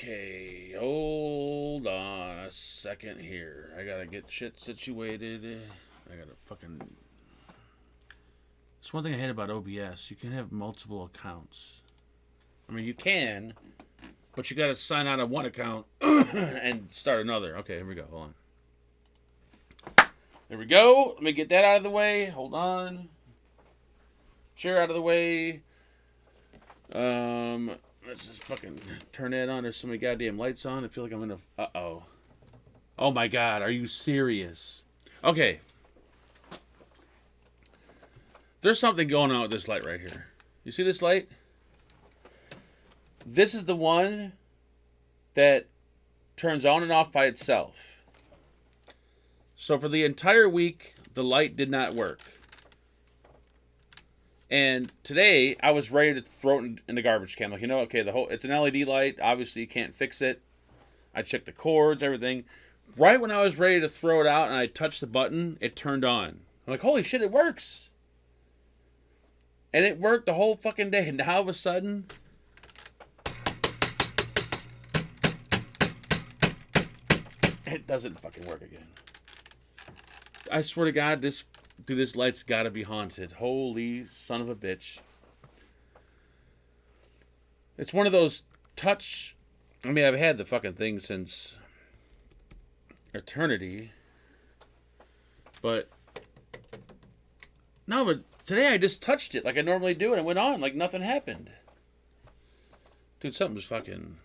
Okay, hold on a second here. I gotta get shit situated. I gotta fucking. It's one thing I hate about OBS. You can have multiple accounts. I mean, you can, but you gotta sign out of one account and start another. Okay, here we go. Hold on. There we go. Let me get that out of the way. Hold on. Chair out of the way. Let's just fucking turn that on. There's so many goddamn lights on. I feel like I'm in a... Uh-oh. Oh my god, are you serious? Okay. There's something going on with this light right here. You see this light? This is the one that turns on and off by itself. So for the entire week, the light did not work. And today, I was ready to throw it in the garbage can. Like, okay, it's an LED light. Obviously, you can't fix it. I checked the cords, everything. Right when I was ready to throw it out and I touched the button, it turned on. I'm like, holy shit, it works. And it worked the whole fucking day. And now all of a sudden, it doesn't fucking work again. I swear to God, this light's gotta be haunted. Holy son of a bitch. It's one of those touch... I mean, I've had the fucking thing since eternity. But... No, but today I just touched it like I normally do and it went on like nothing happened. Dude, something's fucking...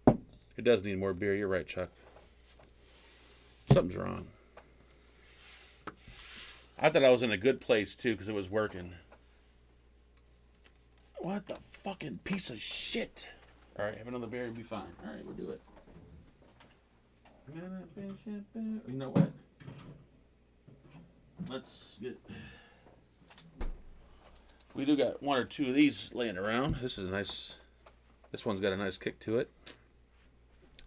It does need more beer. You're right, Chuck. Something's wrong. I thought I was in a good place, too, because it was working. What the fucking piece of shit? All right, have another beer and be fine. All right, we'll do it. You know what? Let's get... We do got one or two of these laying around. This is a nice... This one's got a nice kick to it.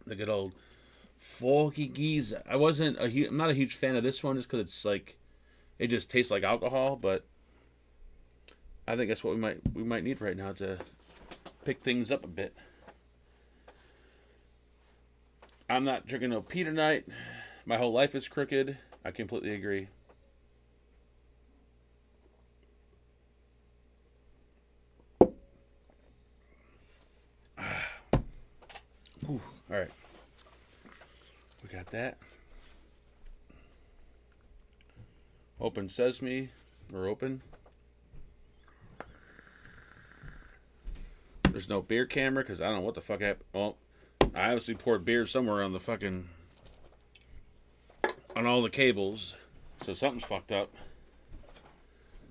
The good old Folky Giza. I'm not a huge fan of this one just because it's like... It just tastes like alcohol, but I think that's what we might need right now to pick things up a bit. I'm not drinking no pee tonight. My whole life is crooked. I completely agree. Ooh, all right. We got that. Open sesame. We're open. There's no beer camera because I don't know what the fuck happened. Well, I obviously poured beer somewhere on the fucking... on all the cables. So something's fucked up.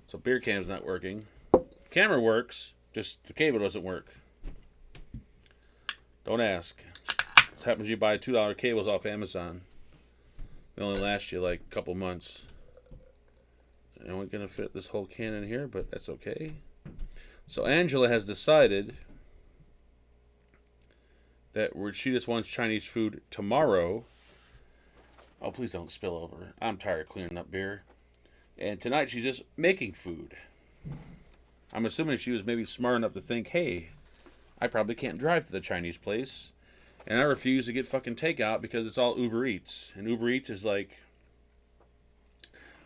So beer cam's not working. Camera works. Just the cable doesn't work. Don't ask. This happens you buy $2 cables off Amazon. They only last you like a couple months. I ain't gonna fit this whole can in here, but that's okay. So Angela has decided that she just wants Chinese food tomorrow. Oh, please don't spill over. I'm tired of cleaning up beer. And tonight she's just making food. I'm assuming she was maybe smart enough to think, hey, I probably can't drive to the Chinese place. And I refuse to get fucking takeout because it's all Uber Eats. And Uber Eats is like...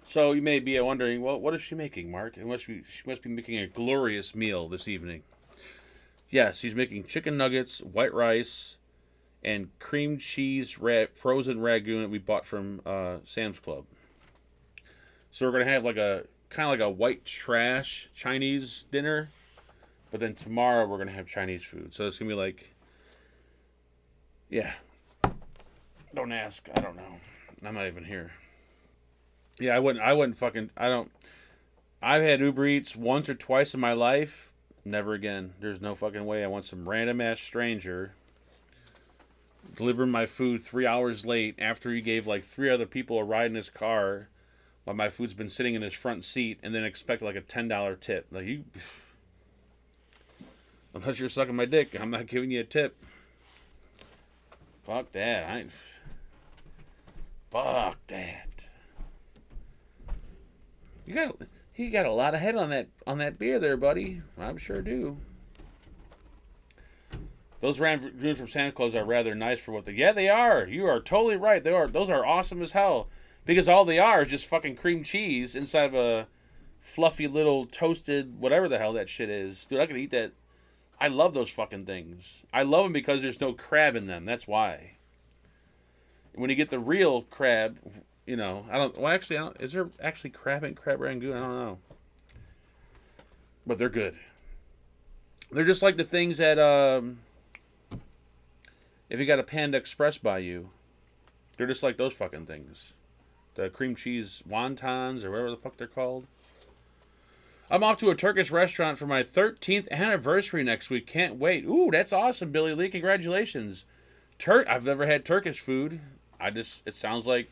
So you may be wondering, well, what is she making, Mark? She must be making a glorious meal this evening. Yes, she's making chicken nuggets, white rice, and cream cheese frozen ragu that we bought from Sam's Club. So we're gonna have like a kind of like a white trash Chinese dinner, but then tomorrow we're gonna have Chinese food. So it's gonna be like, yeah. Don't ask. I don't know. I'm not even here. Yeah, I wouldn't fucking, I've had Uber Eats once or twice in my life. Never again. There's no fucking way I want some random ass stranger delivering my food 3 hours late after he gave like 3 other people a ride in his car while my food's been sitting in his front seat and then expect like a $10 tip. Like, you, unless you're sucking my dick, I'm not giving you a tip. Fuck that. Fuck that. You got a lot of head on that beer there, buddy. I sure do. Those rangoons from Santa Claus are rather nice for what they... Yeah, they are. You are totally right. They are. Those are awesome as hell. Because all they are is just fucking cream cheese inside of a fluffy little toasted whatever the hell that shit is. Dude, I could eat that. I love those fucking things. I love them because there's no crab in them. That's why. When you get the real crab, you know, I don't... Well, actually, is there actually crab in crab rangoon? I don't know. But they're good. They're just like the things that... if you got a Panda Express by you, they're just like those fucking things. The cream cheese wontons or whatever the fuck they're called. I'm off to a Turkish restaurant for my 13th anniversary next week. Can't wait. Ooh, that's awesome, Billy Lee. Congratulations. I've never had Turkish food. It sounds like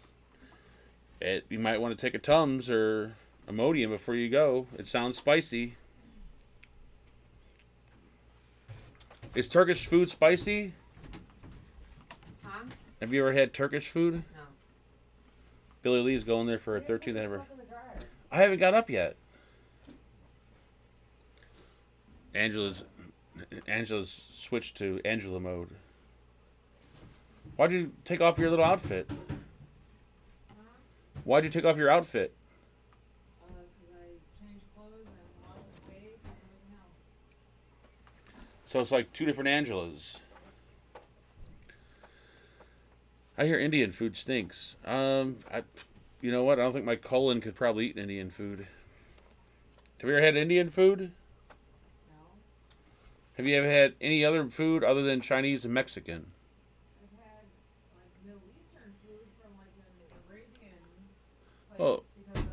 you might want to take a Tums or Imodium before you go. It sounds spicy. Is Turkish food spicy? Huh? Have you ever had Turkish food? No. Billy Lee's going there for her 13th anniversary. I haven't got up yet. Angela's switched to Angela mode. Why'd you take off your little outfit? Why'd you take off your outfit? Because I changed clothes and washed the face and everything else. So it's like two different Angelas. I hear Indian food stinks. You know what? I don't think my colon could probably eat Indian food. Have you ever had Indian food? No. Have you ever had any other food other than Chinese and Mexican? I've had like Middle Eastern food from like an Arabian place. Oh, because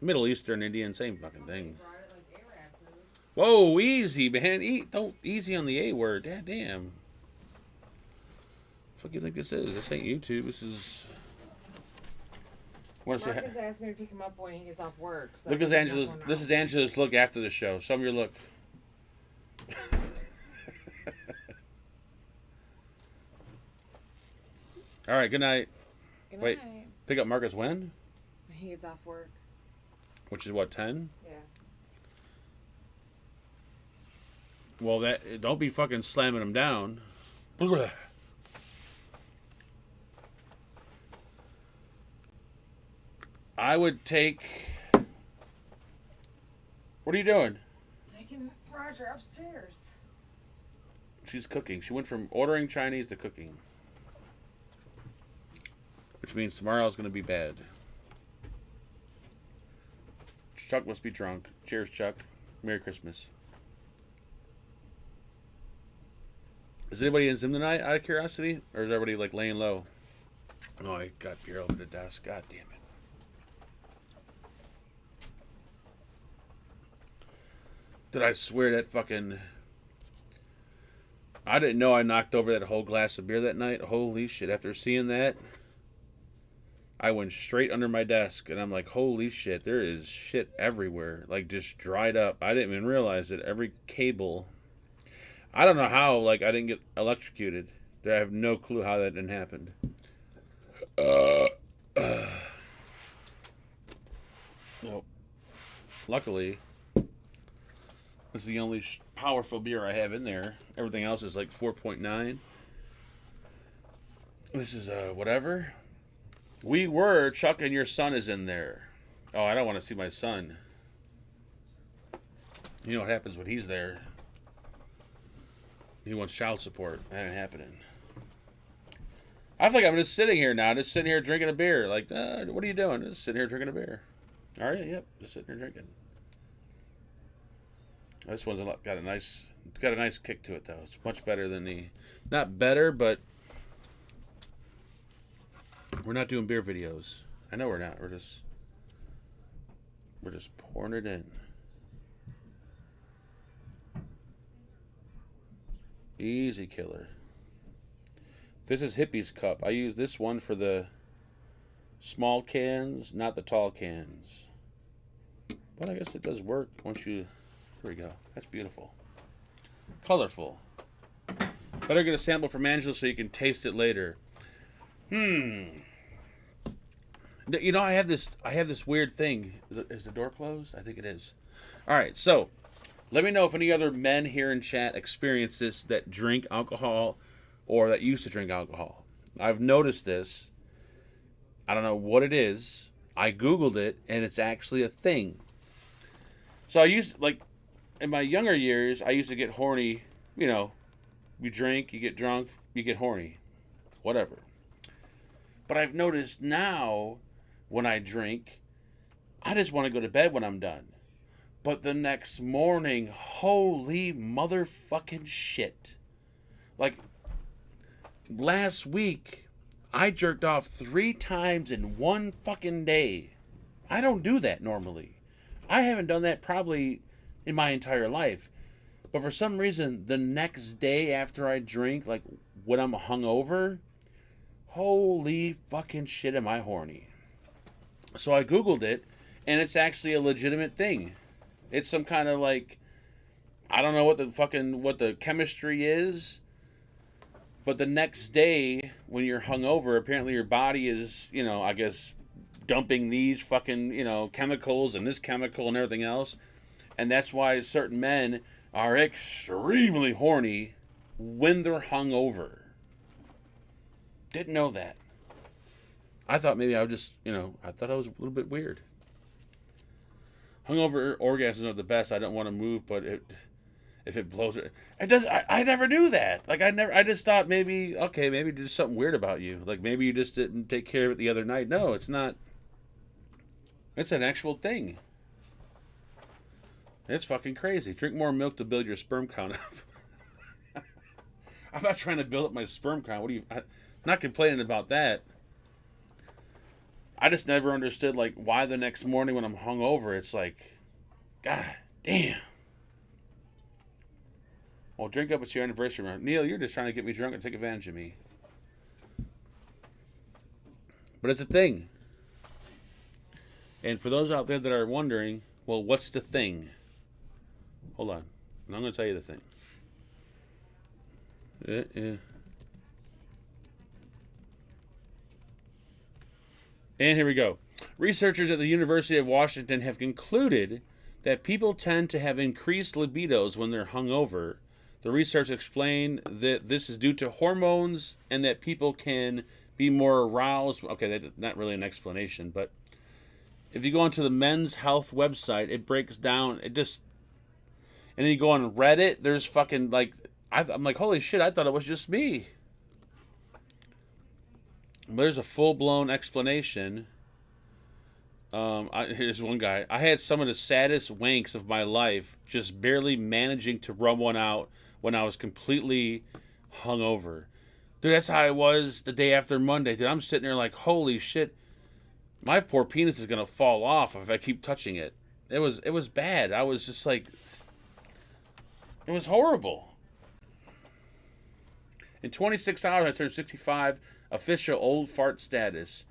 Middle Eastern, Indian, same fucking they thing. brought it like Arab food. Whoa, easy, man. Easy on the A word. Damn. What the fuck you think this is? This ain't YouTube. This is... Marcus asked me to pick him up when he gets off work. So look at Angela's. This is Angela's look after the show. Show me your look. All right. Good night. Good Wait. night. Pick up Marcus when? He gets off work. Which is what, 10? Yeah. Well, don't be fucking slamming him down. I would take... What are you doing? Taking Roger upstairs. She's cooking. She went from ordering Chinese to cooking. Which means tomorrow's going to be bad. Chuck must be drunk. Cheers, Chuck. Merry Christmas. Is anybody in Zoom tonight, out of curiosity? Or is everybody, like, laying low? Oh, I got beer over the desk. God damn it. Did I swear that fucking... I didn't know I knocked over that whole glass of beer that night. Holy shit. After seeing that, I went straight under my desk. And I'm like, holy shit, there is shit everywhere. Like, just dried up. I didn't even realize it. Every cable... I don't know how, like, I didn't get electrocuted. I have no clue how that didn't happen. Well, luckily... This is the only powerful beer I have in there. Everything else is like 4.9. This is whatever. Chuck and your son is in there. Oh, I don't want to see my son. You know what happens when he's there. He wants child support. That ain't happening. I feel like I'm just sitting here now. Just sitting here drinking a beer. Like, what are you doing? Just sitting here drinking a beer. Are you? Yep. Just sitting here drinking. This one's got a nice kick to it though. It's much better than not better, but we're not doing beer videos. I know we're not. We're just pouring it in. Easy killer. This is Hippie's cup. I use this one for the small cans, not the tall cans. But I guess it does work once you... Here we go. That's beautiful. Colorful. Better get a sample from Angela so you can taste it later. You know, I have this weird thing. Is the door closed? I think it is. All right, so Let me know if any other men here in chat experience this that drink alcohol or that used to drink alcohol. I've noticed this. I don't know what it is. I Googled it, and it's actually a thing. So I used, like, in my younger years, I used to get horny. You know, you drink, you get drunk, you get horny. Whatever. But I've noticed now, when I drink, I just want to go to bed when I'm done. But the next morning, holy motherfucking shit. Like, last week, I jerked off 3 times in one fucking day. I don't do that normally. I haven't done that probably in my entire life. But for some reason, the next day after I drink, like when I'm hungover, holy fucking shit am I horny. So I Googled it, and it's actually a legitimate thing. It's some kind of like, I don't know what the chemistry is, but the next day when you're hungover, apparently your body is, I guess, dumping these fucking, chemicals and this chemical and everything else. And that's why certain men are extremely horny when they're hungover. Didn't know that. I thought maybe I would just, I thought I was a little bit weird. Hungover orgasms are the best. I don't want to move, but if it blows it does. I never knew that. Like I just thought maybe there's something weird about you. Like maybe you just didn't take care of it the other night. No, it's not. It's an actual thing. It's fucking crazy. Drink more milk to build your sperm count up. I'm not trying to build up my sperm count. I'm not complaining about that. I just never understood, like, why the next morning when I'm hungover, it's like, God damn. Well, drink up, it's your anniversary. Neil, you're just trying to get me drunk and take advantage of me. But it's a thing. And for those out there that are wondering, well, what's the thing? Hold on. I'm going to tell you the thing. And here we go. Researchers at the University of Washington have concluded that people tend to have increased libidos when they're hungover. The research explained that this is due to hormones and that people can be more aroused. Okay, that's not really an explanation, but if you go onto the Men's Health website, it breaks down. And then you go on Reddit, there's fucking like, I'm like, holy shit, I thought it was just me. There's a full-blown explanation. Here's one guy. I had some of the saddest wanks of my life, just barely managing to rub one out when I was completely hungover. Dude, that's how I was the day after Monday. Dude, I'm sitting there like, holy shit, my poor penis is gonna fall off if I keep touching it. It was bad. I was just like, it was horrible. In 26 hours, I turned 65. Official old fart status.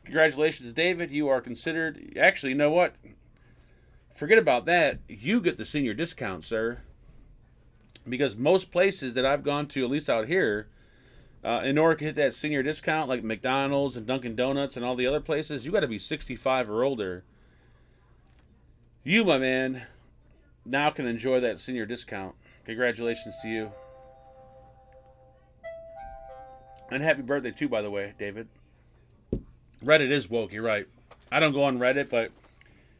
Congratulations, David. You are considered... Actually, you know what? Forget about that. You get the senior discount, sir. Because most places that I've gone to, at least out here, in order to hit that senior discount, like McDonald's and Dunkin' Donuts and all the other places, you got to be 65 or older. You, my man, now can enjoy that senior discount. Congratulations to you. And happy birthday, too, by the way, David. Reddit is woke, you're right. I don't go on Reddit, but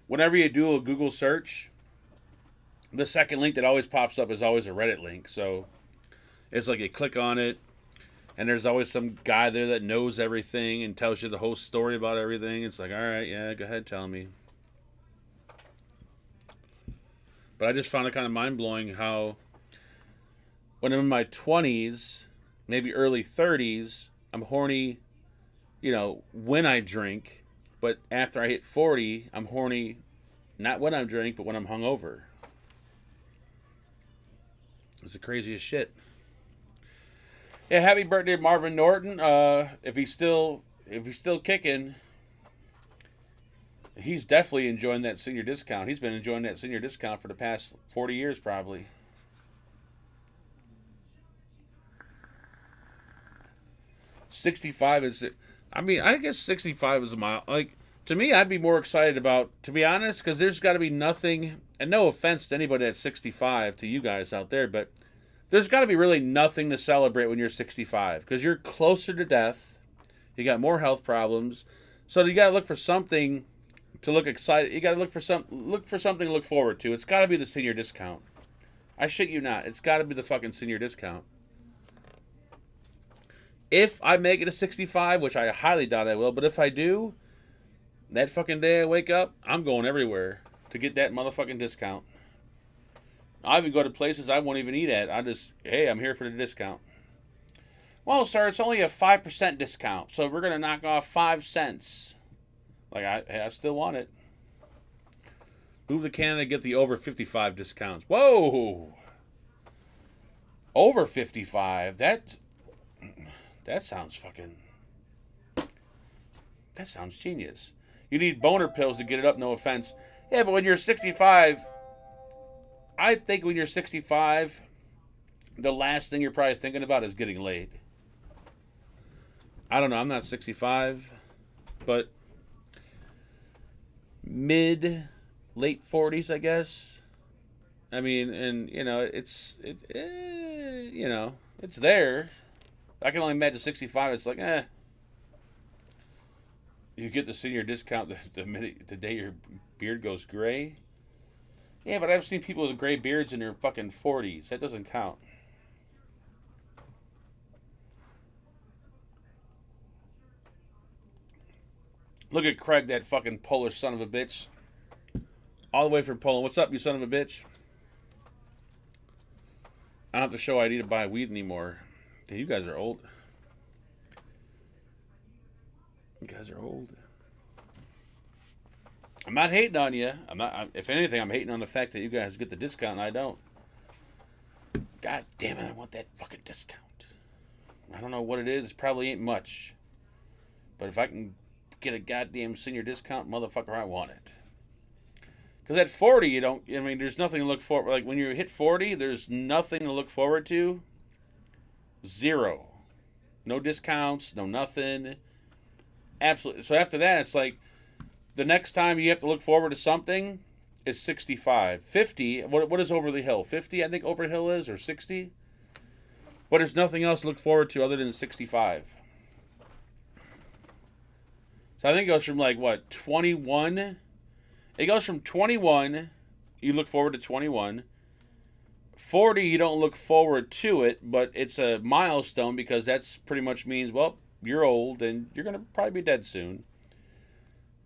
whenever you do a Google search, the second link that always pops up is always a Reddit link. So it's like you click on it, and there's always some guy there that knows everything and tells you the whole story about everything. It's like, all right, yeah, go ahead, tell me. But I just found it kind of mind-blowing how when I'm in my 20s... maybe early 30s, I'm horny, when I drink. But after I hit 40, I'm horny not when I drink, but when I'm hungover. It's the craziest shit. Yeah, happy birthday to Marvin Norton. If he's still kicking, he's definitely enjoying that senior discount. He's been enjoying that senior discount for the past 40 years, probably. 65 is, I guess 65 is a mile. Like, to me, I'd be more excited about, to be honest, because there's got to be nothing and no offense to anybody that's 65, to you guys out there, but there's got to be really nothing to celebrate when you're 65 because you're closer to death. You got more health problems, so you got to look for something to look excited. You got to look for something to look forward to. It's got to be the senior discount. I shit you not. It's got to be the fucking senior discount. If I make it to 65, which I highly doubt I will, but if I do, that fucking day I wake up, I'm going everywhere to get that motherfucking discount. I even go to places I won't even eat at. Hey, I'm here for the discount. Well, sir, it's only a 5% discount, so we're going to knock off 5 cents. Like, I still want it. Move to Canada, get the over 55 discounts. Whoa! Over 55? That sounds fucking... That sounds genius. You need boner pills to get it up, no offense. Yeah, but when you're 65... I think when you're 65, the last thing you're probably thinking about is getting laid. I don't know. I'm not 65, but late 40s, I guess. I mean, and it's there. I can only imagine 65. It's like, you get the senior discount the day your beard goes gray. Yeah, but I've seen people with gray beards in their fucking 40s. That doesn't count. Look at Craig, that fucking Polish son of a bitch. All the way from Poland. What's up, you son of a bitch? I don't have to show ID to buy weed anymore. Dude, you guys are old. You guys are old. I'm not hating on you. If anything, I'm hating on the fact that you guys get the discount and I don't. God damn it, I want that fucking discount. I don't know what it is. It probably ain't much. But if I can get a goddamn senior discount, motherfucker, I want it. Because at 40, there's nothing to look forward. Like, when you hit 40, there's nothing to look forward to. Zero. No discounts, no nothing. Absolutely. So after that, it's like, the next time you have to look forward to something is 65. 50, what is over the hill? 50, I think over the hill is, or 60? But there's nothing else to look forward to other than 65. So I think it goes from 21? It goes from 21, you look forward to 21. 40, you don't look forward to it, but it's a milestone because that's pretty much means, well, you're old and you're going to probably be dead soon.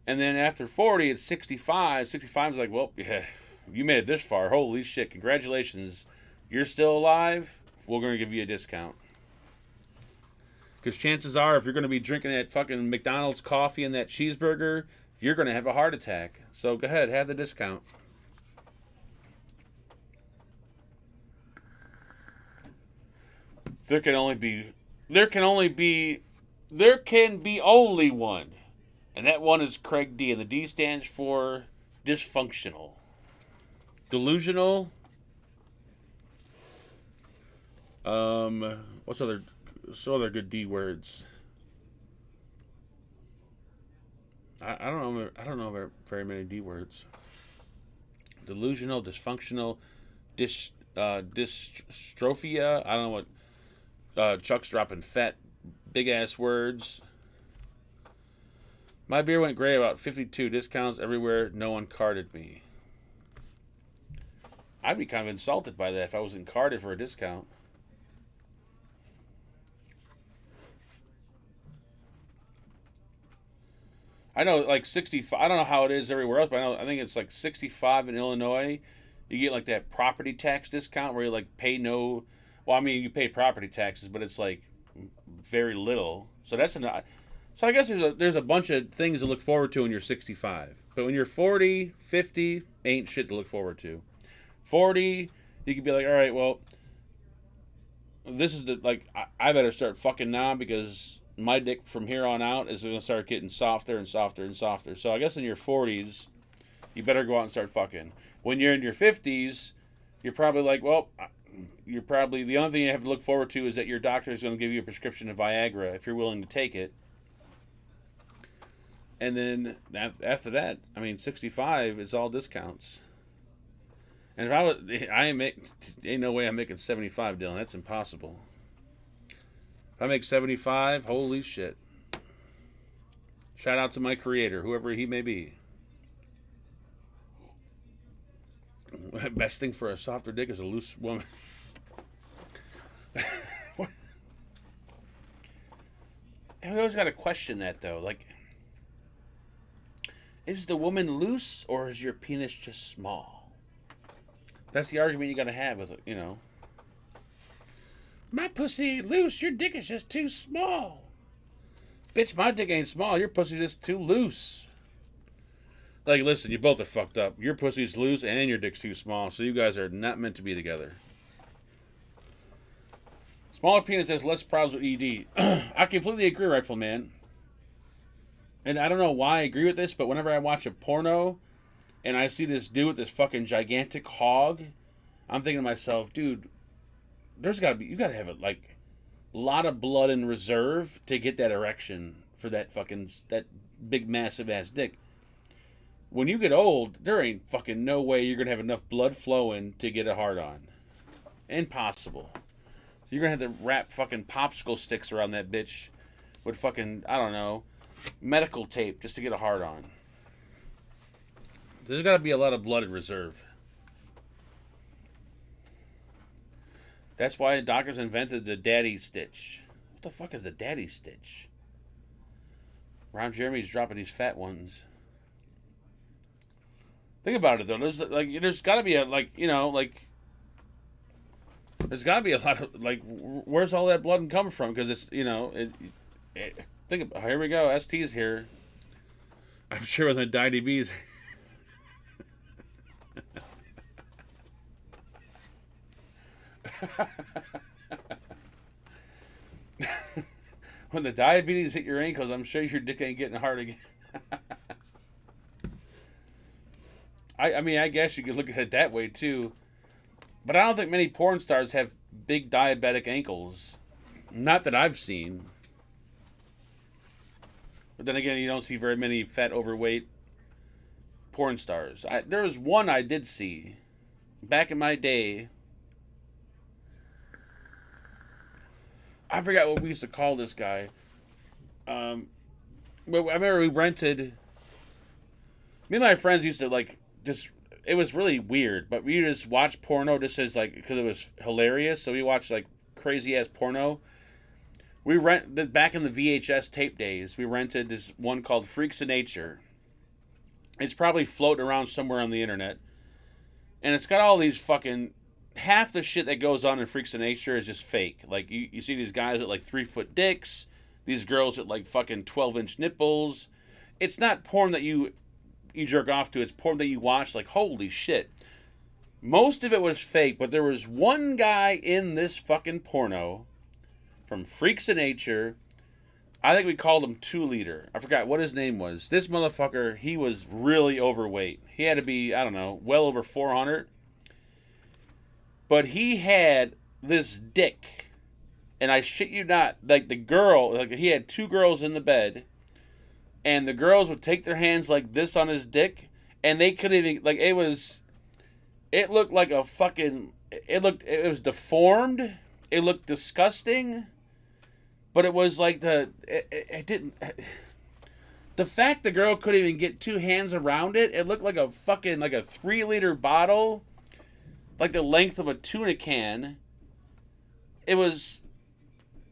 And then after 40, it's 65. 65 is like, well, yeah, you made it this far. Holy shit, congratulations. You're still alive? We're going to give you a discount. Because chances are, if you're going to be drinking that fucking McDonald's coffee and that cheeseburger, you're going to have a heart attack. So go ahead, have the discount. There can be only one. And that one is Craig D. And the D stands for dysfunctional. Delusional. What's other good D words? I don't know very many D words. Delusional, dysfunctional, dystrophia. I don't know what. Chuck's dropping fat, big ass words. My beer went gray about 52 discounts everywhere. No one carded me. I'd be kind of insulted by that if I wasn't carded for a discount. I know, 65. I don't know how it is everywhere else, but I think it's 65 in Illinois. You get that property tax discount where you pay no. Well, I mean, you pay property taxes, but it's very little. So that's an. So I guess there's a bunch of things to look forward to when you're 65. But when you're 40, 50, ain't shit to look forward to. 40, you could be like, all right, well, this is I better start fucking now because my dick from here on out is going to start getting softer and softer and softer. So I guess in your 40s, you better go out and start fucking. When you're in your 50s, you're probably the only thing you have to look forward to is that your doctor is going to give you a prescription of Viagra if you're willing to take it. And then after that, 65 is all discounts. And if I was, I ain't make, ain't no way I'm making 75, Dylan. That's impossible. If I make 75, holy shit. Shout out to my creator, whoever he may be. Best thing for a softer dick is a loose woman. I always got to question that though. Like, is the woman loose or is your penis just small? That's the argument you got to have with it, you know. My pussy ain't loose. Your dick is just too small. Bitch, my dick ain't small. Your pussy's just too loose. Like, listen, you both are fucked up. Your pussy's loose and your dick's too small, so you guys are not meant to be together. Smaller penis has less problems with ED. I completely agree, Rightful Man. And I don't know why I agree with this, but whenever I watch a porno and I see this dude with this fucking gigantic hog, I'm thinking to myself, dude, there's gotta be, you gotta have a lot of blood in reserve to get that erection for that big massive ass dick. When you get old, there ain't fucking no way you're gonna have enough blood flowing to get a hard on. Impossible. You're gonna have to wrap fucking popsicle sticks around that bitch with fucking, I don't know, medical tape just to get a hard on. There's gotta be a lot of blood in reserve. That's why doctors invented the daddy stitch. What the fuck is the daddy stitch? Ron Jeremy's dropping these fat ones. Think about it though. There's got to be there's got to be a lot of where's all that blood coming from? Because it's think about, here we go. ST's here. I'm sure when the diabetes. When the diabetes hit your ankles, I'm sure your dick ain't getting hard again. I mean, I guess you could look at it that way too. But I don't think many porn stars have big diabetic ankles. Not that I've seen. But then again, you don't see very many fat, overweight porn stars. There was one I did see back in my day. I forgot what we used to call this guy. I remember we rented. Me and my friends used to it was really weird, but we just watched porno just as because it was hilarious. So we watched crazy ass porno. We back in the VHS tape days. We rented this one called Freaks of Nature. It's probably floating around somewhere on the internet, and it's got all these fucking half the shit that goes on in Freaks of Nature is just fake. Like you see these guys at 3-foot dicks, these girls at fucking 12-inch nipples. It's not porn that you jerk off to, it's porn that you watch holy shit. Most of it was fake, but there was one guy in this fucking porno from Freaks of Nature. I think we called him 2-liter. I forgot what his name was. This motherfucker, he was really overweight. He had to be, I don't know, well over 400. But he had this dick. And I shit you not, the girl, he had 2 girls in the bed. And the girls would take their hands like this on his dick, and they couldn't even, it looked like a fucking, it was deformed, it looked disgusting, but it was it didn't, the fact the girl couldn't even get 2 hands around it, it looked like a fucking, a 3-liter bottle, the length of a tuna can. It was,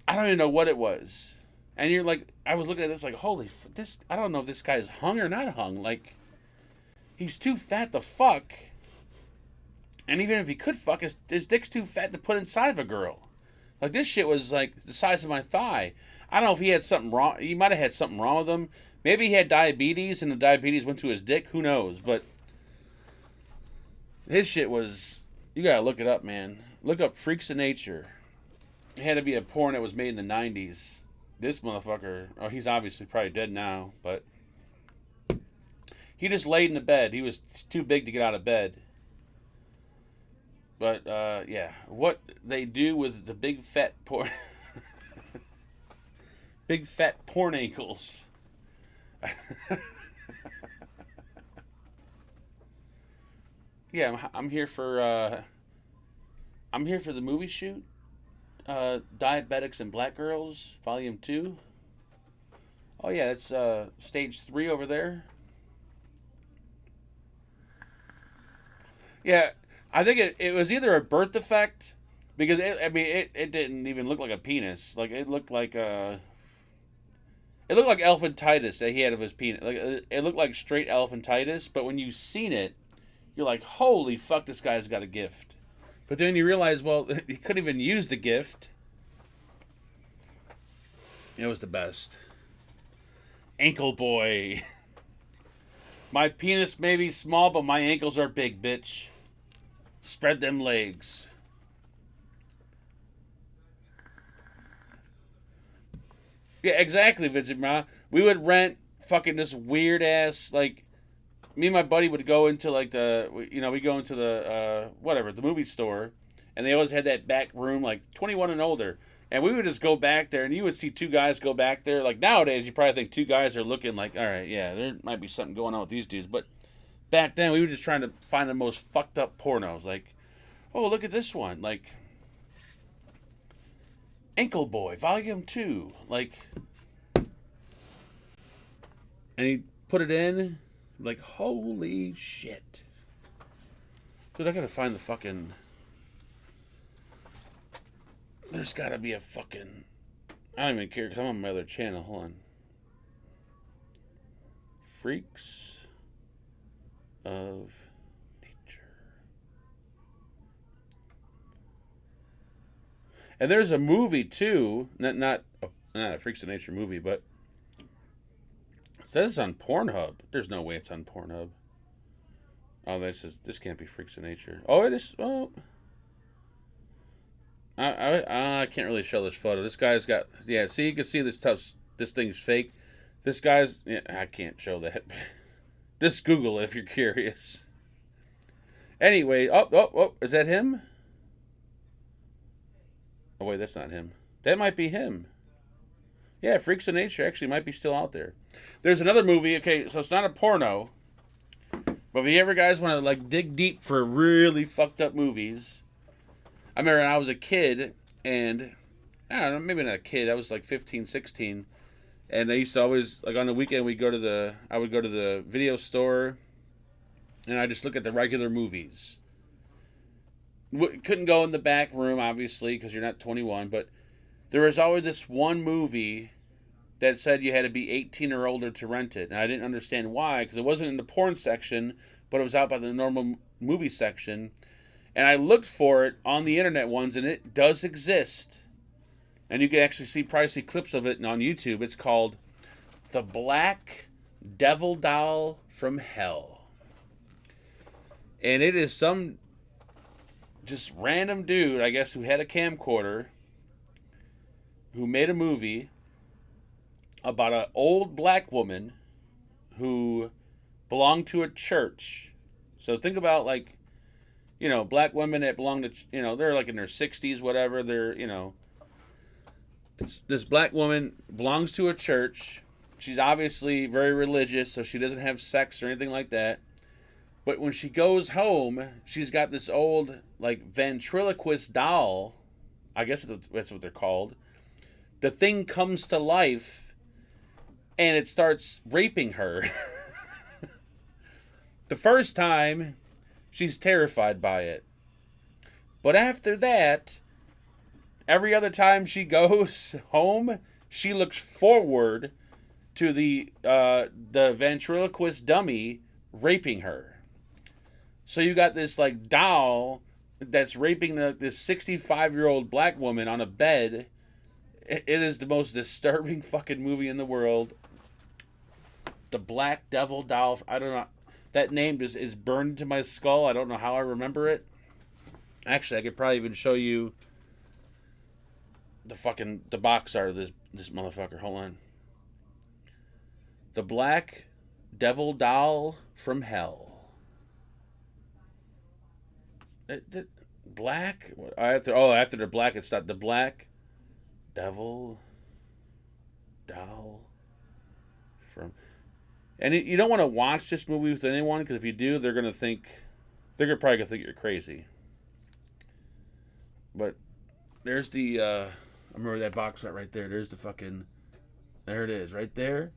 I don't even know what it was. And you're I was looking at this holy, this, I don't know if this guy's hung or not hung. He's too fat to fuck. And even if he could fuck, his dick's too fat to put inside of a girl. This shit was the size of my thigh. I don't know if he had something wrong. He might have had something wrong with him. Maybe he had diabetes and the diabetes went to his dick. Who knows? But his shit was, you gotta look it up, man. Look up Freaks of Nature. It had to be a porn that was made in the 90s. This motherfucker, he's obviously probably dead now, but he just laid in the bed. He was too big to get out of bed. But, yeah, what they do with the big fat porn, big fat porn ankles. Yeah, I'm here for the movie shoot. Diabetics and Black Girls, Volume 2. Oh yeah, it's stage 3 over there. Yeah, I think it was either a birth defect because it didn't even look like a penis. Like it looked like elephantitis that he had of his penis. Like it looked like straight elephantitis, but when you seen it, you're like, holy fuck, this guy's got a gift. But then you realize, well, he couldn't even use the gift. It was the best. Ankle boy. My penis may be small, but my ankles are big, bitch. Spread them legs. Yeah, exactly, Vincent Ma. We would rent fucking this weird ass like. Me and my buddy would go into like we go into the whatever the movie store, and they always had that back room like 21 and older, and we would just go back there, and you would see two guys go back there. Like nowadays, you probably think two guys are looking like, all right, yeah, there might be something going on with these dudes, but back then we were just trying to find the most fucked up pornos. Like, oh look at this one, like Ankle Boy Volume 2, like, and he put it in, like holy shit, dude! I gotta find the fucking. There's gotta be a fucking. I don't even care because I'm on my other channel. Hold on. Freaks of Nature. And there's a movie too, not a Freaks of Nature movie, but it says it's on Pornhub. There's no way it's on Pornhub. Oh, this can't be Freaks of Nature. Oh, it is. Oh, I can't really show this photo. This guy's got yeah. See, you can see this tough. This thing's fake. This guy's yeah, I can't show that. Just Google it if you're curious. Anyway, is that him? Oh wait, that's not him. That might be him. Yeah, Freaks of Nature actually might be still out there. There's another movie. Okay, so it's not a porno, but if you ever guys want to like dig deep for really fucked up movies, I remember when I was a kid, and I don't know, maybe not a kid. I was like 15, 16, and I used to always like on the weekend I would go to the video store, and I just look at the regular movies. Couldn't go in the back room obviously because you're not 21, but there was always this one movie that said you had to be 18 or older to rent it, and I didn't understand why because it wasn't in the porn section, but it was out by the normal movie section. And I looked for it on the internet ones, and it does exist. And you can actually probably see clips of it on YouTube. It's called The Black Devil Doll from Hell. And it is some just random dude, I guess, who had a camcorder, who made a movie about an old black woman who belonged to a church. So think about like, black women that belong to, they're like in their 60s, whatever. They're, this black woman belongs to a church. She's obviously very religious, so she doesn't have sex or anything like that. But when she goes home, she's got this old, like, ventriloquist doll. I guess that's what they're called. The thing comes to life, and it starts raping her. The first time, she's terrified by it. But after that, every other time she goes home, she looks forward to the ventriloquist dummy raping her. So you got this like doll that's raping this 65-year-old black woman on a bed. It is the most disturbing fucking movie in the world. The Black Devil Doll. I don't know. That name is burned into my skull. I don't know how I remember it. Actually, I could probably even show you the box art of this motherfucker. Hold on. The Black Devil Doll from Hell. Black? After the black, it's not the Black Devil Doll from. And you don't want to watch this movie with anyone because if you do, they're gonna think They're probably gonna think you're crazy. But there's the I remember that box art right there. There's the fucking, there it is, right there.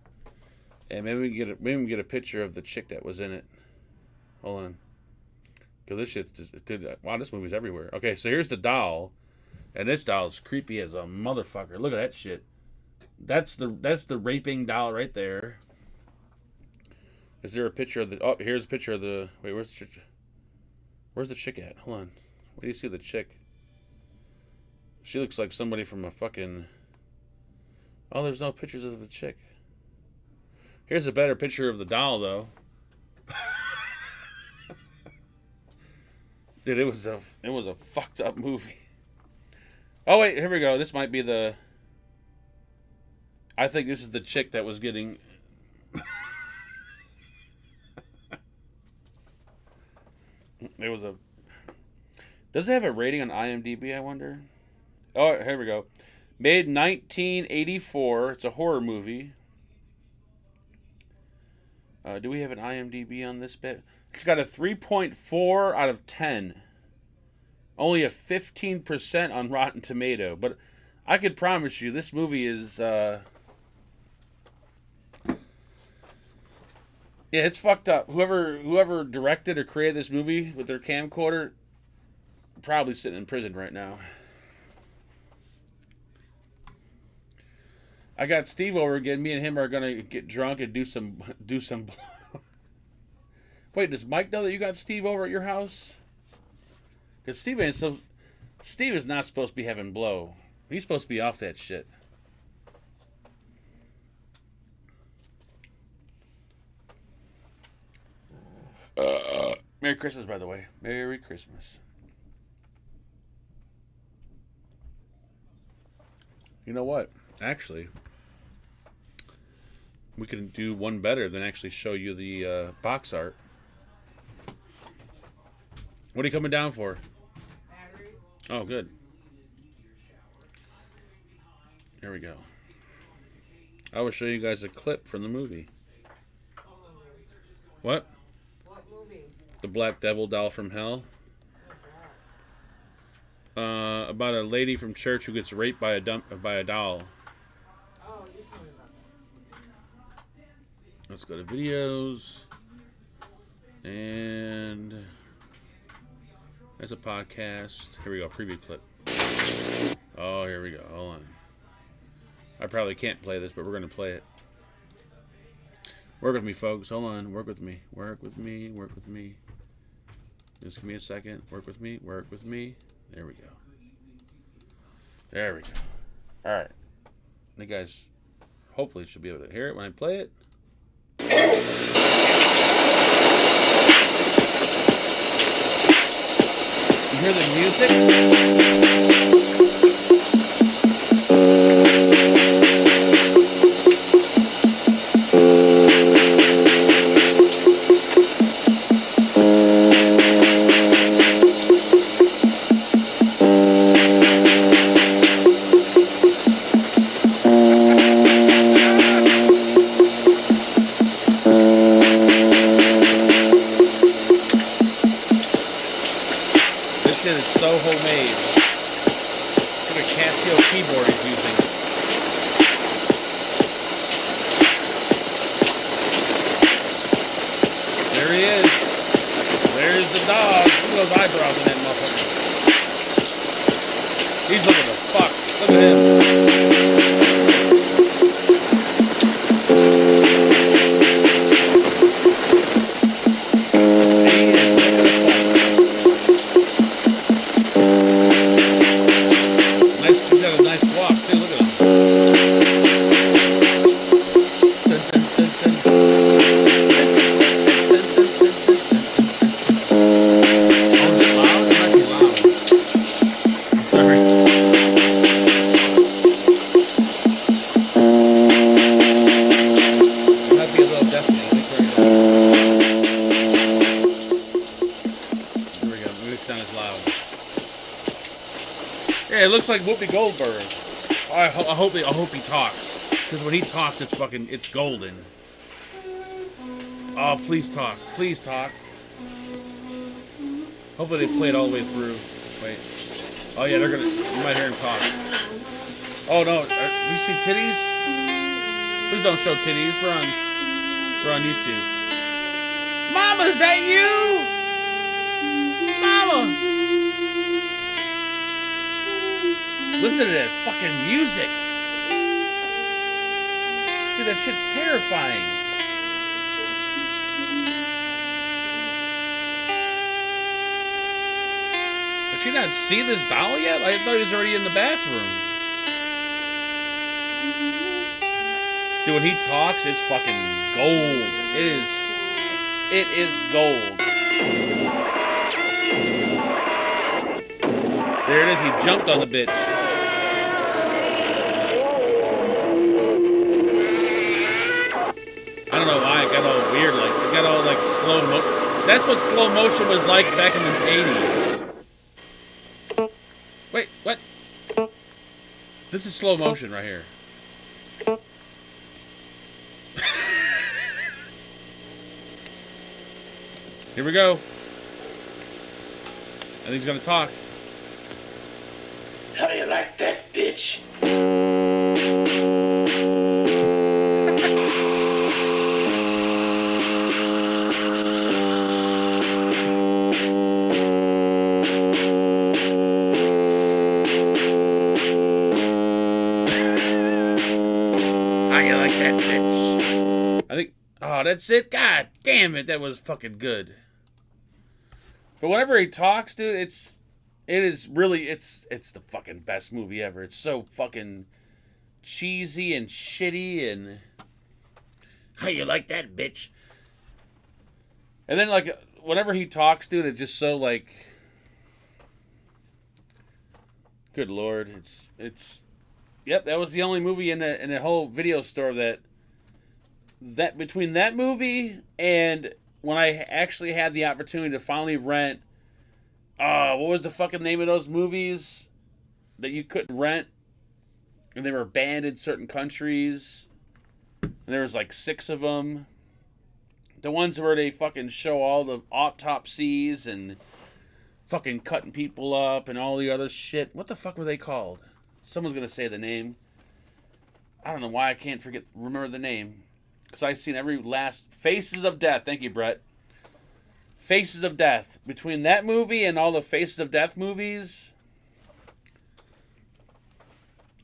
And maybe we can get a picture of the chick that was in it. Hold on. Cause this shit wow, this movie's everywhere. Okay, so here's the doll. And this doll's creepy as a motherfucker. Look at that shit. That's the raping doll right there. Is there a picture of the? Oh, here's a picture of the. Wait, where's the chick at? Hold on. Where do you see the chick? She looks like somebody from a fucking. Oh, there's no pictures of the chick. Here's a better picture of the doll, though. Dude, it was a fucked up movie. Oh wait, here we go. This might be the. I think this is the chick that was getting. It was a. Does it have a rating on IMDb? I wonder. Oh, here we go. Made 1984. It's a horror movie. Do we have an IMDb on this bit? It's got a 3.4 out of 10. Only a 15% on Rotten Tomato. But I could promise you this movie is... Yeah, it's fucked up. Whoever directed or created this movie with their camcorder probably sitting in prison right now. I got Steve over again. Me and him are gonna get drunk and do some. Wait, does Mike know that you got Steve over at your house? Because Steve is not supposed to be having blow. He's supposed to be off that shit. Merry Christmas, by the way. Merry Christmas. You know what? Actually, we can do one better than actually show you the box art. What are you coming down for? Batteries. Oh, good. There we go. I will show you guys a clip from the movie. What? What movie? The Black Devil Doll from Hell. About a lady from church who gets raped by a doll. Oh, you told me about that. Let's go to videos. And that's a podcast. Here we go, preview clip. Oh, here we go. Hold on. I probably can't play this, but we're going to play it. Work with me, folks. Hold on. Work with me. Work with me. Work with me. Just give me a second. Work with me. Work with me. There we go. There we go. All right. You guys hopefully should be able to hear it when I play it. You hear the music? So homemade. It's like a Casio keyboard he's using. There he is. There's the dog. Look at those eyebrows in that motherfucker. He's looking to fuck. Look at him. Yeah, it looks like Whoopi Goldberg. I hope he talks, because when he talks, it's golden. Oh, please talk, please talk. Hopefully they play it all the way through. Wait. Oh yeah, they're gonna. You might hear him talk. Oh no, we see titties? Please don't show titties. We're on YouTube. Mama, is that you? Mama! Listen to that fucking music. Dude, that shit's terrifying. Does she not see this doll yet? I thought he was already in the bathroom. Dude, when he talks, it's fucking gold. It is gold. There it is. He jumped on the bitch. I don't know why it got all weird. Like it got all like slow mo. That's what slow motion was like back in the 80s. Wait, what? This is slow motion right here. Here we go. I think he's gonna talk. How do you like that, bitch? How you like that, bitch? I think. Oh, that's it. God damn it, that was fucking good. But whenever he talks, dude, it is really it's the fucking best movie ever. It's so fucking cheesy and shitty and how you like that, bitch? And then like whenever he talks, dude, it's just so like good lord, it's yep, that was the only movie in the whole video store that between that movie and when I actually had the opportunity to finally rent, what was the fucking name of those movies that you couldn't rent? And they were banned in certain countries. And there was like 6 of them. The ones where they fucking show all the autopsies and fucking cutting people up and all the other shit. What the fuck were they called? Someone's gonna say the name. I don't know why I can't remember the name. Because I've seen every last... Faces of Death. Thank you, Brett. Faces of Death. Between that movie and all the Faces of Death movies,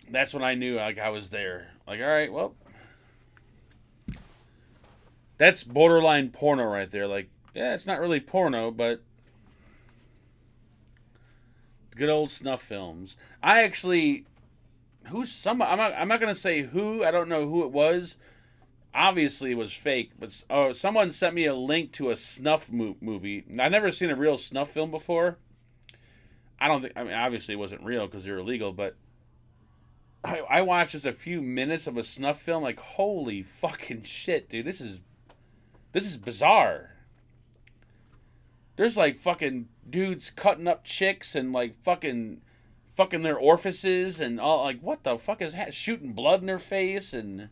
that's when I knew like I was there. Like, all right, well, that's borderline porno right there. Like, yeah, it's not really porno, but good old snuff films. I actually... I'm not going to say who. I don't know who it was. Obviously, it was fake, but someone sent me a link to a snuff movie. I've never seen a real snuff film before. I mean, obviously it wasn't real because they're illegal, but I watched just a few minutes of a snuff film. Like, holy fucking shit, dude! This is bizarre. There's like fucking dudes cutting up chicks and like fucking their orifices and all. Like, what the fuck is that? Shooting blood in their face and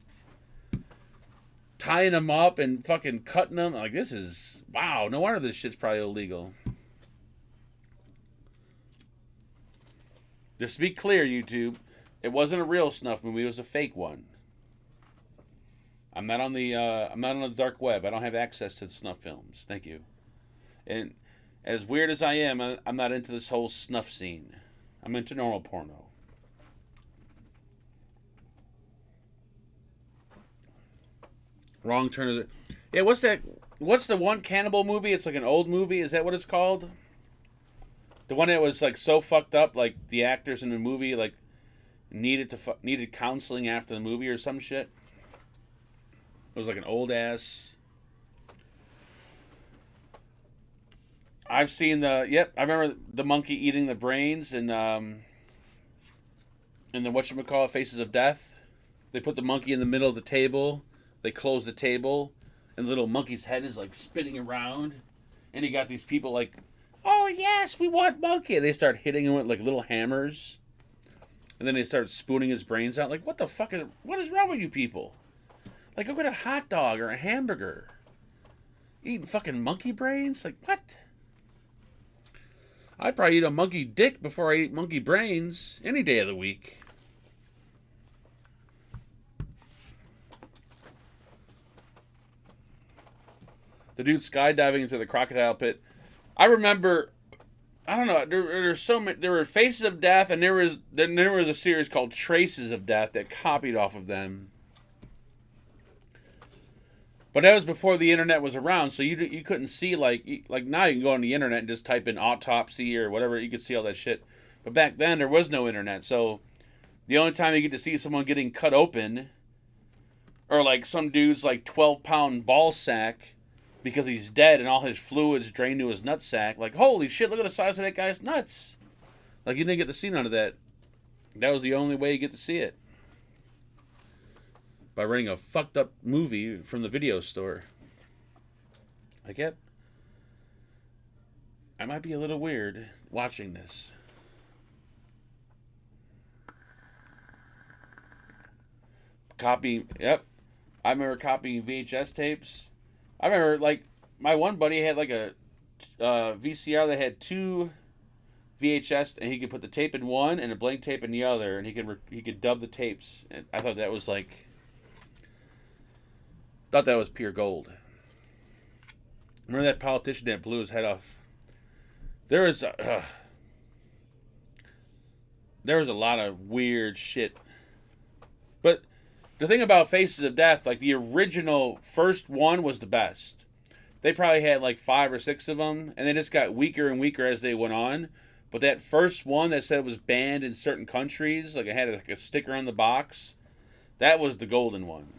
tying them up and fucking cutting them. Like, this is... Wow, no wonder this shit's probably illegal. Just to be clear, YouTube, it wasn't a real snuff movie, it was a fake one. I'm not on the dark web. I don't have access to the snuff films. Thank you. And as weird as I am, I'm not into this whole snuff scene. I'm into normal porno. Wrong turn of the... Yeah, what's that? What's the one cannibal movie? It's like an old movie. Is that what it's called? The one that was like so fucked up, like the actors in the movie like needed counseling after the movie or some shit. It was like an old ass... I've seen the... Yep, I remember the monkey eating the brains and the whatchamacallit, Faces of Death. They put the monkey in the middle of the table. They close the table, and the little monkey's head is like spinning around, and you got these people like, "Oh yes, we want monkey!" And they start hitting him with like little hammers, and then they start spooning his brains out. Like, what the fuck? What is wrong with you people? Like, go get a hot dog or a hamburger. Eating fucking monkey brains? Like, what? I'd probably eat a monkey dick before I eat monkey brains any day of the week. The dude skydiving into the crocodile pit. I remember, I don't know. There's so many. There were Faces of Death, and there was a series called Traces of Death that copied off of them. But that was before the internet was around, so you couldn't see like now you can go on the internet and just type in autopsy or whatever, you could see all that shit. But back then there was no internet, so the only time you get to see someone getting cut open, or like some dude's like 12-pound ball sack because he's dead and all his fluids drain to his nutsack. Like, holy shit, look at the size of that guy's nuts. Like, you didn't get to see none of that. That was the only way you get to see it. By renting a fucked up movie from the video store. I might be a little weird watching this. Yep. I remember copying VHS tapes. I remember, like, my one buddy had, like, a VCR that had 2 VHS, and he could put the tape in one and a blank tape in the other, and he could dub the tapes. And I thought that was, like... Thought that was pure gold. Remember that politician that blew his head off? There was a lot of weird shit. But the thing about Faces of Death, like the original first one was the best. They probably had like 5 or 6 of them, and they just got weaker and weaker as they went on. But that first one that said it was banned in certain countries, like it had like a sticker on the box, that was the golden one.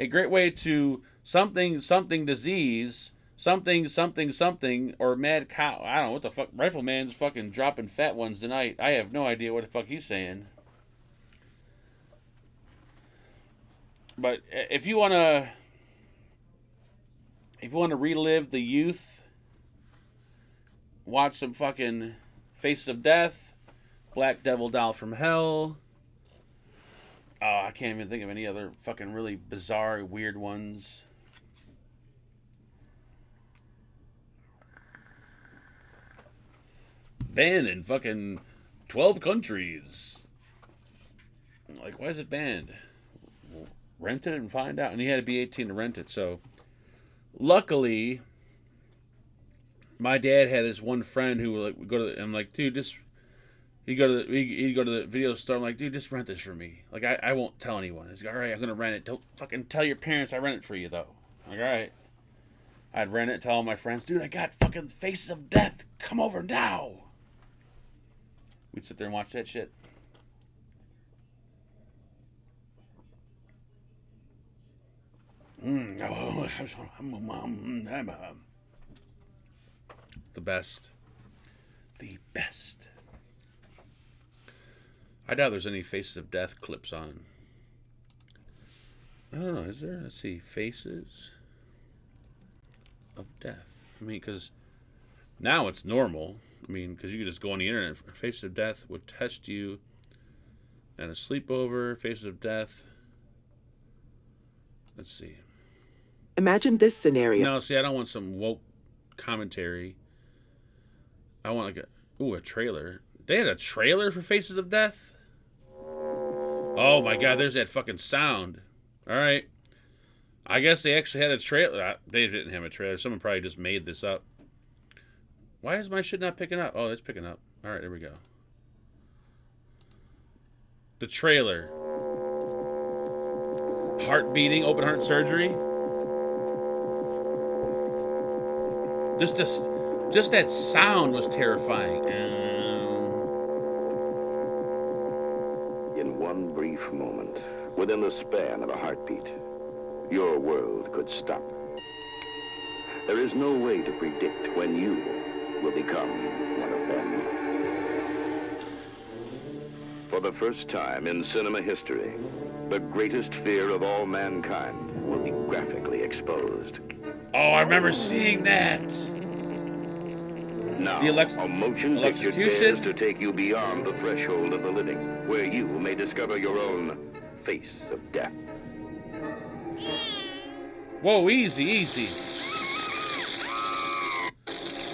A great way to something disease, something, or mad cow. I don't know what the fuck. Rifleman's fucking dropping fat ones tonight. I have no idea what the fuck he's saying. But if you wanna relive the youth, watch some fucking Faces of Death, Black Devil Doll from Hell. Oh, I can't even think of any other fucking really bizarre, weird ones. Banned in fucking 12 countries. Like, why is it banned? Rent it and find out. And you had to be 18 to rent it, so... Luckily, my dad had this one friend who would go to... I'm like, dude, just... He'd go to the video store. I'm like, dude, just rent this for me. Like, I won't tell anyone. He's like, all right, I'm gonna rent it. Don't fucking tell your parents I rent it for you, though. I'm like, all right. I'd rent it, tell all my friends, dude, I got fucking Faces of Death. Come over now. We'd sit there and watch that shit. The best. The best. I doubt there's any Faces of Death clips on. I don't know, is there? Let's see. Faces of Death. I mean, because now it's normal. I mean, because you could just go on the internet. Faces of Death would test you at a sleepover. Faces of Death. Let's see. Imagine this scenario. No, see, I don't want some woke commentary. I want like a trailer. They had a trailer for Faces of Death? Oh my god, there's that fucking sound. Alright. I guess they actually had a trailer. They didn't have a trailer. Someone probably just made this up. Why is my shit not picking up? Oh, it's picking up. Alright, there we go. The trailer. Heart beating, open heart surgery. Just that sound was terrifying. In one brief moment, within the span of a heartbeat, your world could stop. There is no way to predict when you will become one of them. For the first time in cinema history, the greatest fear of all mankind will be graphically exposed. Oh, I remember seeing that. Now, The a motion picture electrocution? dares to take you beyond the threshold of the living, where you may discover your own face of death. Whoa, easy, easy.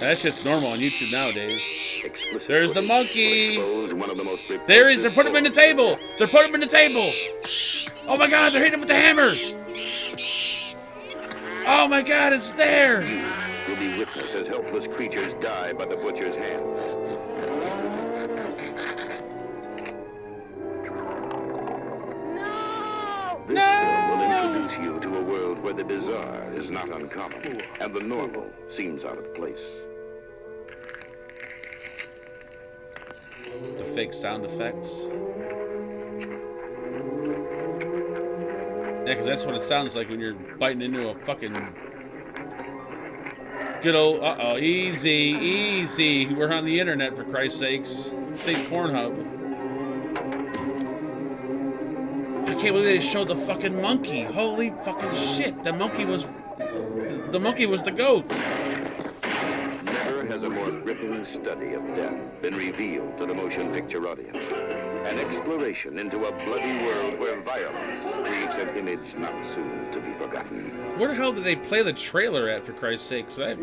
That's just normal on YouTube nowadays. Explicit There's the footage monkey. will expose one of the most There he is. They're repulsive putting him in the forms table. They're putting him in the table. Oh my God, they're hitting him with the hammer. Oh my God, it's there. You will be witness as helpless creatures die by the butcher's hands. This film will introduce you to a world where the bizarre is not uncommon and the normal seems out of place. The fake sound effects. Yeah, because that's what it sounds like when you're biting into a fucking good old. Uh-oh, easy, easy. We're on the internet, for Christ's sakes. Think Pornhub. I can't believe they showed the fucking monkey. Holy fucking shit! The monkey was the goat. Never has a more gripping study of death been revealed to the motion picture audience. An exploration into a bloody world where violence creates an image not soon to be forgotten. Where the hell did they play the trailer at, for Christ's sakes? Oh,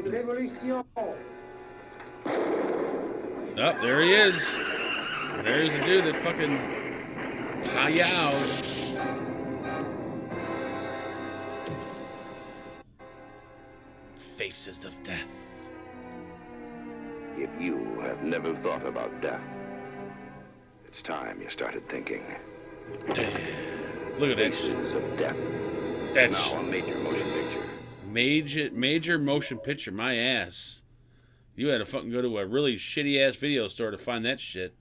there he is. There's the dude that fucking payowed. Faces of death. If you have never thought about death, it's time you started thinking. Damn. Look at that shit. Faces of Death. That's Now a major motion picture. major motion picture. My ass. You had to fucking go to a really shitty ass video store to find that shit.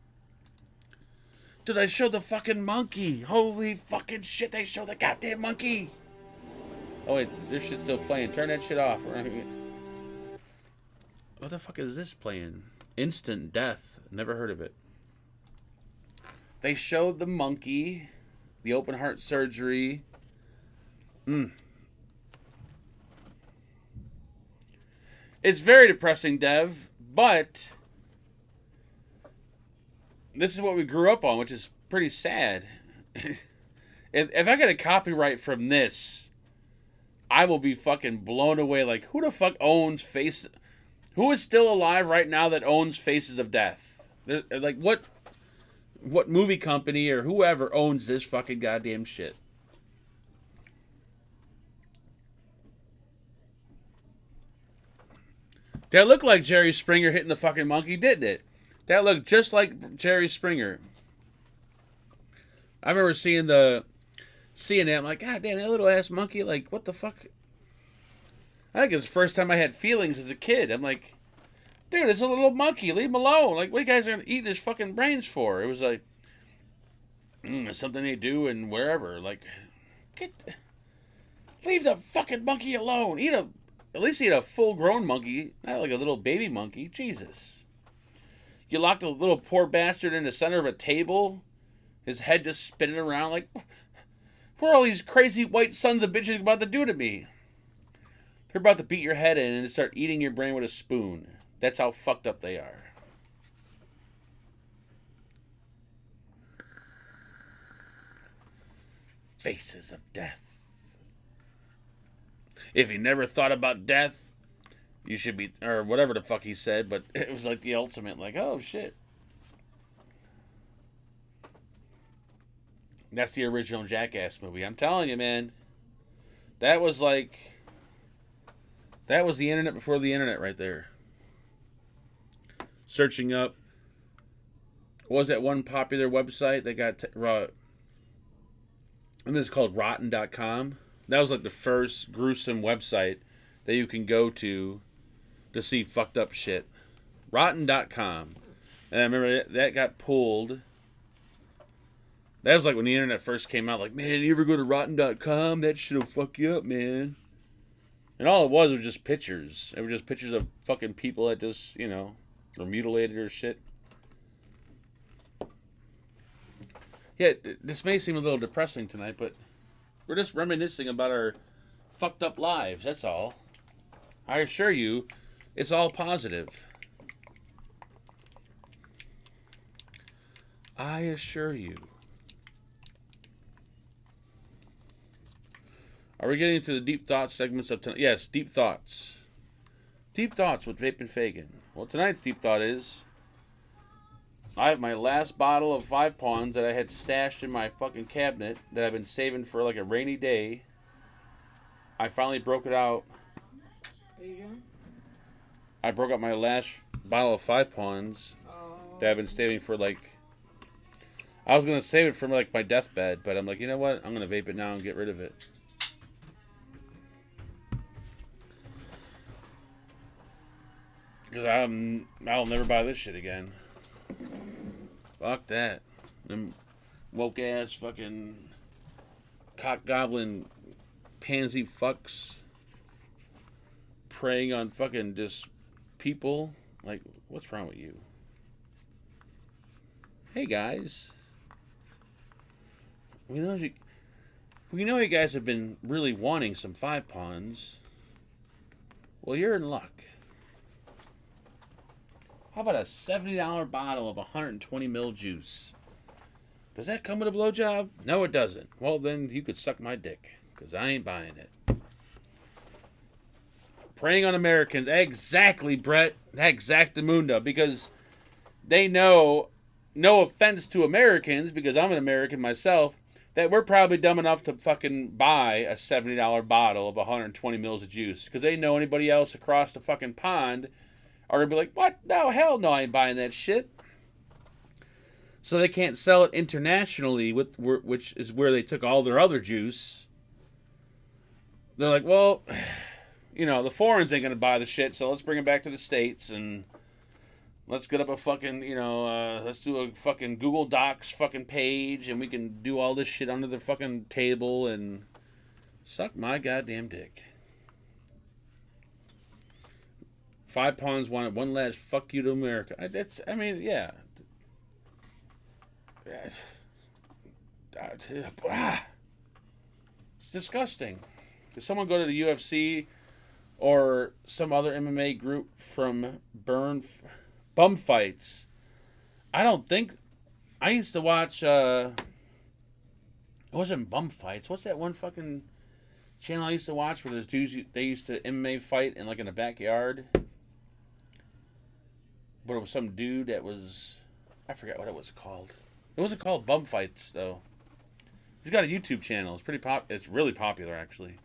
Dude, I showed the fucking monkey. Holy fucking shit, they showed the goddamn monkey. Oh wait, this shit's still playing. Turn that shit off. What the fuck is this playing? Instant Death. Never heard of it. They showed the monkey, the open heart surgery. It's very depressing, Dev, but this is what we grew up on, which is pretty sad. If I get a copyright from this, I will be fucking blown away. Like, who the fuck owns Face? Who is still alive right now that owns Faces of Death? Like, what movie company or whoever owns this fucking goddamn shit? That looked like Jerry Springer hitting the fucking monkey, didn't it? That looked just like Jerry Springer. I remember seeing that. I'm like, God damn, that little ass monkey. Like, what the fuck? I think it was the first time I had feelings as a kid. I'm like, dude, it's a little monkey. Leave him alone. Like, what are you guys are eating his fucking brains for? It was like, it's something they do and wherever. Like, leave the fucking monkey alone. At least eat a full-grown monkey, not like a little baby monkey. Jesus. You locked a little poor bastard in the center of a table, his head just spinning around. Like, what are all these crazy white sons of bitches about to do to me? They're about to beat your head in and start eating your brain with a spoon. That's how fucked up they are. Faces of Death. If you never thought about death, you should be, or whatever the fuck he said, but it was like the ultimate, like, oh shit. That's the original Jackass movie. I'm telling you, man. That was the internet before the internet right there. Searching up, what was that one popular website that got, and it's called rotten.com. That was like the first gruesome website that you can go to see fucked up shit. Rotten.com. And I remember that got pulled. That was like when the internet first came out. Like, man, you ever go to Rotten.com? That shit'll fuck you up, man. And all it was just pictures. It was just pictures of fucking people that just, were mutilated or shit. Yeah, this may seem a little depressing tonight, but we're just reminiscing about our fucked up lives, that's all. I assure you, it's all positive. I assure you. Are we getting into the deep thoughts segments of tonight? Yes, deep thoughts. Deep thoughts with Vape and Fagan. Well, tonight's deep thought is I have my last bottle of 5 Pawns that I had stashed in my fucking cabinet that I've been saving for like a rainy day. I finally broke it out. What are you doing? I broke out my last bottle of 5 Pawns that I've been saving for like. I was gonna save it for like my deathbed, but I'm like, you know what? I'm gonna vape it now and get rid of it. Because I'll never buy this shit again. Fuck that. Them woke ass fucking cock goblin pansy fucks preying on fucking just people. Like, what's wrong with you? Hey guys. We know you guys have been really wanting some 5 Pawns. Well, you're in luck. How about a $70 bottle of 120 ml juice? Does that come with a blowjob? No, it doesn't. Well, then you could suck my dick, because I ain't buying it. Preying on Americans. Exactly, Brett. Exactamundo. Because they know, no offense to Americans, because I'm an American myself, that we're probably dumb enough to fucking buy a $70 bottle of 120 mils of juice. Because they know anybody else across the fucking pond are going to be like, what? No, hell no, I ain't buying that shit. So they can't sell it internationally, which is where they took all their other juice. They're like, well, you know, the foreigners ain't going to buy the shit, so let's bring it back to the States and let's get up a fucking, you know, let's do a fucking Google Docs fucking page and we can do all this shit under the fucking table and suck my goddamn dick. 5 Pawns wanted one last fuck you to America. Yeah. It's disgusting. Does someone go to the UFC or some other MMA group from bum fights? I don't think. I used to watch. It wasn't bum fights. What's that one fucking channel I used to watch where those dudes, they used to MMA fight in like in the backyard? But it was some dude that was, I forgot what it was called. It wasn't called Bum Fights though. He's got a YouTube channel. It's It's really popular actually.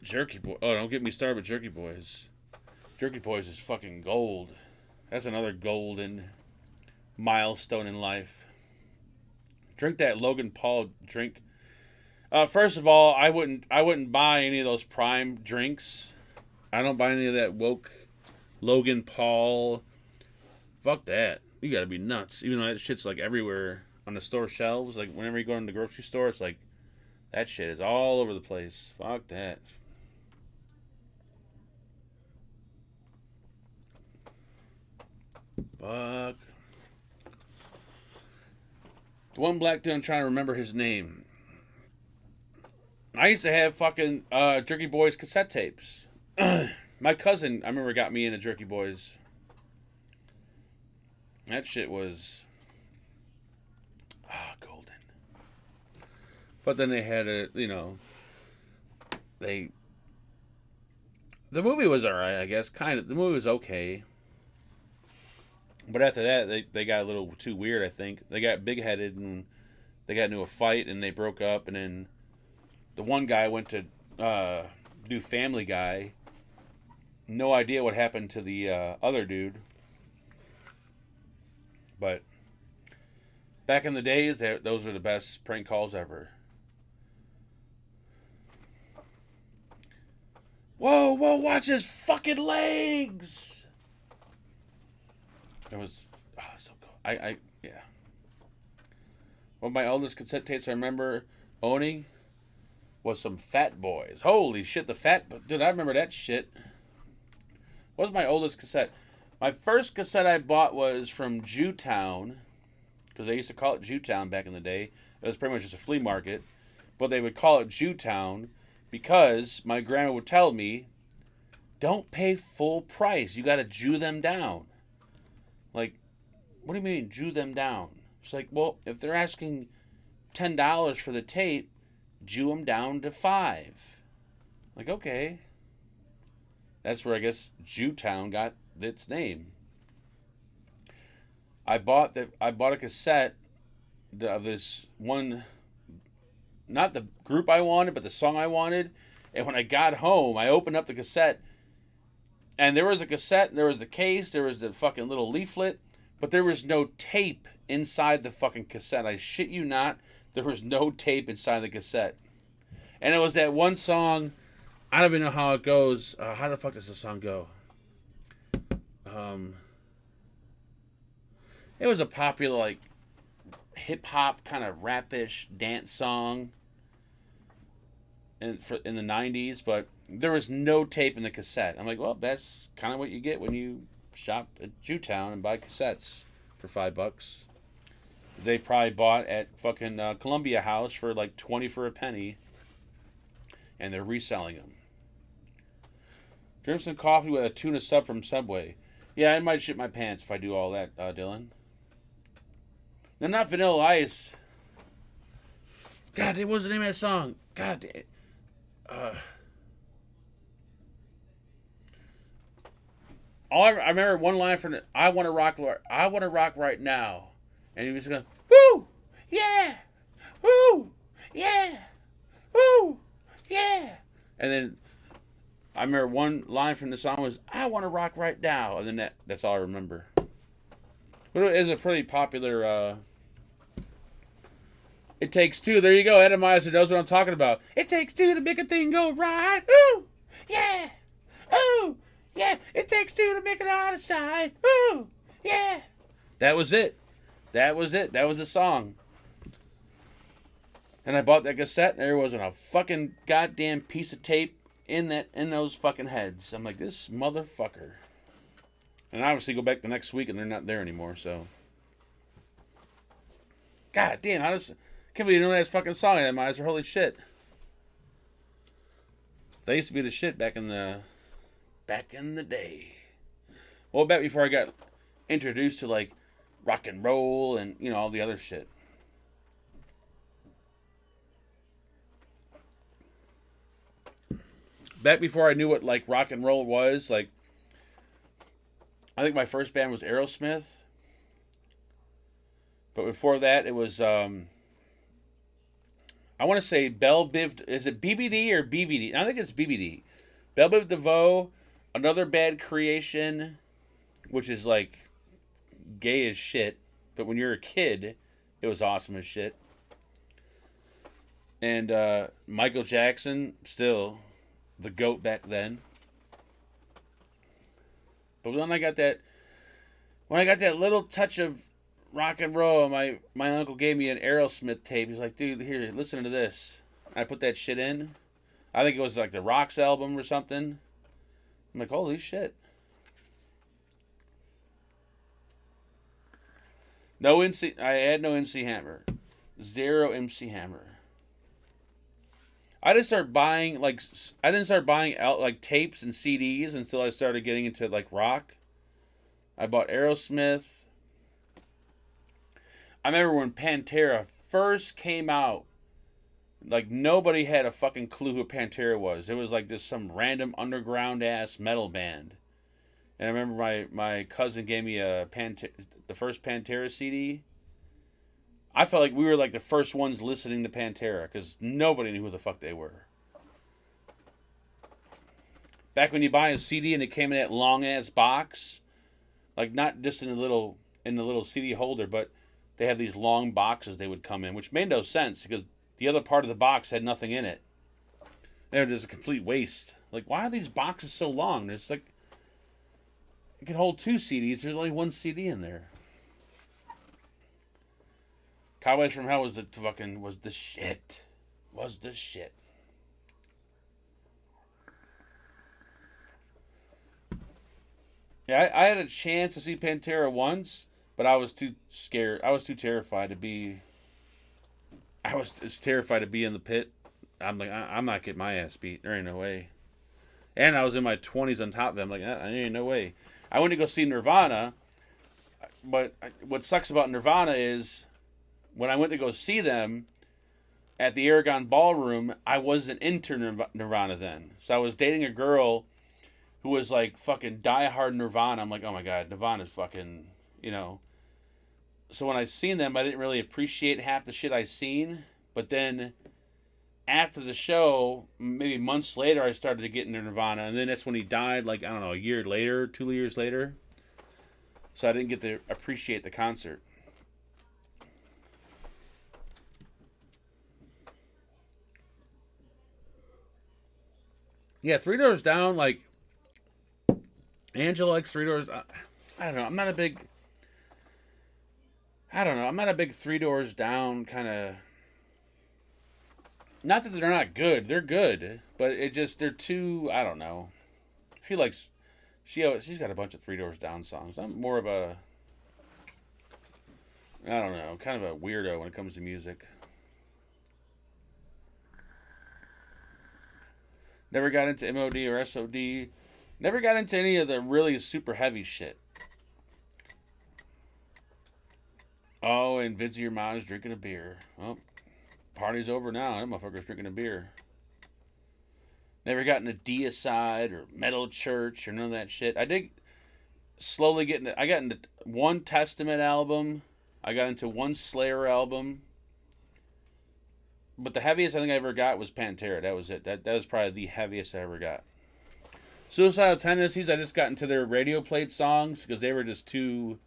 Jerky Boy. Oh, don't get me started with Jerky Boys. Jerky Boys is fucking gold. That's another golden milestone in life. Drink that Logan Paul drink. First of all, I wouldn't buy any of those Prime drinks. I don't buy any of that woke Logan Paul. Fuck that. You gotta be nuts. Even though that shit's like everywhere on the store shelves. Like whenever you go in the grocery store, it's like that shit is all over the place. Fuck that. Fuck. The one black dude, I'm trying to remember his name. I used to have fucking Jerky Boys cassette tapes. My cousin, I remember, got me into Jerky Boys. That shit was golden. But then they had a, you know, the movie was alright, I guess. Kind of. The movie was okay. But after that, they got a little too weird, I think. They got big-headed and they got into a fight and they broke up, and then the one guy went to do Family Guy. No idea what happened to the other dude. But back in the days, those were the best prank calls ever. Whoa, watch his fucking legs! It was so cool. Yeah. One of my oldest cassette tapes I remember owning was some Fat Boys. Holy shit, dude, I remember that shit. What was my oldest cassette? My first cassette I bought was from Jewtown, because they used to call it Jewtown back in the day. It was pretty much just a flea market, but they would call it Jewtown because my grandma would tell me, don't pay full price. You got to Jew them down. Like, what do you mean, Jew them down? She's like, well, if they're asking $10 for the tape, Jew them down to $5. Like, okay. That's where I guess Jewtown got its name. I bought a cassette of this one, not the group I wanted, but the song I wanted. And when I got home, I opened up the cassette, and there was a cassette, there was the case, there was the fucking little leaflet, but there was no tape inside the fucking cassette. I shit you not, there was no tape inside the cassette. And it was that one song, I don't even know how it goes. How the fuck does the song go? It was a popular, like, hip-hop kind of rap-ish dance song in the 90s, but there was no tape in the cassette. I'm like, well, that's kind of what you get when you shop at Jewtown and buy cassettes for $5. They probably bought at fucking Columbia House for like 20 for a penny, and they're reselling them. Drink some coffee with a tuna sub from Subway. Yeah, I might shit my pants if I do all that, Dylan. No, not Vanilla Ice. God, what was the name of that song? God damn. I remember one line from I Want to Rock Right Now. And he was going, woo! Yeah! Woo! Yeah! Woo! Yeah! And then I remember one line from the song was, I want to rock right now. And then that's all I remember. But it is a pretty popular, It Takes Two. There you go. Atomizer knows what I'm talking about. It takes two to make a thing go right. Ooh! Yeah! Ooh! Yeah! It takes two to make it out of sight. Ooh! Yeah! That was it. That was it. That was the song. And I bought that cassette, and there wasn't a fucking goddamn piece of tape in those fucking heads. I'm like, this motherfucker. And obviously go back the next week, and they're not there anymore, so. God damn, I can't believe you know that fucking song, Atomizer. Holy shit. They used to be the shit back in the day. Well, back before I got introduced to, like, rock and roll and, you know, all the other shit. Back before I knew what, like, rock and roll was, like, I think my first band was Aerosmith. But before that, it was, I want to say Belle Biv, is it BBD or BVD? I think it's BBD. Belle Biv DeVoe, Another Bad Creation, which is, like, gay as shit, but when you're a kid, it was awesome as shit. And Michael Jackson, still the GOAT back then. But when I got that little touch of rock and roll, my uncle gave me an Aerosmith tape. He's like, dude, here, listen to this. I put that shit in. I think it was like the Rocks album or something. I'm like, holy shit. No MC. I had no MC Hammer. Zero MC Hammer. I didn't start buying out like tapes and CDs until I started getting into like rock. I bought Aerosmith. I remember when Pantera first came out. Like nobody had a fucking clue who Pantera was. It was like just some random underground ass metal band. And I remember my cousin gave me the first Pantera CD. I felt like we were like the first ones listening to Pantera because nobody knew who the fuck they were. Back when you buy a CD and it came in that long ass box, like not just in the little CD holder, but they have these long boxes they would come in, which made no sense because the other part of the box had nothing in it. They were just a complete waste. Like, why are these boxes so long? It's like it could hold 2 CDs. There's only 1 CD in there. Cowboys from Hell was the shit. Was the shit. Yeah, I had a chance to see Pantera once, but I was too scared. I was too terrified to be. I was just terrified to be in the pit. I'm like, I'm not getting my ass beat. There ain't no way. And I was in my 20s on top of them. Like, there ain't no way. I went to go see Nirvana. what sucks about Nirvana is when I went to go see them at the Aragon Ballroom, I wasn't into Nirvana then. So I was dating a girl who was like fucking diehard Nirvana. I'm like, oh my god, Nirvana's fucking, you know. So when I seen them, I didn't really appreciate half the shit I seen. But then after the show, maybe months later, I started to get into Nirvana. And then that's when he died, like, I don't know, a year later, 2 years later. So I didn't get to appreciate the concert. Yeah, Three Doors Down, like, Angela likes Three Doors. I don't know. I'm not a big Three Doors Down kind of. Not that they're not good. They're good, but they're too. I don't know. She's got a bunch of Three Doors Down songs. I'm more of a. I don't know, kind of a weirdo when it comes to music. Never got into MOD or SOD. Never got into any of the really super heavy shit. Oh, and Vince your mom's drinking a beer. Well, party's over now. That motherfucker's drinking a beer. Never got into Deicide or Metal Church or none of that shit. I did slowly get into... I got into one Testament album. I got into one Slayer album. But the heaviest I think I ever got was Pantera. That was it. That was probably the heaviest I ever got. Suicidal Tendencies, I just got into their radio played songs because they were just too...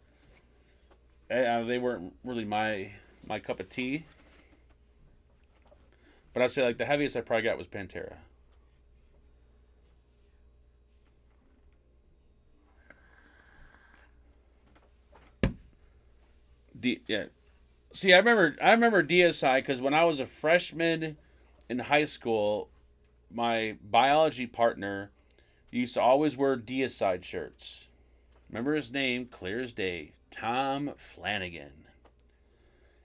they weren't really my cup of tea. But I'd say like the heaviest I probably got was Pantera. Yeah. See, I remember DSI because when I was a freshman in high school, my biology partner used to always wear Deicide shirts. Remember his name, clear as day, Tom Flanagan.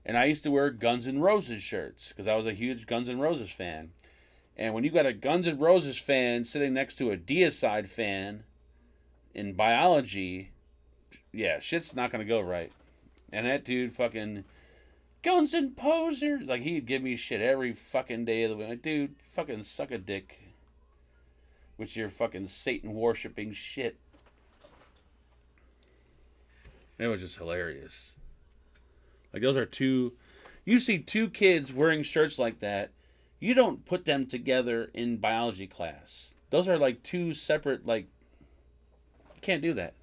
And I used to wear Guns N' Roses shirts because I was a huge Guns N' Roses fan. And when you got a Guns N' Roses fan sitting next to a Deicide fan in biology, yeah, shit's not going to go right. And that dude fucking... Guns and poser. Like, he'd give me shit every fucking day of the week. Like, dude, fucking suck a dick. With your fucking Satan worshipping shit. It was just hilarious. Like, those are two... You see two kids wearing shirts like that, you don't put them together in biology class. Those are like two separate, like... You can't do that.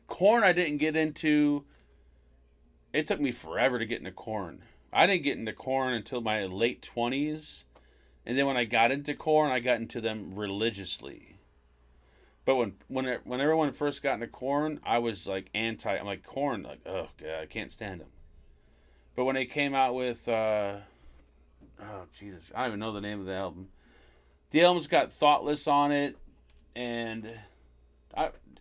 Korn I didn't get into. It took me forever to get into Korn. I didn't get into Korn until my late 20s. And then when I got into Korn, I got into them religiously. But when everyone first got into Korn, I was like anti. I'm like, Korn, like, oh god, I can't stand them. But when they came out with oh Jesus, I don't even know the name of the album. The album's got Thoughtless on it, and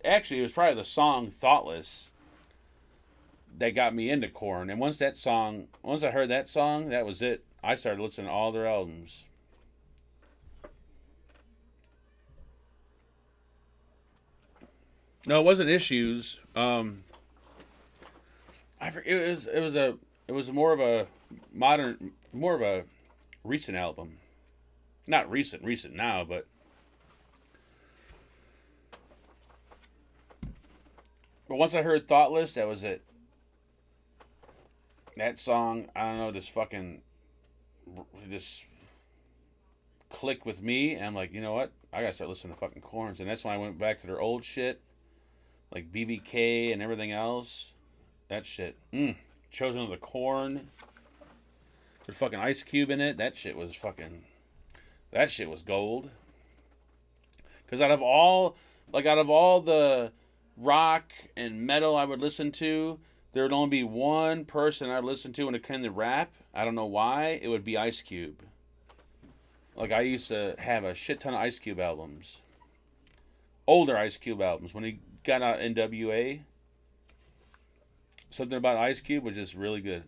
Actually, it was probably the song Thoughtless that got me into Korn. And once I heard that song, that was it. I started listening to all their albums. No, it wasn't Issues. It was more of a recent album. Not recent now, but once I heard Thoughtless, that was it. That song, I don't know, just clicked with me. And I'm like, you know what? I gotta start listening to fucking Korns. And that's when I went back to their old shit. Like BBK and everything else. That shit. Chosen of the Corn. There's fucking Ice Cube in it. That shit was gold. Because out of all the rock and metal I would listen to, there would only be one person I'd listen to when it came to rap. I don't know why. It would be Ice Cube. Like, I used to have a shit ton of Ice Cube albums. Older Ice Cube albums. When he got out NWA, something about Ice Cube was just really good.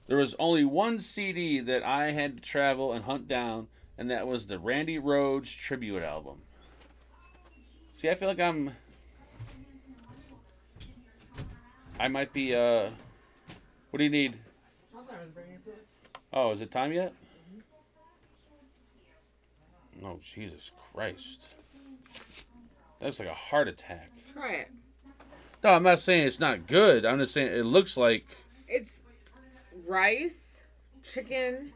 There was only one CD that I had to travel and hunt down, and that was the Randy Rhoads tribute album. See, I feel like I might be, what do you need? Oh, is it time yet? Oh, Jesus Christ. That looks like a heart attack. Try it. No, I'm not saying it's not good. I'm just saying it looks like... It's rice, chicken,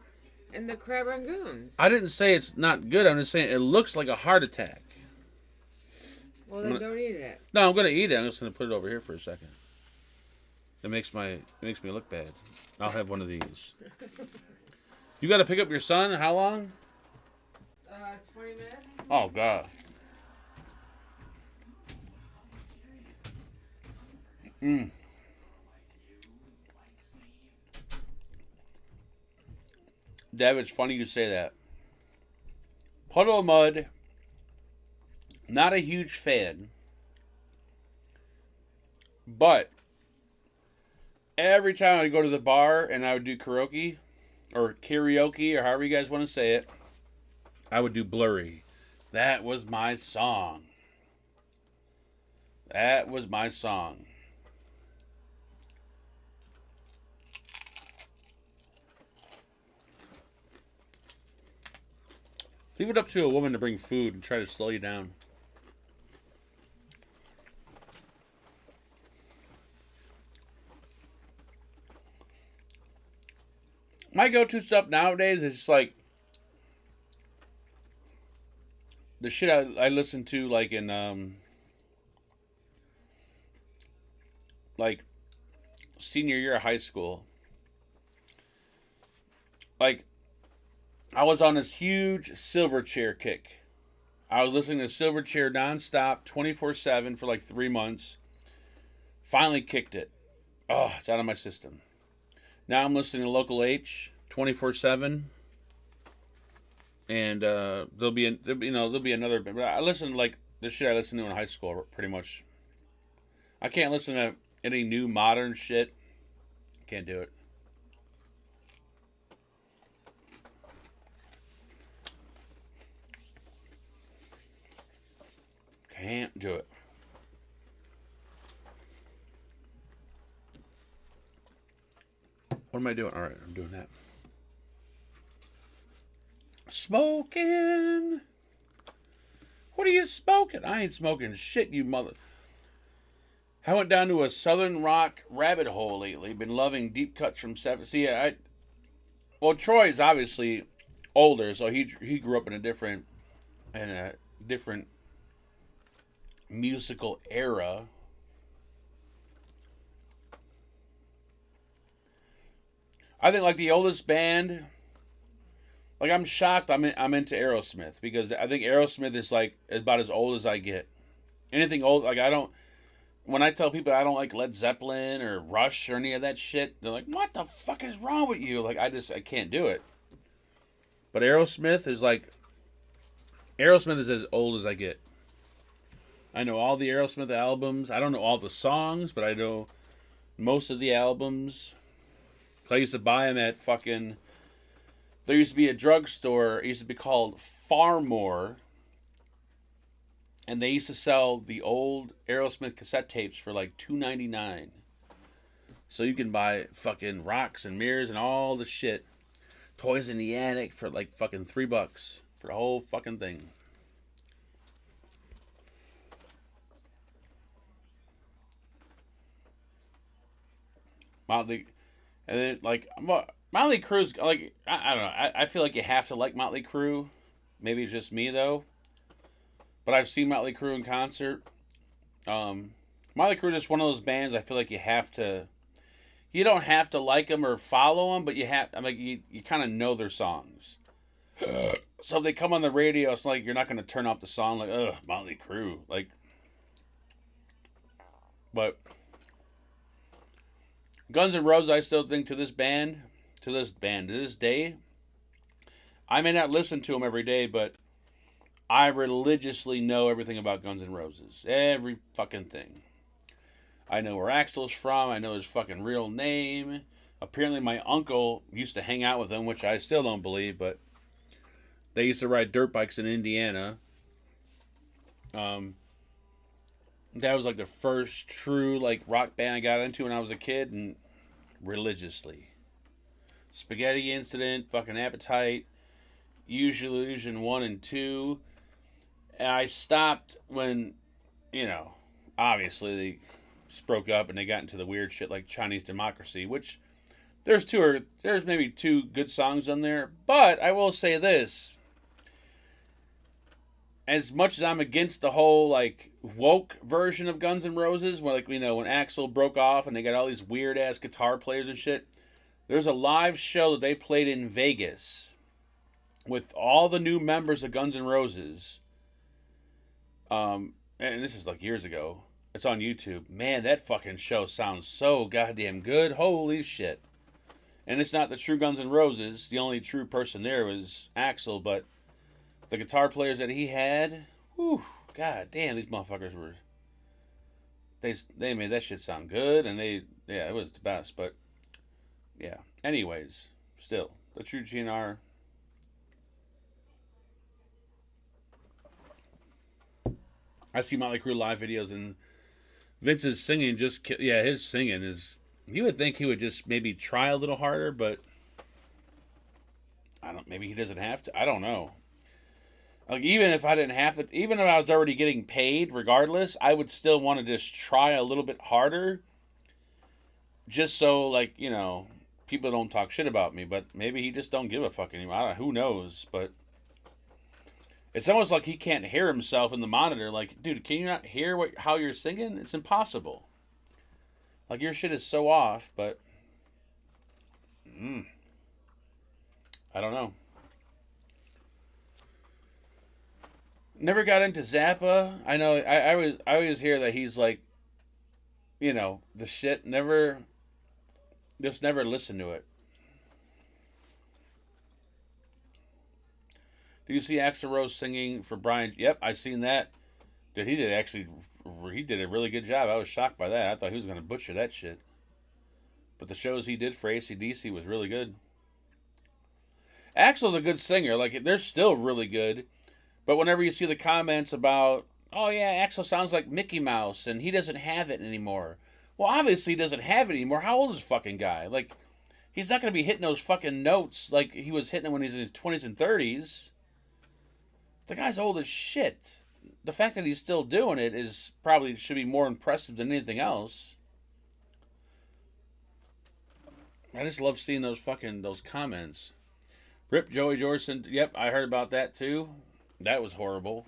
and the crab rangoons. I didn't say it's not good. I'm just saying it looks like a heart attack. Well, then don't eat it. No, I'm going to eat it. I'm just going to put it over here for a second. It makes me look bad. I'll have one of these. You got to pick up your son? How long? 20 minutes. Oh, God. Dev, it's funny you say that. Puddle of Mud, not a huge fan. But every time I go to the bar and I would do karaoke, or however you guys want to say it, I would do Blurry. That was my song. That was my song. Leave it up to a woman to bring food and try to slow you down. My go-to stuff nowadays is just like the shit I listen to, like in like senior year of high school. Like, I was on this huge Silverchair kick. I was listening to Silverchair nonstop, 24/7 for like 3 months. Finally kicked it. Oh, it's out of my system. Now I'm listening to Local H 24/7, and there'll be another. But I listen to like the shit I listened to in high school, pretty much. I can't listen to any new modern shit. Can't do it. Can't do it. What am I doing? All right, I'm doing that. Smoking. What are you smoking? I ain't smoking shit, you mother. I went down to a Southern Rock rabbit hole lately. Been loving deep cuts from seven. See, well, Troy's obviously older, so he grew up in a different musical era. I think like the oldest band, like I'm shocked I'm into Aerosmith, because I think Aerosmith is like about as old as I get. Anything old, like I don't, when I tell people I don't like Led Zeppelin or Rush or any of that shit, they're like, what the fuck is wrong with you? Like I can't do it. But Aerosmith is as old as I get. I know all the Aerosmith albums. I don't know all the songs, but I know most of the albums. I used to buy them at fucking... There used to be a drugstore. It used to be called Farmore. And they used to sell the old Aerosmith cassette tapes for like $2.99. So you can buy fucking rocks and mirrors and all the shit. Toys in the Attic for like fucking $3 for the whole fucking thing. Motley... And then, like, Motley Crue's, like, I don't know. I feel like you have to like Motley Crue. Maybe it's just me, though. But I've seen Motley Crue in concert. Motley Crue is just one of those bands I feel like you have to... You don't have to like them or follow them, but you have... I mean, you kind of know their songs. So if they come on the radio, it's like you're not going to turn off the song like, ugh, Motley Crue. Like... But... Guns N' Roses, I still think to this day, I may not listen to them every day, but I religiously know everything about Guns N' Roses. Every fucking thing. I know where Axl's from. I know his fucking real name. Apparently, my uncle used to hang out with them, which I still don't believe, but they used to ride dirt bikes in Indiana. That was like the first true like rock band I got into when I was a kid, and religiously. Spaghetti Incident, fucking Appetite, Use Illusion 1 and 2. And I stopped when, obviously they just broke up and they got into the weird shit like Chinese Democracy, which there's maybe two good songs on there. But I will say this. As much as I'm against the whole like woke version of Guns N' Roses, when when Axl broke off and they got all these weird ass guitar players and shit, there's a live show that they played in Vegas with all the new members of Guns N' Roses. And this is like years ago. It's on YouTube. Man, that fucking show sounds so goddamn good. Holy shit. And it's not the true Guns N' Roses. The only true person there was Axl, but the guitar players that he had, whew, god damn, these motherfuckers were. They made that shit sound good, and it was the best. But yeah, anyways, still the true GNR. I see Motley Crue live videos, and Vince's singing his singing is. You would think he would just maybe try a little harder, but maybe he doesn't have to. I don't know. Like, even if I didn't have it, even if I was already getting paid, regardless, I would still want to just try a little bit harder. Just so, people don't talk shit about me. But maybe he just don't give a fuck anymore. I don't know, who knows? But it's almost like he can't hear himself in the monitor. Like, dude, can you not hear how you're singing? It's impossible. Like, your shit is so off, but I don't know. Never got into Zappa. I know I always hear that he's like, the shit. Never listen to it. Do you see Axl Rose singing for Brian? Yep, I seen that. He did a really good job. I was shocked by that. I thought he was going to butcher that shit. But the shows he did for AC/DC was really good. Axl's a good singer. Like, they're still really good. But whenever you see the comments about, oh yeah, Axl sounds like Mickey Mouse and he doesn't have it anymore. Well, obviously he doesn't have it anymore. How old is this fucking guy? Like, he's not going to be hitting those fucking notes like he was hitting them when he was in his 20s and 30s. The guy's old as shit. The fact that he's still doing it should be more impressive than anything else. I just love seeing those comments. Rip Joey Jordison. Yep, I heard about that too. That was horrible.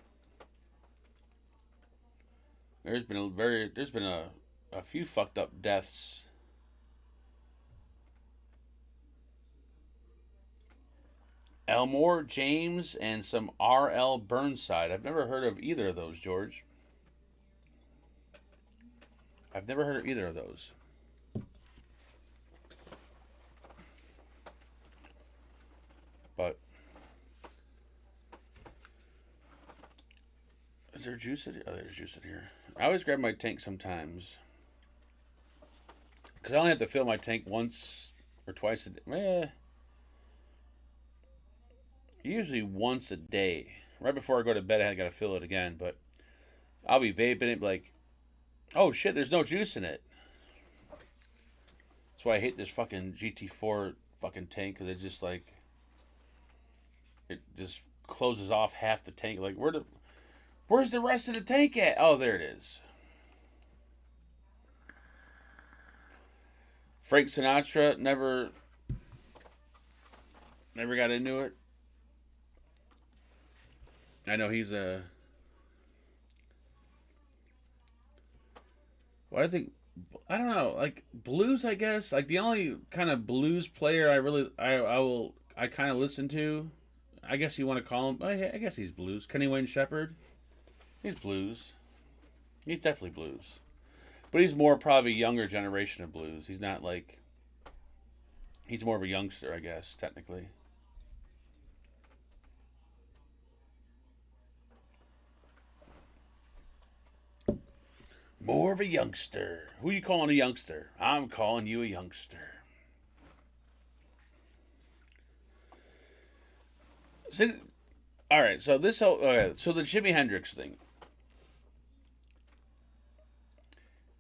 There's been a few fucked up deaths. Elmore James and some R.L. Burnside. I've never heard of either of those, George. I've never heard of either of those. But is there juice in here? Oh, there's juice in here. I always grab my tank sometimes. Because I only have to fill my tank once or twice a day. Usually once a day. Right before I go to bed, I got to fill it again. But I'll be vaping it like, oh shit, there's no juice in it. That's why I hate this fucking GT4 fucking tank. Because it's just like, it just closes off half the tank. Like, where's the rest of the tank at? Oh, there it is. Frank Sinatra, never got into it. I know he's a... Well, I don't know, like, blues, I guess. Like, the only kind of blues player I kind of listen to, I guess you want to call him, I guess he's blues. Kenny Wayne Shepherd. He's blues. He's definitely blues. But he's more probably a younger generation of blues. He's not like... He's more of a youngster, I guess, technically. More of a youngster. Who you calling a youngster? I'm calling you a youngster. So, all right, so this whole so the Jimi Hendrix thing.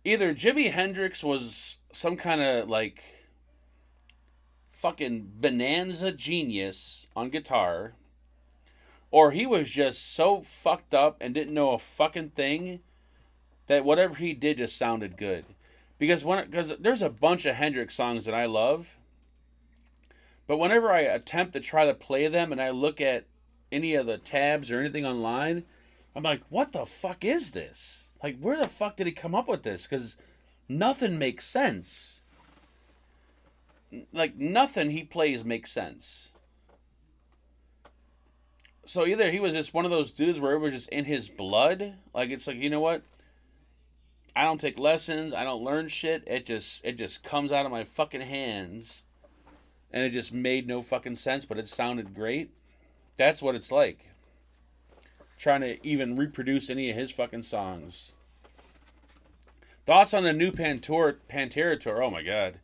Either Jimi Hendrix was some kind of like fucking bonanza genius on guitar, or he was just so fucked up and didn't know a fucking thing that whatever he did just sounded good. Because there's a bunch of Hendrix songs that I love, but whenever I attempt to try to play them and I look at any of the tabs or anything online, I'm like, what the fuck is this? Like, where the fuck did he come up with this? Because nothing makes sense. Like, nothing he plays makes sense. So either he was just one of those dudes where it was just in his blood. Like, it's like, you know what? I don't take lessons. I don't learn shit. It just comes out of my fucking hands. And it just made no fucking sense, but it sounded great. That's what it's like. Trying to even reproduce any of his fucking songs. Thoughts on the new Pantera tour? Oh my god.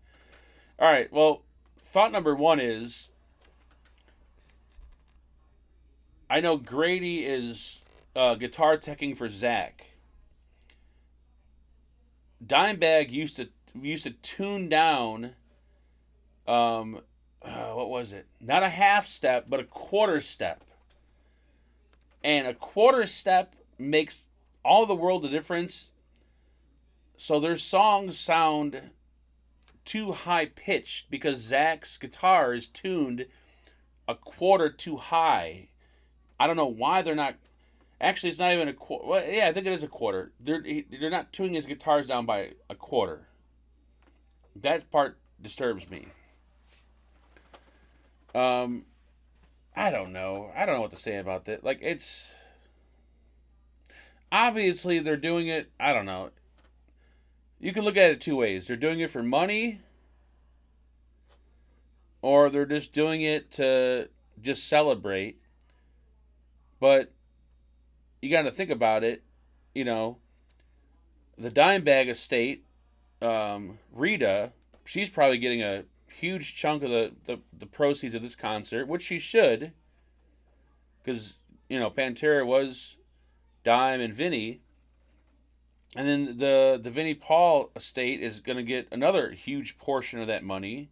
Alright, well, thought number one is, I know Grady is guitar teching for Zach. Dimebag used to tune down, what was it? Not a half step, but a quarter step. And a quarter step makes all the world of difference. So their songs sound too high pitched because Zach's guitar is tuned a quarter too high. I don't know why they're not. Actually, it's not even a quarter. Well, yeah, I think it is a quarter. They're not tuning his guitars down by a quarter. That part disturbs me. I don't know. I don't know what to say about that. Like, it's obviously they're doing it. I don't know. You can look at it two ways. They're doing it for money, or they're just doing it to just celebrate. But you got to think about it. You know, the Dimebag estate, Rita, she's probably getting a huge chunk of the proceeds of this concert, which she should, because, you know, Pantera was Dime and Vinny. And then the Vinnie Paul estate is going to get another huge portion of that money.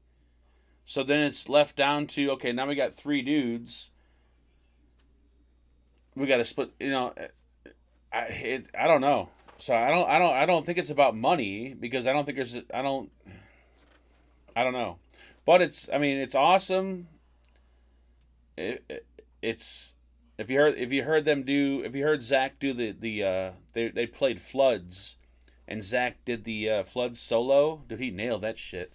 So then it's left down to, okay, now we got three dudes. We got to split, you know, I don't know. So I don't think it's about money, because I don't think I don't know. But it's awesome. It's if you heard Zach do they played Floods, and Zach did the Floods solo. Dude, he nailed that shit.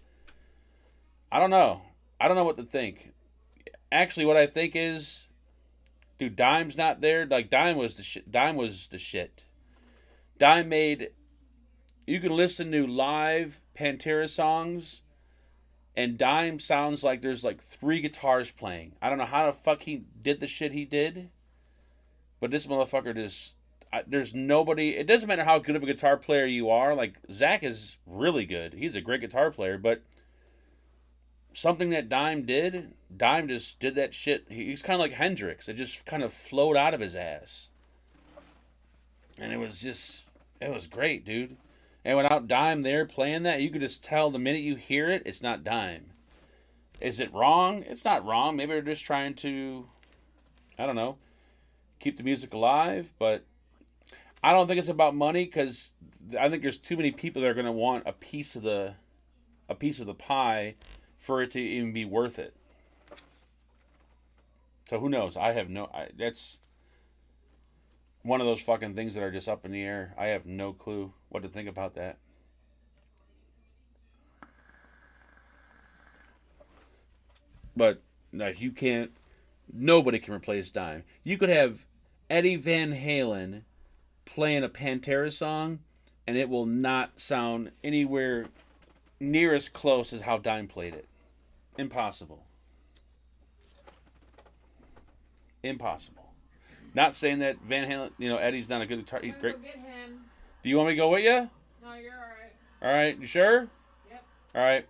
I don't know what to think. Actually, what I think is, dude, Dime's not there. Like, Dime was the shit. Dime made. You can listen to live Pantera songs, and Dime sounds like there's like three guitars playing. I don't know how the fuck he did the shit he did, but this motherfucker just. There's nobody. It doesn't matter how good of a guitar player you are. Like, Zach is really good. He's a great guitar player, but something that Dime just did that shit. He's kind of like Hendrix. It just kind of flowed out of his ass. And it was great, dude. And without Dime there playing that, you could just tell the minute you hear it, it's not Dime. Is it wrong? It's not wrong. Maybe they're just trying to, I don't know, keep the music alive. But I don't think it's about money, because I think there's too many people that are going to want a piece of the pie for it to even be worth it. So who knows? That's one of those fucking things that are just up in the air. I have no clue what to think about that. But like, nobody can replace Dime. You could have Eddie Van Halen playing a Pantera song, and it will not sound anywhere near as close as how Dime played it. Impossible. Not saying that Van Halen, Eddie's not a good guitar. He's great. Go get him. Do you want me to go with you? No, you're all right. All right, you sure? Yep. All right.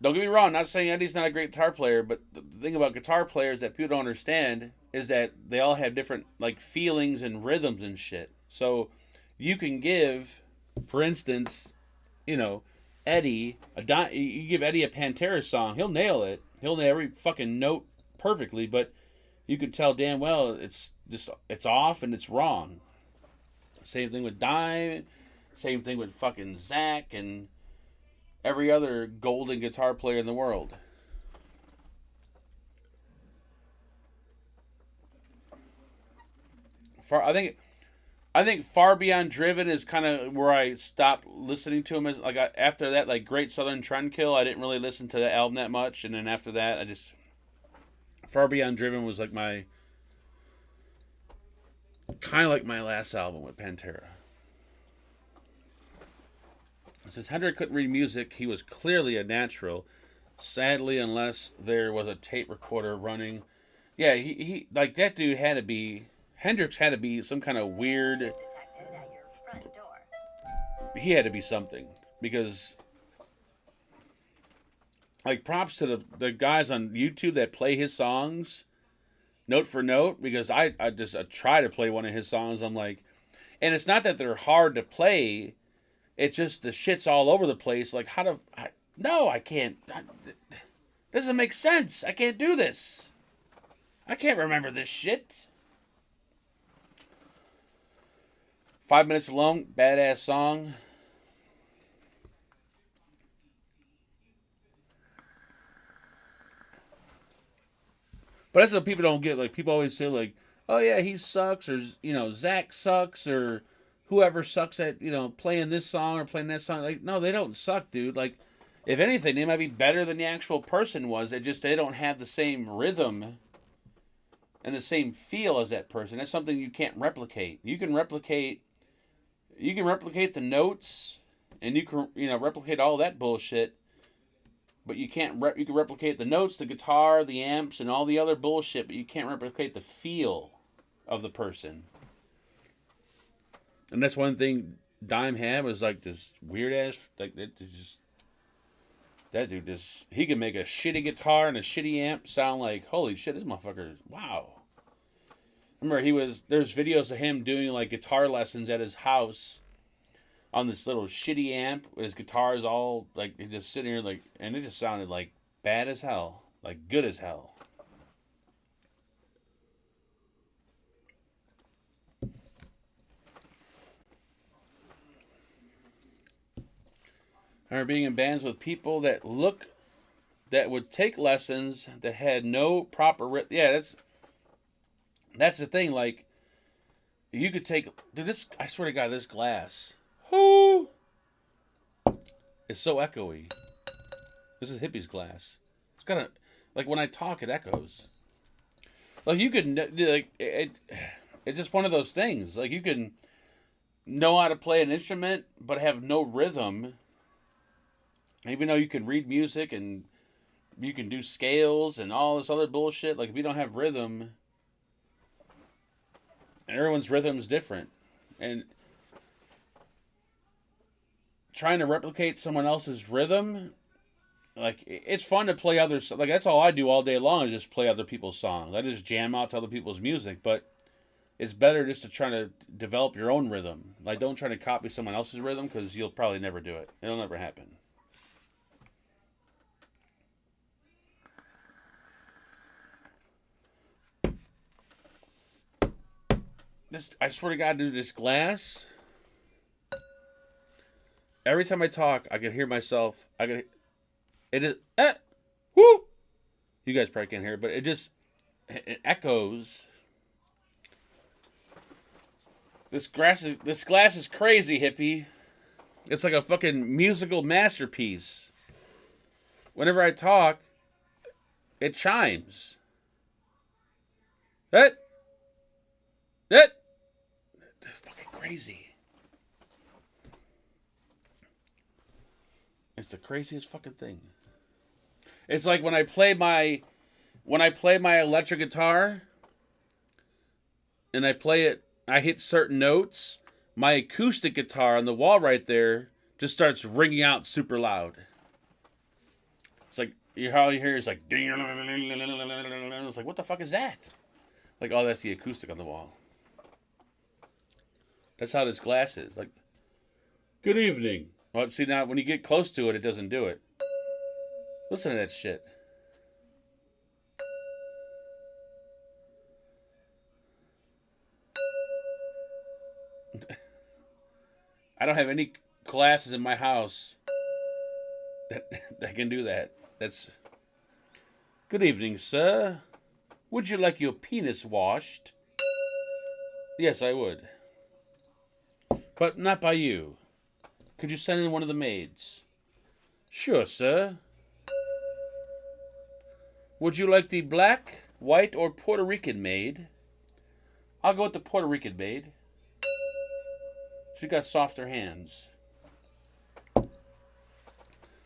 Don't get me wrong, not saying Eddie's not a great guitar player, but the thing about guitar players that people don't understand is that they all have different like feelings and rhythms and shit. So you can give, for instance, you know, Eddie you give Eddie a Pantera song, he'll nail it. He'll nail every fucking note perfectly, but you could tell damn well it's off and it's wrong. Same thing with Dime, same thing with fucking Zach and every other golden guitar player in the world. I think Far Beyond Driven is kind of where I stopped listening to him. After that, like Great Southern Trendkill, I didn't really listen to that album that much, and then after that, Far Beyond Driven was like my kind of like my last album with Pantera. Since Hendrix couldn't read music, he was clearly a natural. Sadly, unless there was a tape recorder running. Yeah, he like that dude had to be... Hendrix had to be some kind of weird... He had to be something. Because... Like, props to the guys on YouTube that play his songs note for note. Because I try to play one of his songs. I'm like... And it's not that they're hard to play... It's just the shit's all over the place. Like, no, I can't. Doesn't make sense. I can't do this. I can't remember this shit. 5 Minutes Alone, badass song. But that's what people don't get. Like, people always say, like, oh yeah, he sucks, or, you know, Zach sucks, or whoever sucks at, you know, playing this song or playing that song. Like, no, they don't suck, dude. Like, if anything, they might be better than the actual person was. They don't have the same rhythm and the same feel as that person. That's something you can't replicate. You can replicate the notes, and you can, you know, replicate all that bullshit. But you can't. You can replicate the notes, the guitar, the amps, and all the other bullshit. But you can't replicate the feel of the person. And that's one thing Dime had was like this weird ass, like that dude he can make a shitty guitar and a shitty amp sound like, holy shit, this motherfucker, wow. Remember there's videos of him doing like guitar lessons at his house on this little shitty amp. His guitar is all like, he just sitting here like, and it just sounded like bad as hell, like good as hell. I remember being in bands with people that would take lessons that had no proper... Yeah, that's the thing. Like, you could take... Dude, I swear to God, this glass... Whoo! It's so echoey. This is Hippie's glass. It's got a... Like, when I talk, it echoes. Like, you could... Like, it's just one of those things. Like, you can know how to play an instrument, but have no rhythm... Even though you can read music and you can do scales and all this other bullshit, like if you don't have rhythm, and everyone's rhythm is different, and trying to replicate someone else's rhythm, like it's fun to play others. Like that's all I do all day long is just play other people's songs. I just jam out to other people's music, but it's better just to try to develop your own rhythm. Like don't try to copy someone else's rhythm because you'll probably never do it. It'll never happen. I swear to God, dude, this glass. Every time I talk, I can hear myself. It is. Whoo! You guys probably can't hear it, but it echoes. This glass is crazy, hippie. It's like a fucking musical masterpiece. Whenever I talk, it chimes. It's fucking crazy. It's the craziest fucking thing. It's like when I play my electric guitar and I play it, I hit certain notes, my acoustic guitar on the wall right there just starts ringing out super loud. all you hear is like, it's like, what the fuck is that? Like, oh, that's the acoustic on the wall. That's how this glass is. Like, good evening. Well, see, now when you get close to it, it doesn't do it. Listen to that shit. I don't have any glasses in my house that can do that. That's... Good evening, sir. Would you like your penis washed? Yes, I would. But not by you. Could you send in one of the maids? Sure, sir. Would you like the black, white, or Puerto Rican maid? I'll go with the Puerto Rican maid. She got softer hands.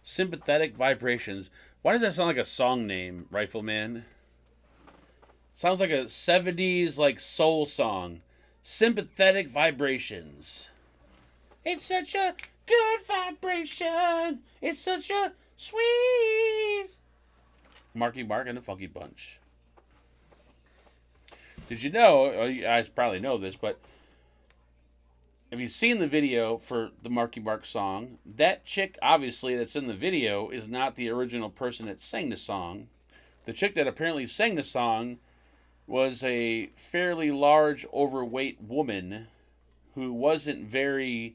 Sympathetic vibrations. Why does that sound like a song name, Rifleman? Sounds like a 70s like soul song. Sympathetic vibrations. It's such a good vibration. It's such a sweet. Marky Mark and the Funky Bunch. Did you know, you guys probably know this, but if you've seen the video for the Marky Mark song, that chick, obviously, that's in the video is not the original person that sang the song. The chick that apparently sang the song was a fairly large, overweight woman who wasn't very,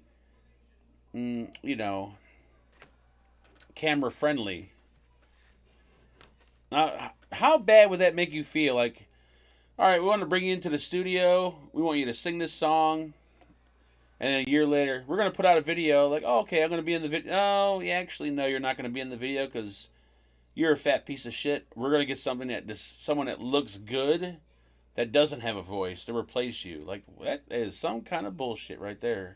camera friendly. How bad would that make you feel? Like, all right, we want to bring you into the studio. We want you to sing this song. And then a year later, we're going to put out a video. Like, oh, okay, I'm going to be in the video. Oh, yeah, actually, no, you're not going to be in the video because you're a fat piece of shit. We're going to get someone that looks good that doesn't have a voice to replace you. Like, that is some kind of bullshit right there.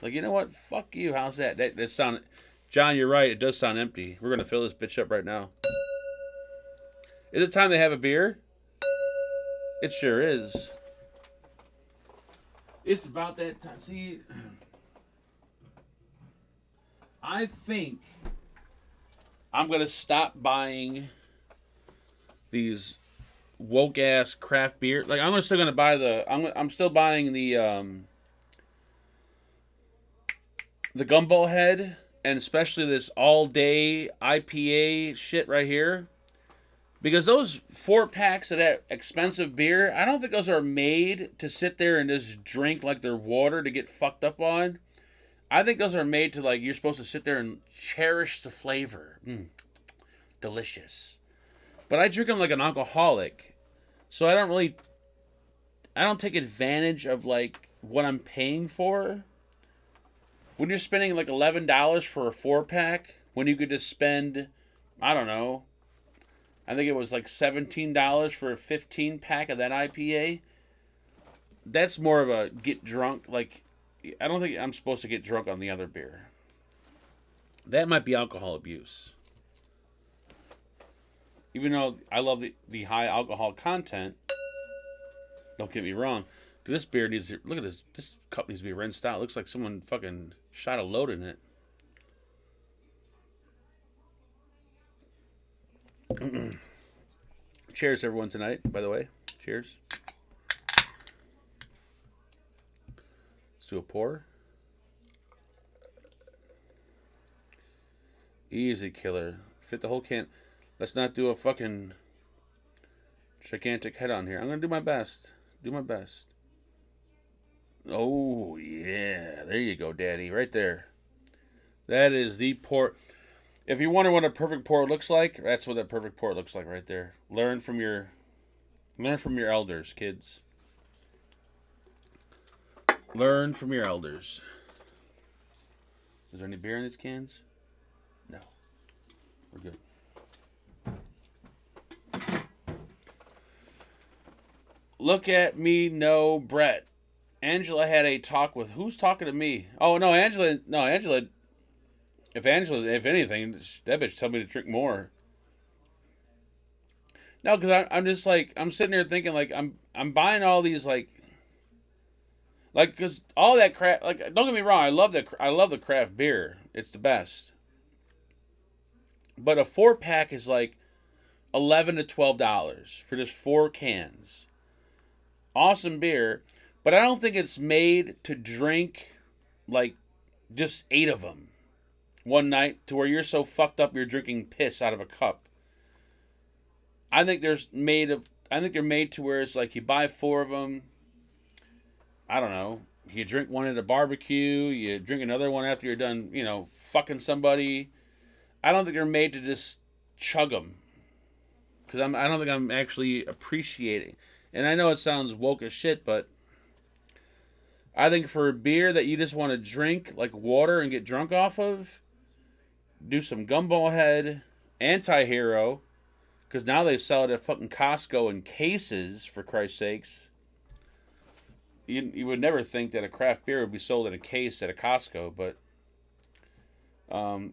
Like, you know what? Fuck you. How's that? That sound... John, you're right. It does sound empty. We're going to fill this bitch up right now. Is it time to have a beer? It sure is. It's about that time. See, I think I'm going to stop buying these woke ass craft beer. Like, I'm still going to buy I'm still buying the Gumball Head, and especially this all day IPA shit right here. Because those 4-packs of that expensive beer, I don't think those are made to sit there and just drink like they're water to get fucked up on. I think those are made to, like, you're supposed to sit there and cherish the flavor. Delicious. But I drink them like an alcoholic. So I don't take advantage of, like, what I'm paying for. When you're spending, like, $11 for a 4-pack, when you could just spend, I don't know, I think it was like $17 for a 15-pack of that IPA. That's more of a get drunk. Like, I don't think I'm supposed to get drunk on the other beer. That might be alcohol abuse. Even though I love the high alcohol content, don't get me wrong. This beer needs to, look at this. This cup needs to be rinsed out. It looks like someone fucking shot a load in it. Cheers, everyone, tonight, by the way. Cheers. Let's do a pour. Easy, killer. Fit the whole can. Let's not do a fucking gigantic head on here. I'm going to do my best. Do my best. Oh, yeah. There you go, Daddy. Right there. That is the pour. If you wonder what a perfect pour looks like, that's what that perfect pour looks like right there. Learn from your elders, kids. Learn from your elders. Is there any beer in these cans? No. We're good. Look at me, no Brett. Angela had a talk with... Who's talking to me? Oh, no, Angela... No, Angela... If anything, that bitch told me to drink more. No, because I'm just like, I'm sitting there thinking, like, I'm buying all these, like, because all that crap, like, don't get me wrong, I love the craft beer. It's the best. But a 4-pack is like $11 to $12 for just 4 cans. Awesome beer, but I don't think it's made to drink like just 8 of them one night to where you're so fucked up you're drinking piss out of a cup. I think they're made to where it's like you buy 4 of them. I don't know. You drink one at a barbecue, you drink another one after you're done, fucking somebody. I don't think they're made to just chug them. Because I don't think I'm actually appreciating. And I know it sounds woke as shit, but I think for a beer that you just want to drink like water and get drunk off of, do some Gumball Head, Anti-Hero, because now they sell it at fucking Costco in cases, for Christ's sakes. You would never think that a craft beer would be sold in a case at a Costco, but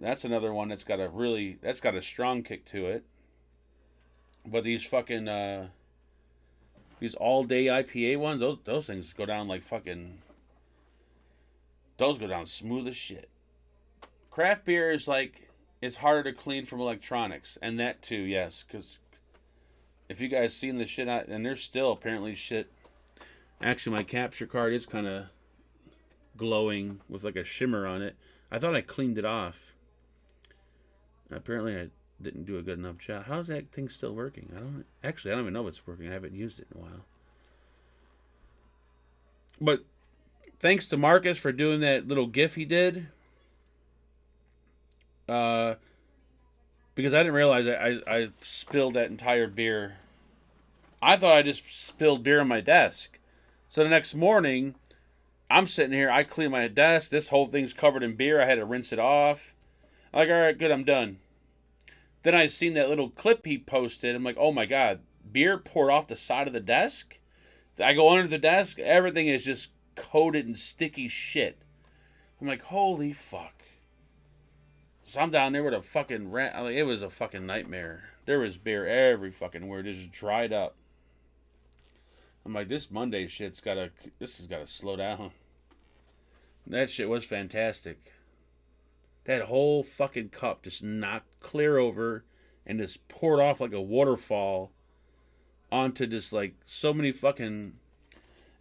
that's another one that's got a strong kick to it. But these fucking these all-day IPA ones, those things go down like fucking. Those go down smooth as shit. Craft beer is like it's harder to clean from electronics, and that too, yes, because if you guys seen the shit out, and there's still apparently shit. Actually, my capture card is kind of glowing with like a shimmer on it. I thought I cleaned it off. Apparently, I didn't do a good enough job. How's that thing still working? I don't even know if it's working. I haven't used it in a while. But thanks to Marcus for doing that little GIF he did. Because I didn't realize I spilled that entire beer. I thought I just spilled beer on my desk. So the next morning, I'm sitting here, I clean my desk, this whole thing's covered in beer, I had to rinse it off. I'm like, alright, good, I'm done. Then I seen that little clip he posted, I'm like, oh my god, beer poured off the side of the desk? I go under the desk, everything is just coated in sticky shit. I'm like, holy fuck. So I'm down there with a fucking it was a fucking nightmare. There was beer every fucking where, just dried up. I'm like, this Monday this has gotta slow down. That shit was fantastic. That whole fucking cup just knocked clear over and just poured off like a waterfall onto just like so many fucking.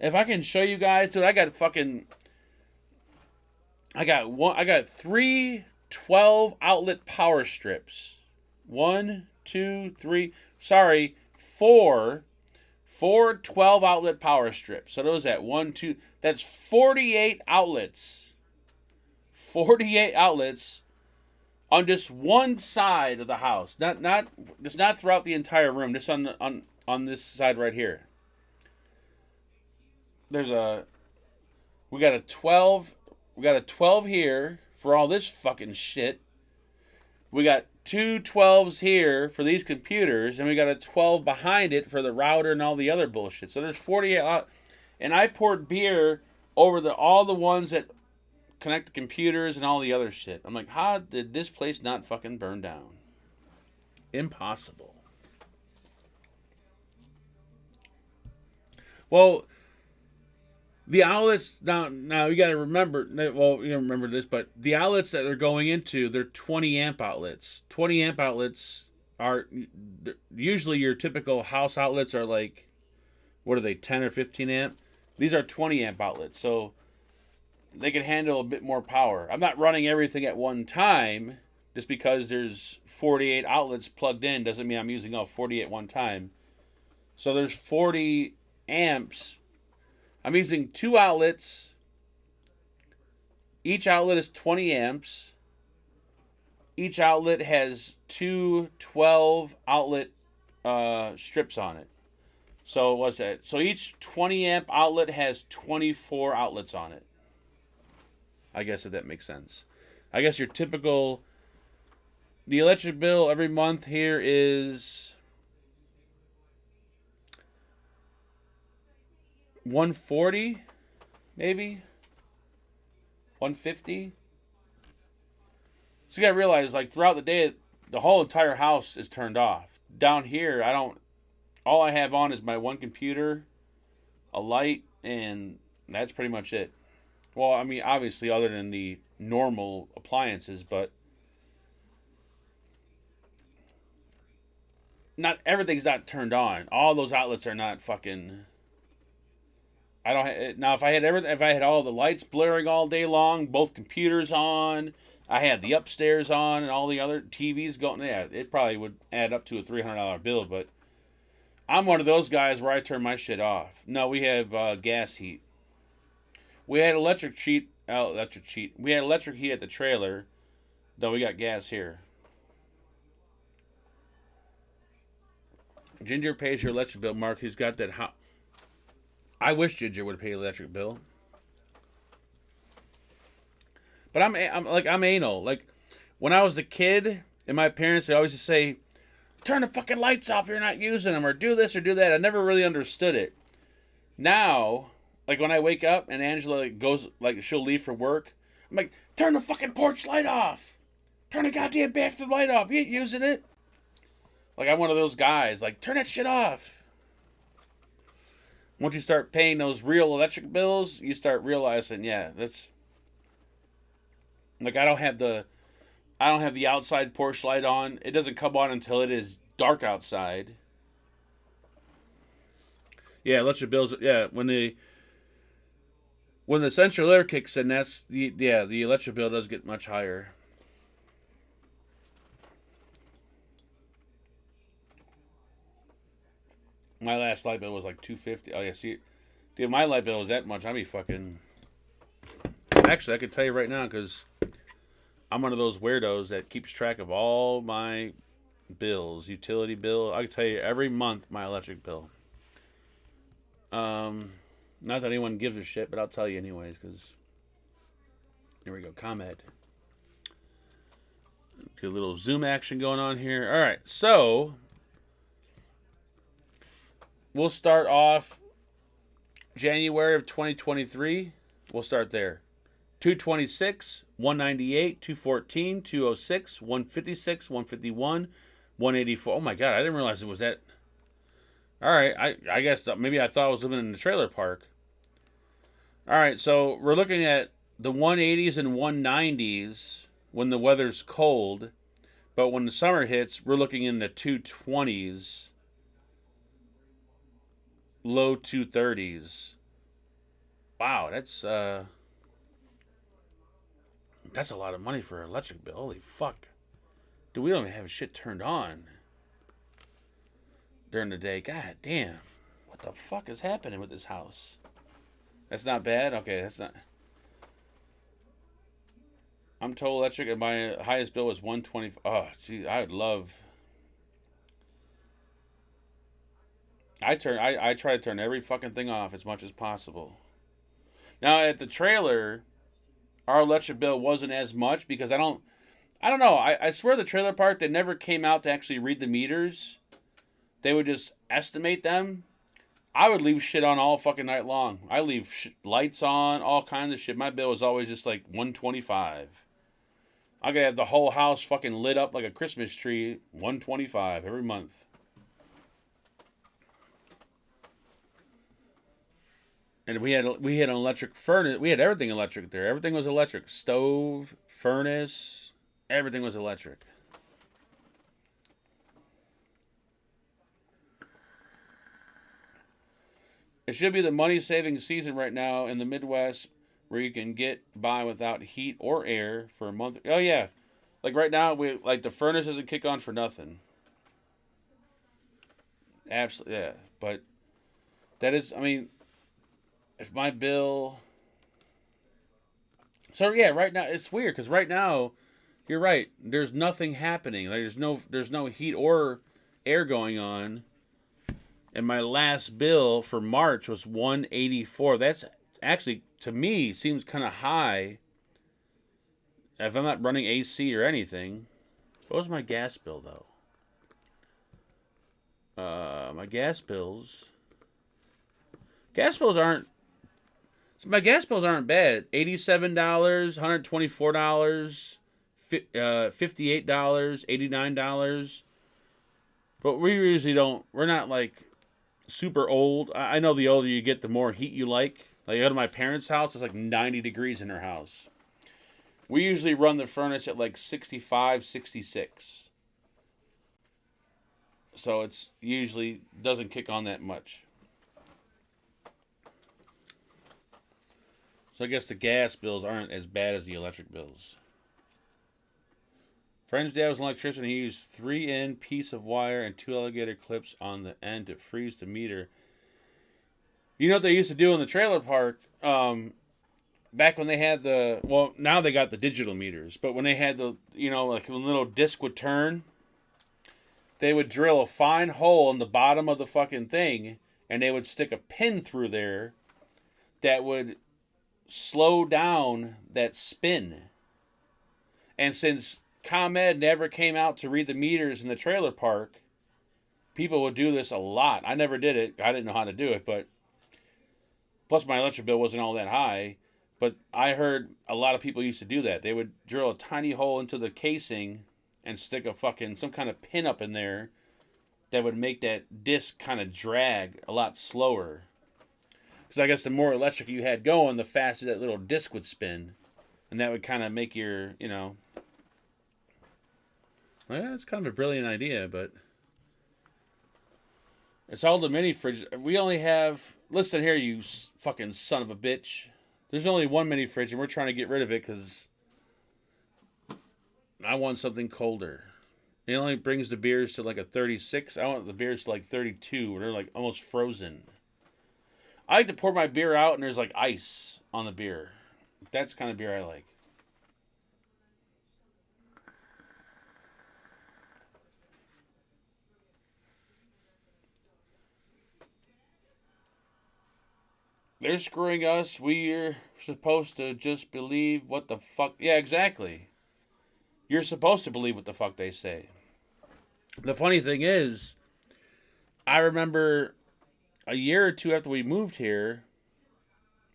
If I can show you guys, dude, I got 3 12 outlet power strips. 1, 2, 3. Sorry, 4 12 outlet power strips. So those at 1, 2. That's 48 outlets. 48 outlets on just one side of the house. It's not throughout the entire room. Just on this side right here. We got a 12 here for all this fucking shit. We got 2 12s here for these computers, and we got a 12 behind it for the router and all the other bullshit. So there's 48 and I poured beer over all the ones that connect the computers and all the other shit. I'm like, how did this place not fucking burn down? Impossible. Well, the outlets now you got to remember. Well, you don't remember this, but the outlets that they're going into, they're 20 amp outlets. 20 amp outlets are usually your typical house outlets are like, what are they, 10 or 15 amp? These are 20 amp outlets, so they can handle a bit more power. I'm not running everything at one time. Just because there's 48 outlets plugged in doesn't mean I'm using all 40 at one time. So there's 40 amps. I'm using 2 outlets. Each outlet is 20 amps. Each outlet has 2 12 outlet strips on it. So what's that? So each 20 amp outlet has 24 outlets on it. I guess if that makes sense. I guess your typical. The electric bill every month here is $140, maybe $150. So you gotta realize, like, throughout the day, the whole entire house is turned off. Down here, all I have on is my one computer, a light, and that's pretty much it. Well, I mean, obviously, other than the normal appliances, but not everything's not turned on. All those outlets are not fucking. I don't now. If I had everything, if I had all the lights blaring all day long, both computers on, I had the upstairs on, and all the other TVs going. Yeah, it probably would add up to a $300 bill. But I'm one of those guys where I turn my shit off. No, we have gas heat. We had electric heat. We had electric heat at the trailer, though we got gas here. Ginger pays your electric bill, Mark. He's got that hot. I wish Ginger would pay the electric bill. But I'm anal. Like, when I was a kid, and my parents, they always just say, turn the fucking lights off if you're not using them, or do this or do that. I never really understood it. Now, like, when I wake up and Angela goes, like, she'll leave for work, I'm like, turn the fucking porch light off. Turn the goddamn bathroom light off. You ain't using it. Like, I'm one of those guys. Like, turn that shit off. Once you start paying those real electric bills, you start realizing, yeah, that's... Like, I don't have the outside porch light on. It doesn't come on until it is dark outside. Yeah, electric bills, yeah, when the central air kicks in, that's, the electric bill does get much higher. My last light bill was like $250. Oh yeah, see, if my light bill was that much, I'd be fucking. Actually, I could tell you right now because I'm one of those weirdos that keeps track of all my bills, utility bill. I can tell you every month my electric bill. Not that anyone gives a shit, but I'll tell you anyways because. Here we go. Comment. Get a little zoom action going on here. All right, so. We'll start off January of 2023. We'll start there. 226, 198, 214, 206, 156, 151, 184. Oh my God, I didn't realize it was that. All right, I guess maybe I thought I was living in the trailer park. All right, so we're looking at the 180s and 190s when the weather's cold. But when the summer hits, we're looking in the 220s. Low 230s. Wow, that's a lot of money for an electric bill. Holy fuck. Dude, we don't even have shit turned on during the day. God damn. What the fuck is happening with this house? That's not bad? Okay, that's not... I'm total electric and my highest bill was $120. Oh, gee, I would love... I try to turn every fucking thing off as much as possible. Now at the trailer, our electric bill wasn't as much because I don't know. I swear the trailer park, they never came out to actually read the meters. They would just estimate them. I would leave shit on all fucking night long. I leave lights on, all kinds of shit. My bill was always just like $125. I could have the whole house fucking lit up like a Christmas tree. $125 every month. And we had an electric furnace. We had everything electric there. Everything was electric. Stove, furnace, everything was electric. It should be the money-saving season right now in the Midwest where you can get by without heat or air for a month. Oh, yeah. Like right now, the furnace doesn't kick on for nothing. Absolutely, yeah. But that is, I mean... If my bill... So, yeah, right now, it's weird, because right now, you're right, there's nothing happening. Like, there's no heat or air going on. And my last bill for March was $184. That's actually, to me, seems kind of high. If I'm not running AC or anything. What was my gas bill, though? My gas bills... My gas bills aren't bad. $87, $124, $58, $89. But we usually don't... We're not, like, super old. I know the older you get, the more heat you like. Like, I go to my parents' house, it's like 90 degrees in their house. We usually run the furnace at, like, 65, 66. So it's usually doesn't kick on that much. So I guess the gas bills aren't as bad as the electric bills. Friend's dad was an electrician. He used 3N piece of wire and 2 alligator clips on the end to freeze the meter. You know what they used to do in the trailer park? Back when they had now they got the digital meters, but when they had the, like when the little disc would turn, they would drill a fine hole in the bottom of the fucking thing, and they would stick a pin through there that would slow down that spin. And since ComEd never came out to read the meters in the trailer park, people would do this a lot. I never did it. I didn't know how to do it, but plus my electric bill wasn't all that high. But I heard a lot of people used to do that. They would drill a tiny hole into the casing and stick some kind of pin up in there that would make that disc kind of drag a lot slower. Because I guess the more electric you had going, the faster that little disc would spin. And that would kind of make your, well, it's kind of a brilliant idea, but it's all the mini fridge. We only have, listen here, you fucking son of a bitch. There's only one mini fridge, and we're trying to get rid of it because I want something colder. It only brings the beers to like a 36. I want the beers to like 32, where they're like almost frozen. I like to pour my beer out, and there's like ice on the beer. That's the kind of beer I like. They're screwing us. We're supposed to just believe what the fuck. Yeah, exactly. You're supposed to believe what the fuck they say. The funny thing is, I remember a year or two after we moved here,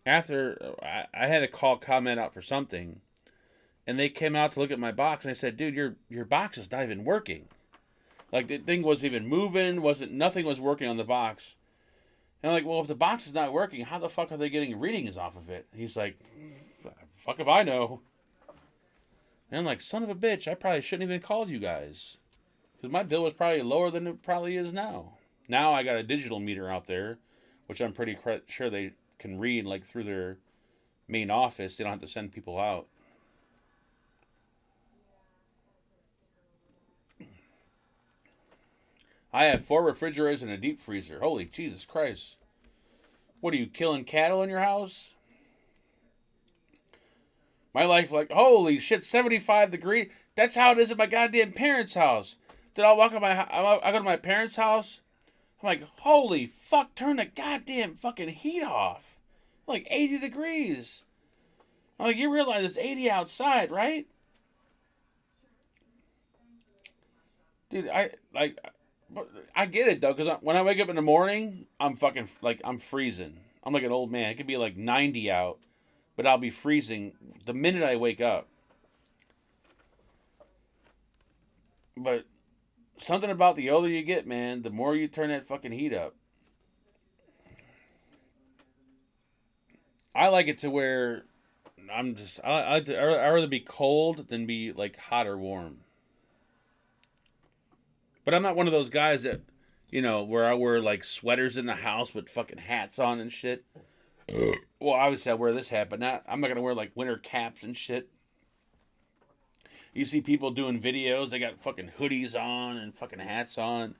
after I had to call ComEd out for something, and they came out to look at my box, and I said, dude, your box is not even working. Like, the thing wasn't even moving, nothing was working on the box. And I'm like, well, if the box is not working, how the fuck are they getting readings off of it? And he's like, fuck if I know. And I'm like, son of a bitch, I probably shouldn't even called you guys. Because my bill was probably lower than it probably is now. Now I got a digital meter out there, which I'm pretty sure they can read like through their main office. They don't have to send people out. I have 4 refrigerators and a deep freezer. Holy Jesus Christ. What are you, killing cattle in your house? My life, like, holy shit, 75 degrees. That's how it is at my goddamn parents' house. Then I go to my parents' house. I'm like, holy fuck, turn the goddamn fucking heat off. Like 80 degrees. I'm like, you realize it's 80 outside, right? Dude, I get it though, because when I wake up in the morning, I'm fucking, like, I'm freezing. I'm like an old man. It could be like 90 out, but I'll be freezing the minute I wake up. But something about the older you get, man, the more you turn that fucking heat up. I like it to where I'd rather be cold than be like hot or warm. But I'm not one of those guys that, where I wear like sweaters in the house with fucking hats on and shit. Well, obviously I wear this hat, but I'm not going to wear like winter caps and shit. You see people doing videos, they got fucking hoodies on and fucking hats on.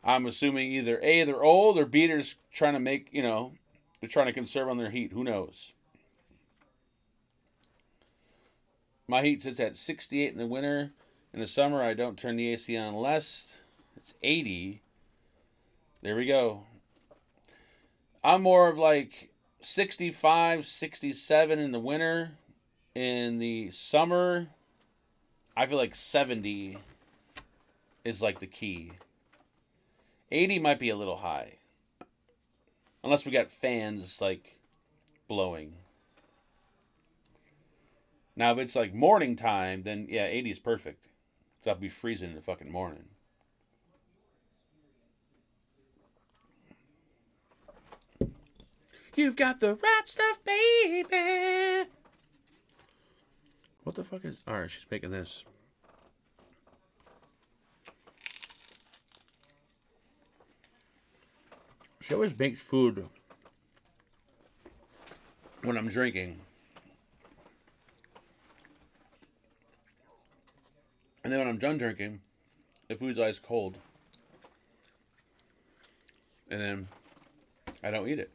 I'm assuming either A, they're old, or B, they're just trying to make, they're trying to conserve on their heat. Who knows? My heat sits at 68 in the winter. In the summer, I don't turn the AC on unless it's 80. There we go. I'm more of like 65, 67 in the winter. In the summer, I feel like 70 is like the key. 80 might be a little high. Unless we got fans like blowing. Now, if it's like morning time, then yeah, 80 is perfect. So I'll be freezing in the fucking morning. You've got the right stuff, baby. What the fuck is... Alright, she's making this. She always makes food when I'm drinking. And then when I'm done drinking, the food's ice cold. And then I don't eat it.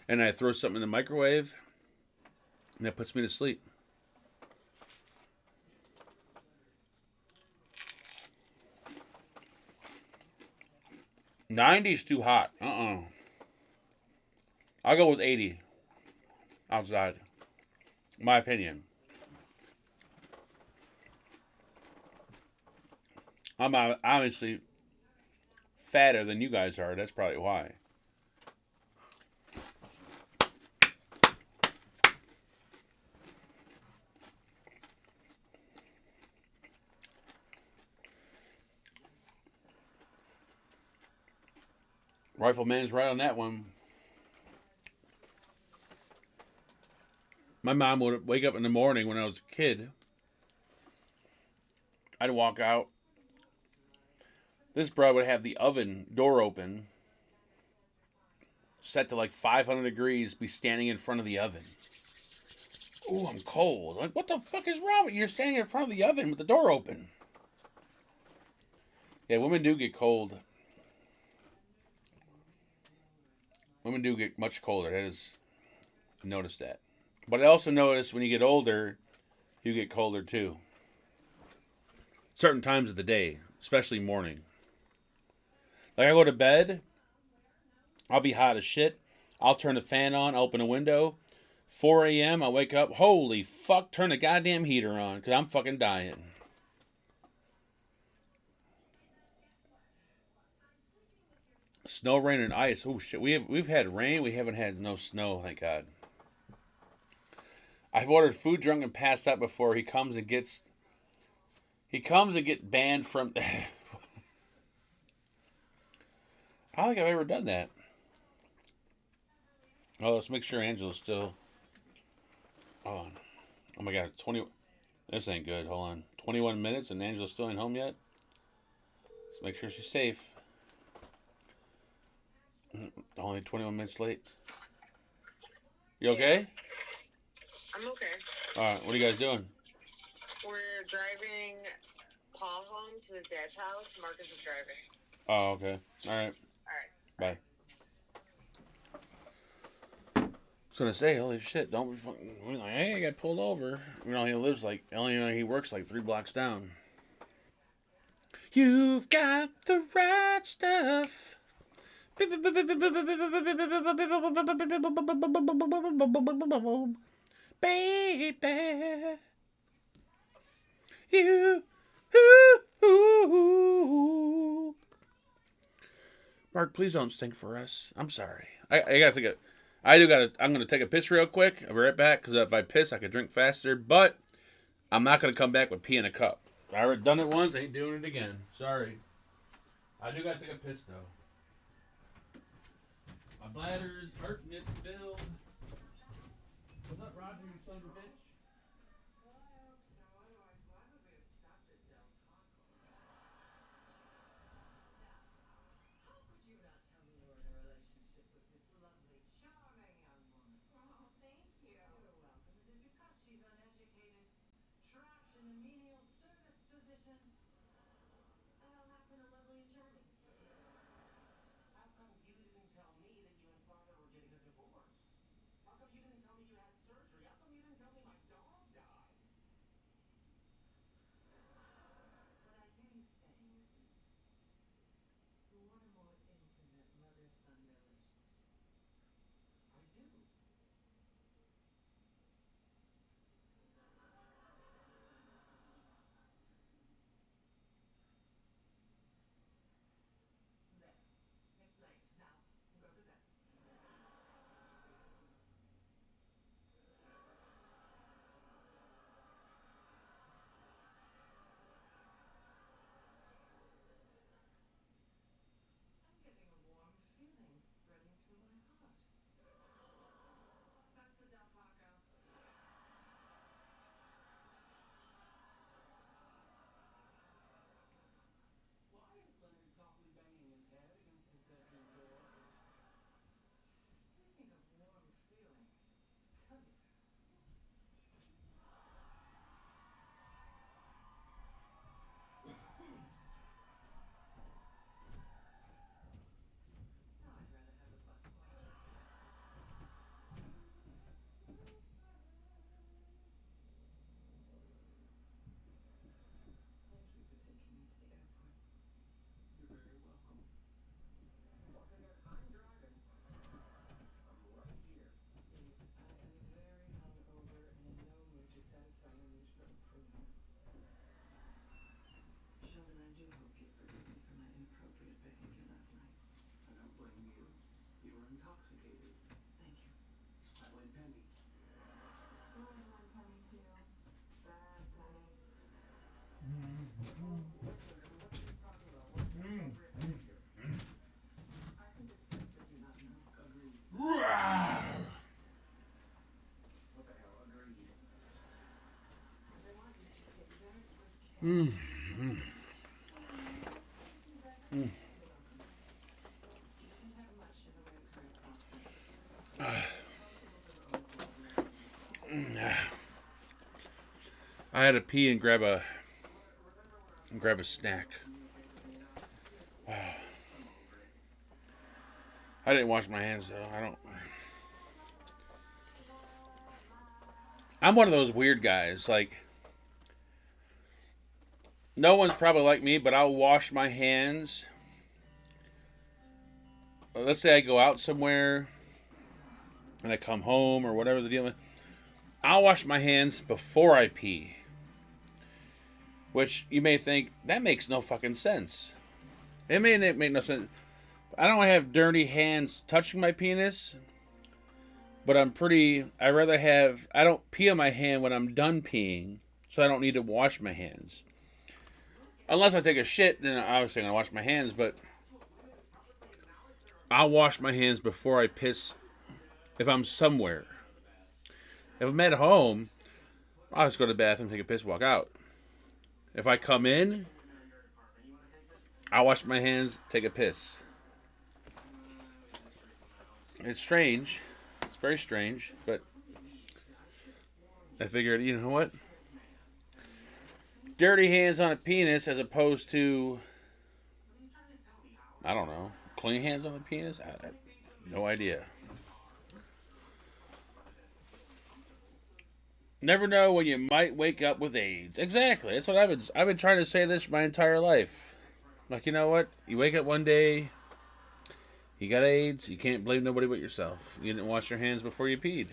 And I throw something in the microwave, and that puts me to sleep. 90's too hot. I'll go with 80 outside. My opinion. I'm obviously fatter than you guys are. That's probably why. Rifleman's right on that one. My mom would wake up in the morning when I was a kid. I'd walk out. This broad would have the oven door open, set to like 500 degrees, be standing in front of the oven. Ooh, I'm cold. Like, what the fuck is wrong with you? You're standing in front of the oven with the door open. Yeah, women do get cold. Women do get much colder. That is, notice that. But I also notice when you get older, you get colder too. Certain times of the day, especially morning. Like I go to bed, I'll be hot as shit. I'll turn the fan on, open a window. 4 a.m., I wake up. Holy fuck, turn the goddamn heater on because I'm fucking dying. Snow, rain, and ice. Oh shit, we've had rain. We haven't had no snow, thank God. I've ordered food drunk and passed out before. He comes and get banned from. I don't think I've ever done that. Oh, let's make sure Angela's still. Hold on. Oh my God, 20. This ain't good. Hold on. 21 minutes and Angela still ain't home yet. Let's make sure she's safe. Only 21 minutes late. You okay? I'm okay. Alright, what are you guys doing? We're driving Paul home to his dad's house. Marcus is driving. Oh, okay. Alright. Alright. Bye. I was gonna say, holy shit, don't be fucking. Like, hey, I got pulled over. You know, he works like 3 blocks down. You've got the right stuff. Baby. You. Mark, please don't sing for us. I'm sorry. I gotta take a. I'm gonna take a piss real quick. I'll be right back because if I piss, I can drink faster. But I'm not gonna come back with pee in a cup. I already done it once. I ain't doing it again. Sorry. I do gotta take a piss though. My bladder's hurting. It's filled. What's up, Roger? You son of a bitch. I had to pee and grab a snack. Wow. I didn't wash my hands though. I'm one of those weird guys. Like, no one's probably like me, but I'll wash my hands. Let's say I go out somewhere and I come home or whatever the deal is. I'll wash my hands before I pee. Which you may think, that makes no fucking sense. It may make no sense. I don't have dirty hands touching my penis. But I don't pee on my hand when I'm done peeing. So I don't need to wash my hands. Unless I take a shit, then obviously I'm going to wash my hands. But I'll wash my hands before I piss if I'm somewhere. If I'm at home, I'll just go to the bathroom, take a piss, walk out. If I come in, I'll wash my hands, take a piss. It's strange. It's very strange, but I figured, you know what? Dirty hands on a penis as opposed to, I don't know, clean hands on a penis? I have no idea. Never know when you might wake up with AIDS. Exactly. That's what I've been trying to say this my entire life. Like, you know what? You wake up one day, you got AIDS, you can't blame nobody but yourself. You didn't wash your hands before you peed.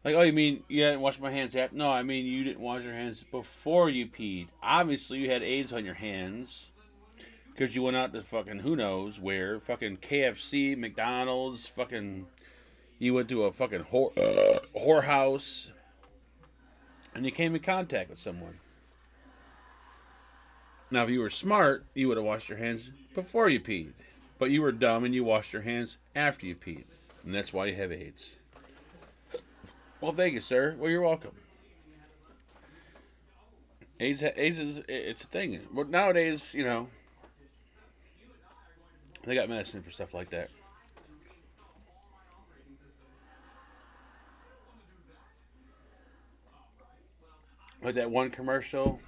Like, oh, you mean you didn't wash my hands after? No, I mean you didn't wash your hands before you peed. Obviously, you had AIDS on your hands because you went out to fucking who knows where. Fucking KFC, McDonald's, fucking... You went to a fucking whorehouse, and you came in contact with someone. Now, if you were smart, you would have washed your hands before you peed. But you were dumb, and you washed your hands after you peed. And that's why you have AIDS. Well, thank you, sir. Well, you're welcome. AIDS is, it's a thing. But nowadays, you know, they got medicine for stuff like that. Like that one commercial.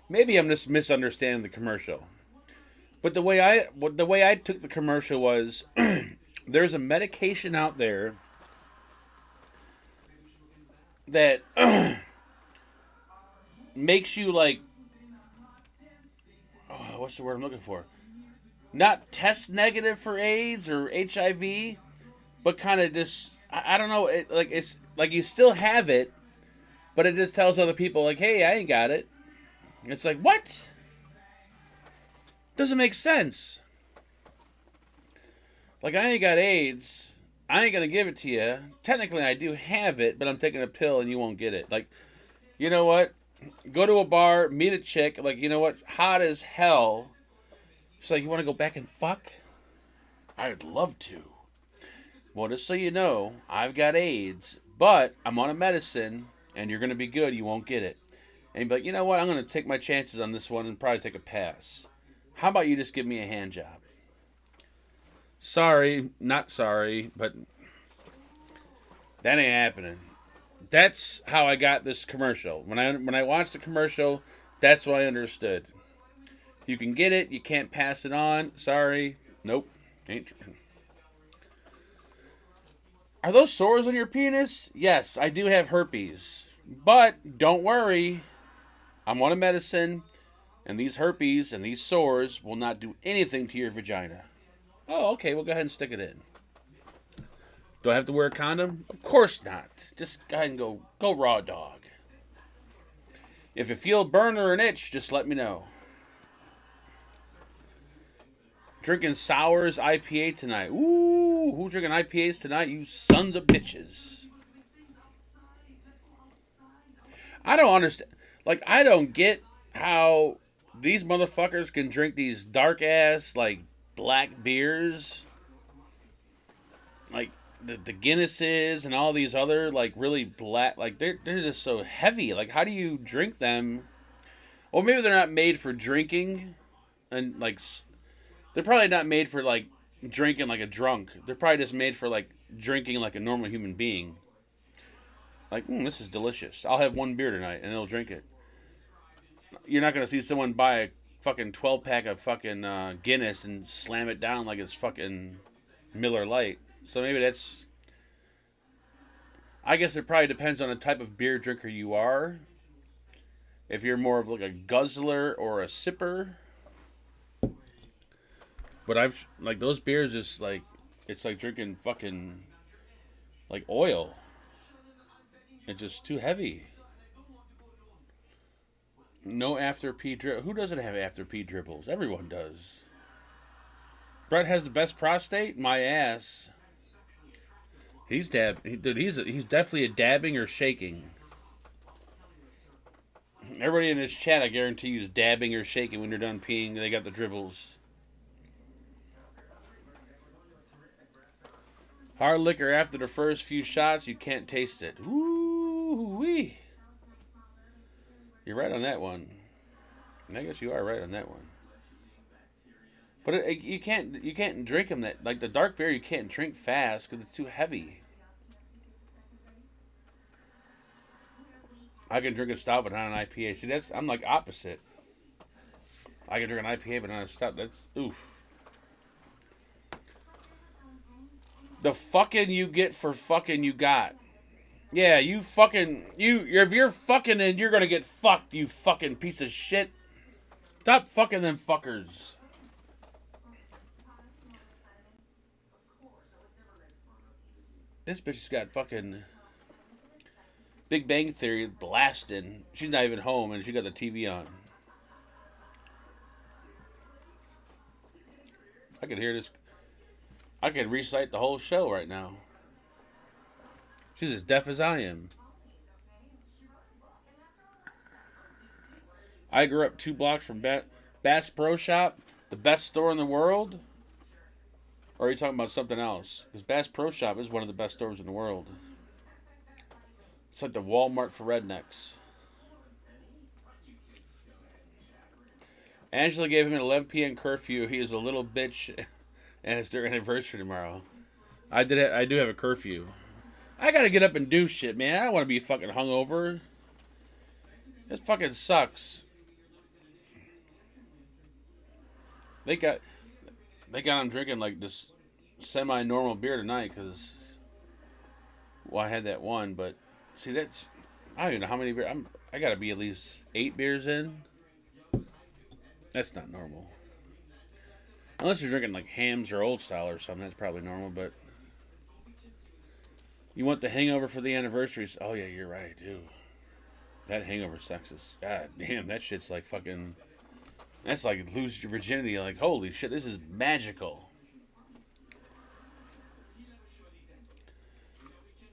Maybe I'm just misunderstanding the commercial. But the way I took the commercial was there's a medication out there that makes you like what's the word I'm looking for? Not test negative for AIDS or HIV, but kind of just I don't know, it's like you still have it. But it just tells other people, like, hey, I ain't got it. It's like, what? Doesn't make sense. Like, I ain't got AIDS. I ain't going to give it to you. Technically, I do have it, but I'm taking a pill and you won't get it. Like, you know what? Go to a bar, meet a chick, like, you know what? Hot as hell. She's like, you want to go back and fuck? I'd love to. Well, just so you know, I've got AIDS, but I'm on a medicine... And you're going to be good, you won't get it. And you'd be like, you know what, I'm going to take my chances on this one and probably take a pass. How about you just give me a hand job? Sorry, not sorry, but that ain't happening. That's how I got this commercial. When I watched the commercial, that's what I understood. You can get it, you can't pass it on. Sorry. Nope. Ain't true. Are those sores on your penis? Yes, I do have herpes. But don't worry. I'm on a medicine, and these herpes and these sores will not do anything to your vagina. Oh, okay, well, go ahead and stick it in. Do I have to wear a condom? Of course not. Just go ahead and go raw dog. If you feel a burn or an itch, just let me know. Drinking sours IPA tonight. Ooh, who's drinking IPAs tonight? You sons of bitches. I don't understand. Like, I don't get how these motherfuckers can drink these dark ass, like, black beers. Like, the Guinnesses and all these other, like, really black. Like, they're just so heavy. Like, how do you drink them? Well, maybe they're not made for drinking. And, like, they're probably not made for, like, drinking like a drunk. They're probably just made for, like, drinking like a normal human being. Like, this is delicious. I'll have one beer tonight, and they'll drink it. You're not going to see someone buy a fucking 12-pack of fucking Guinness and slam it down like it's fucking Miller Lite. So maybe that's... I guess it probably depends on the type of beer drinker you are. If you're more of like a guzzler or a sipper. But I've, like, those beers just, like, it's like drinking fucking, like, oil. It's just too heavy. No after pee dribble. Who doesn't have after pee dribbles? Everyone does. Brett has the best prostate? My ass. He's dude, he's definitely a dabbing or shaking. Everybody in this chat, I guarantee you, is dabbing or shaking when you're done peeing. They got the dribbles. Hard liquor after the first few shots, you can't taste it. Ooh-wee. You're right on that one. I guess you are right on that one. But you can't drink them that, like, the dark beer you can't drink fast because it's too heavy. I can drink a stout but not an IPA. See, I'm like opposite. I can drink an IPA but not a stout. That's oof. The fucking you get for fucking you got. Yeah, you fucking... if you're fucking, then you're gonna get fucked, you fucking piece of shit. Stop fucking them fuckers. This bitch's got fucking Big Bang Theory blasting. She's not even home and she got the TV on. I can hear this... I can recite the whole show right now. She's as deaf as I am. I grew up 2 blocks from Bass Pro Shop, the best store in the world. Or are you talking about something else? Because Bass Pro Shop is one of the best stores in the world. It's like the Walmart for rednecks. Angela gave him an 11 p.m. curfew. He is a little bitch, and it's their anniversary tomorrow. I do have a curfew. I gotta get up and do shit, man. I don't want to be fucking hungover. This fucking sucks. They got him drinking like this semi-normal beer tonight because, well, I had that one, but see, that's, I don't even know how many beers. I gotta be at least 8 beers in. That's not normal. Unless you're drinking like Hams or Old Style or something, that's probably normal, but you want the hangover for the anniversaries? Oh yeah, you're right, I do. That hangover sucks. God damn, that shit's like fucking... That's like lose your virginity. Like, holy shit, this is magical.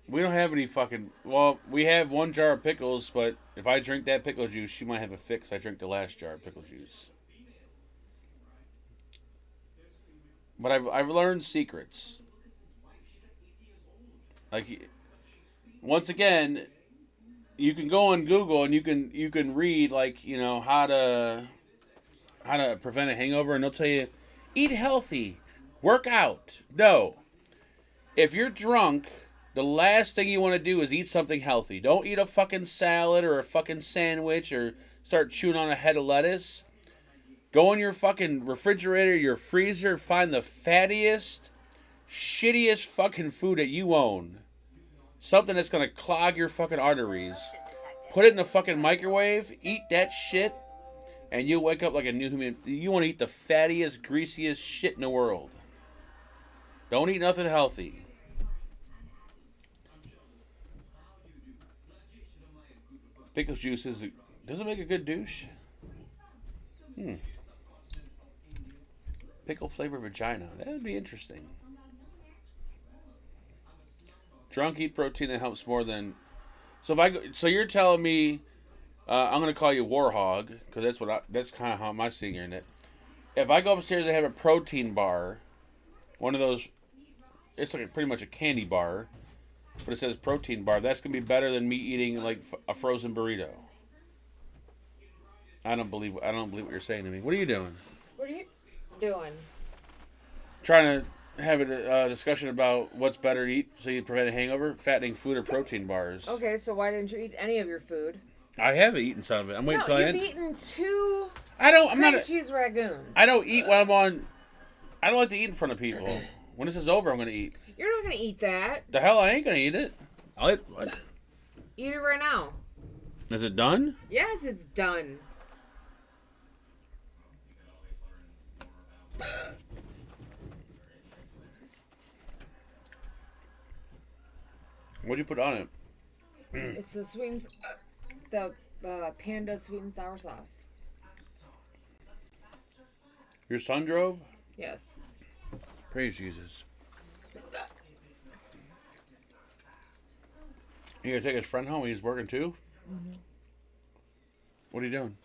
We don't have any fucking... Well, we have 1 jar of pickles, but if I drink that pickle juice, she might have a fix. I drink the last jar of pickle juice. But I've learned secrets. Like, once again, you can go on Google and you can read, like, you know, how to prevent a hangover, and they'll tell you, eat healthy, work out. No. If you're drunk, the last thing you want to do is eat something healthy. Don't eat a fucking salad or a fucking sandwich or start chewing on a head of lettuce. Go in your fucking refrigerator, your freezer, find the fattiest, shittiest fucking food that you own. Something that's going to clog your fucking arteries. Put it in the fucking microwave, eat that shit, and you'll wake up like a new human. You want to eat the fattiest, greasiest shit in the world. Don't eat nothing healthy. Pickle juice doesn't make a good douche. Pickle flavor vagina. That would be interesting. Drunk eat protein that helps more than. So if I go, so you're telling me, I'm gonna call you Warhog because that's kind of how I'm seeing it. If I go upstairs and have a protein bar, one of those, it's like pretty much a candy bar, but it says protein bar. That's gonna be better than me eating like a frozen burrito. I don't believe what you're saying to me. What are you doing? What are you doing? Trying to have a discussion about what's better to eat so you prevent a hangover, fattening food or protein bars. Okay, so why didn't you eat any of your food? I have eaten some of it. I'm waiting until I you've end. eaten 2 I'm cream not. cheese ragoons. I don't eat when I'm on. I don't like to eat in front of people. When this is over, I'm going to eat. You're not going to eat that. The hell, I ain't going to eat it. I'll eat. What? Eat it right now. Is it done? Yes, it's done. What'd you put on it? It's the panda sweet and sour sauce. Your son drove? Yes. Praise Jesus. You gonna take his friend home? He's working too? Mm-hmm. What are you doing?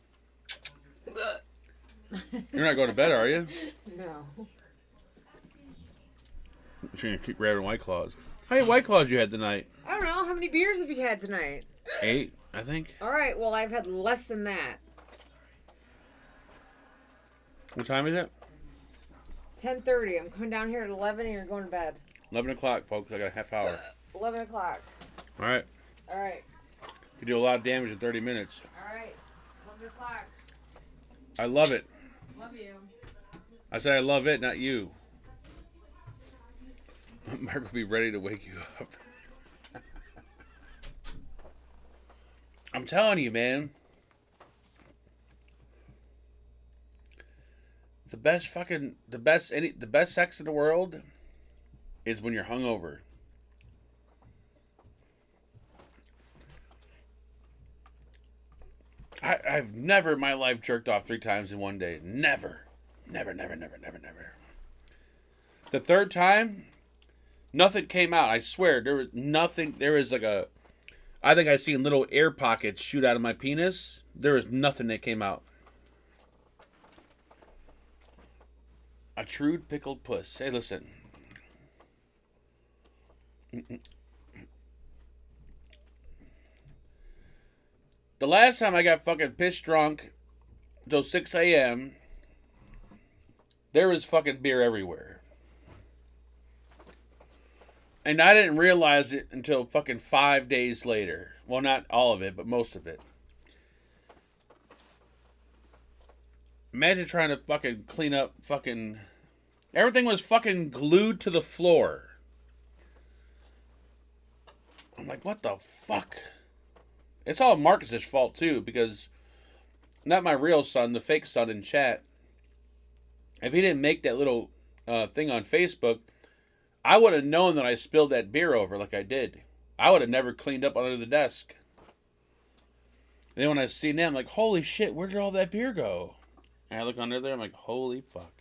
You're not going to bed, are you? No. You're gonna keep grabbing White Claws. How many White Claws you had tonight? I don't know. How many beers have you had tonight? 8, I think. All right. Well, I've had less than that. What time is it? 10:30. I'm coming down here at 11 and you're going to bed. 11 o'clock, folks. I got a half hour. 11 o'clock. All right. All right. You do a lot of damage in 30 minutes. All right. 11 o'clock. I love it. Love you. I said I love it, not you. Mark will be ready to wake you up. I'm telling you, man. The best sex in the world is when you're hungover. I've never in my life jerked off 3 times in one day. Never. Never. The third time, nothing came out. I swear, there was nothing. There was I think I seen little air pockets shoot out of my penis. There was nothing that came out. A true pickled puss. Hey, listen. The last time I got fucking pissed drunk till 6 a.m., there was fucking beer everywhere. And I didn't realize it until fucking 5 days later. Well, not all of it, but most of it. Imagine trying to fucking clean up fucking... Everything was fucking glued to the floor. I'm like, what the fuck? It's all Marcus's fault, too, because... Not my real son, the fake son in chat. If he didn't make that little thing on Facebook, I would have known that I spilled that beer over like I did. I would have never cleaned up under the desk. And then when I seen that, I'm like, holy shit, where did all that beer go? And I look under there, I'm like, holy fuck.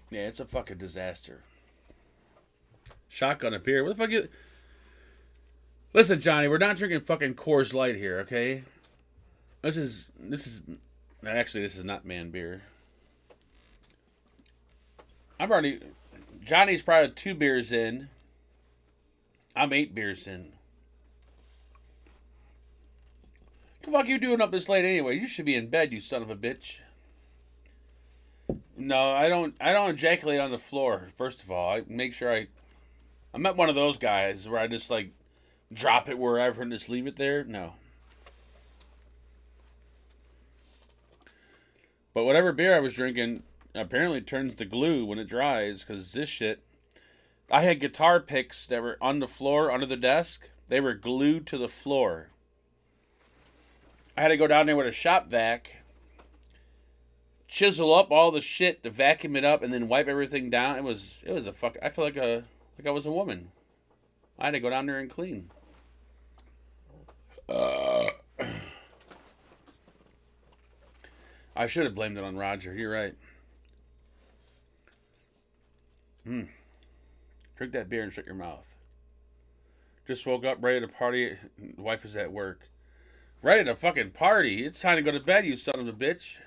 Yeah, it's a fucking disaster. Shotgun of beer. What the fuck you... Listen, Johnny, we're not drinking fucking Coors Light here, okay? This is... Actually, this is not man beer. Johnny's probably 2 beers in. I'm 8 beers in. What the fuck you doing up this late anyway? You should be in bed, you son of a bitch. No, I don't ejaculate on the floor, first of all. I make sure I'm not one of those guys where I just like drop it wherever and just leave it there. No. But whatever beer I was drinking apparently turns to glue when it dries, because this shit... I had guitar picks that were on the floor, under the desk. They were glued to the floor. I had to go down there with a shop vac, chisel up all the shit to vacuum it up, and then wipe everything down. It was a fuck... I feel like I was a woman. I had to go down there and clean. I should have blamed it on Roger. You're right. Drink that beer and shut your mouth. Just woke up ready to party. Wife is at work. Ready to fucking party. It's time to go to bed, you son of a bitch.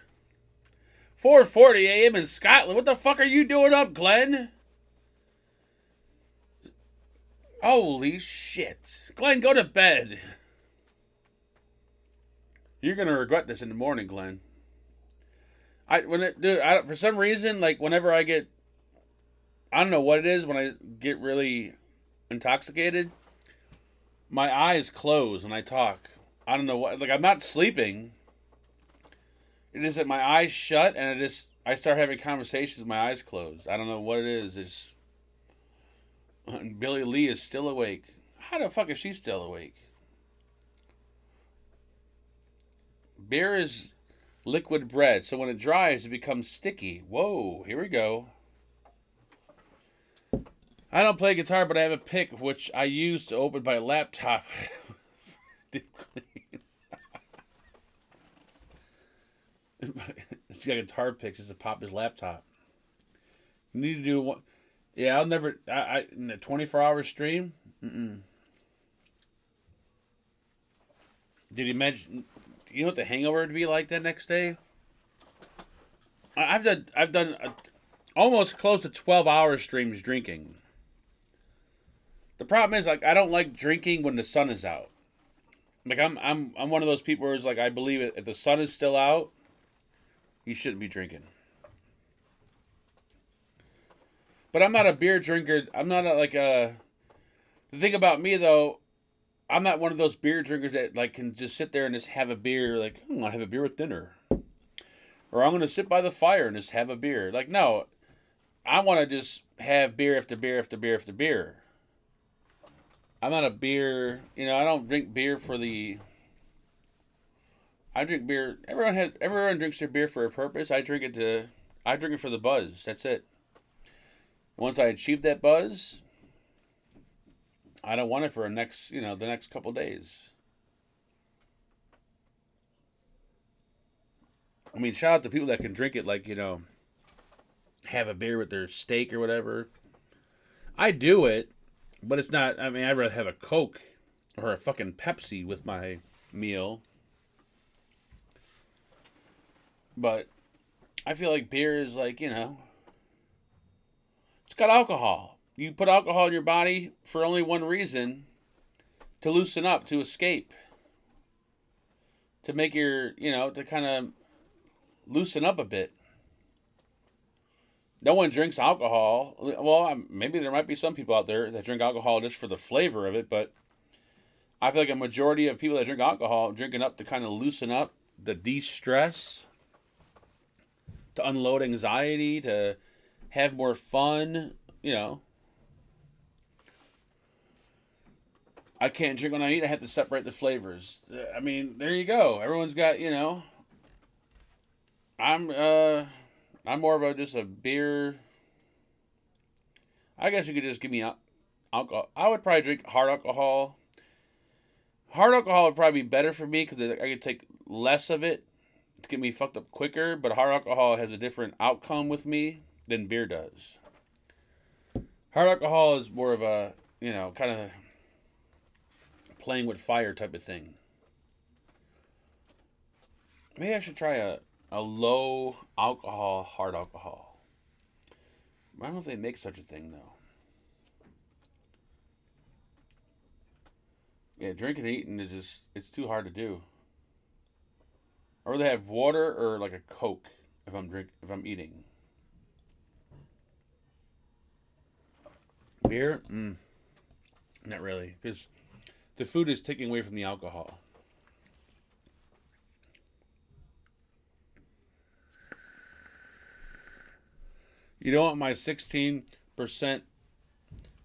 4:40 a.m. in Scotland. What the fuck are you doing up, Glenn? Holy shit. Glenn, go to bed. You're going to regret this in the morning, Glenn. For some reason, like, whenever I get, I don't know what it is, when I get really intoxicated, my eyes close when I talk. I don't know what, like, I'm not sleeping. It is that my eyes shut and I start having conversations with my eyes closed. I don't know what it is. And Billy Lee is still awake. How the fuck is she still awake? Beer is liquid bread, so when it dries, it becomes sticky. Whoa, here we go. I don't play guitar, but I have a pick which I use to open my laptop. It's got guitar picks just to pop his laptop. You need to do one. Yeah, I'll never. In a 24-hour stream. Did you imagine? You know what the hangover would be like that next day? I've done almost close to 12-hour streams drinking. The problem is, like, I don't like drinking when the sun is out. Like, I'm one of those people where it's like, I believe it. If the sun is still out, you shouldn't be drinking. But I'm not a beer drinker. I'm not the thing about me, though, I'm not one of those beer drinkers that, like, can just sit there and just have a beer. Like, I'm going to have a beer with dinner. Or I'm going to sit by the fire and just have a beer. Like, no. I want to just have beer after beer after beer after beer. I'm not a beer, I don't drink beer for the... I drink beer... Everyone drinks their beer for a purpose. I drink it for the buzz. That's it. Once I achieve that buzz, I don't want it for the next couple days. I mean, shout out to people that can drink it like, have a beer with their steak or whatever. I do it, but it's not, I'd rather have a Coke or a fucking Pepsi with my meal. But I feel like beer is like, it's got alcohol. You put alcohol in your body for only one reason: to loosen up, to escape. To make your, to kind of loosen up a bit. No one drinks alcohol. Well, maybe there might be some people out there that drink alcohol just for the flavor of it, but I feel like a majority of people that drink alcohol drink it up to kind of loosen up, to de-stress, to unload anxiety, to have more fun, I can't drink when I eat. I have to separate the flavors. I mean, there you go. Everyone's got, I'm more of just a beer. I guess you could just give me alcohol. I would probably drink hard alcohol. Hard alcohol would probably be better for me because I could take less of it to get me fucked up quicker. But hard alcohol has a different outcome with me than beer does. Hard alcohol is more of a, kind of playing with fire type of thing. Maybe I should try a low alcohol hard alcohol. I don't know if they make such a thing, though. Yeah, drinking and eating is just, it's too hard to do. I'd rather have water or like a Coke if I'm eating. Beer? Not really, because the food is taking away from the alcohol. You don't want my 16%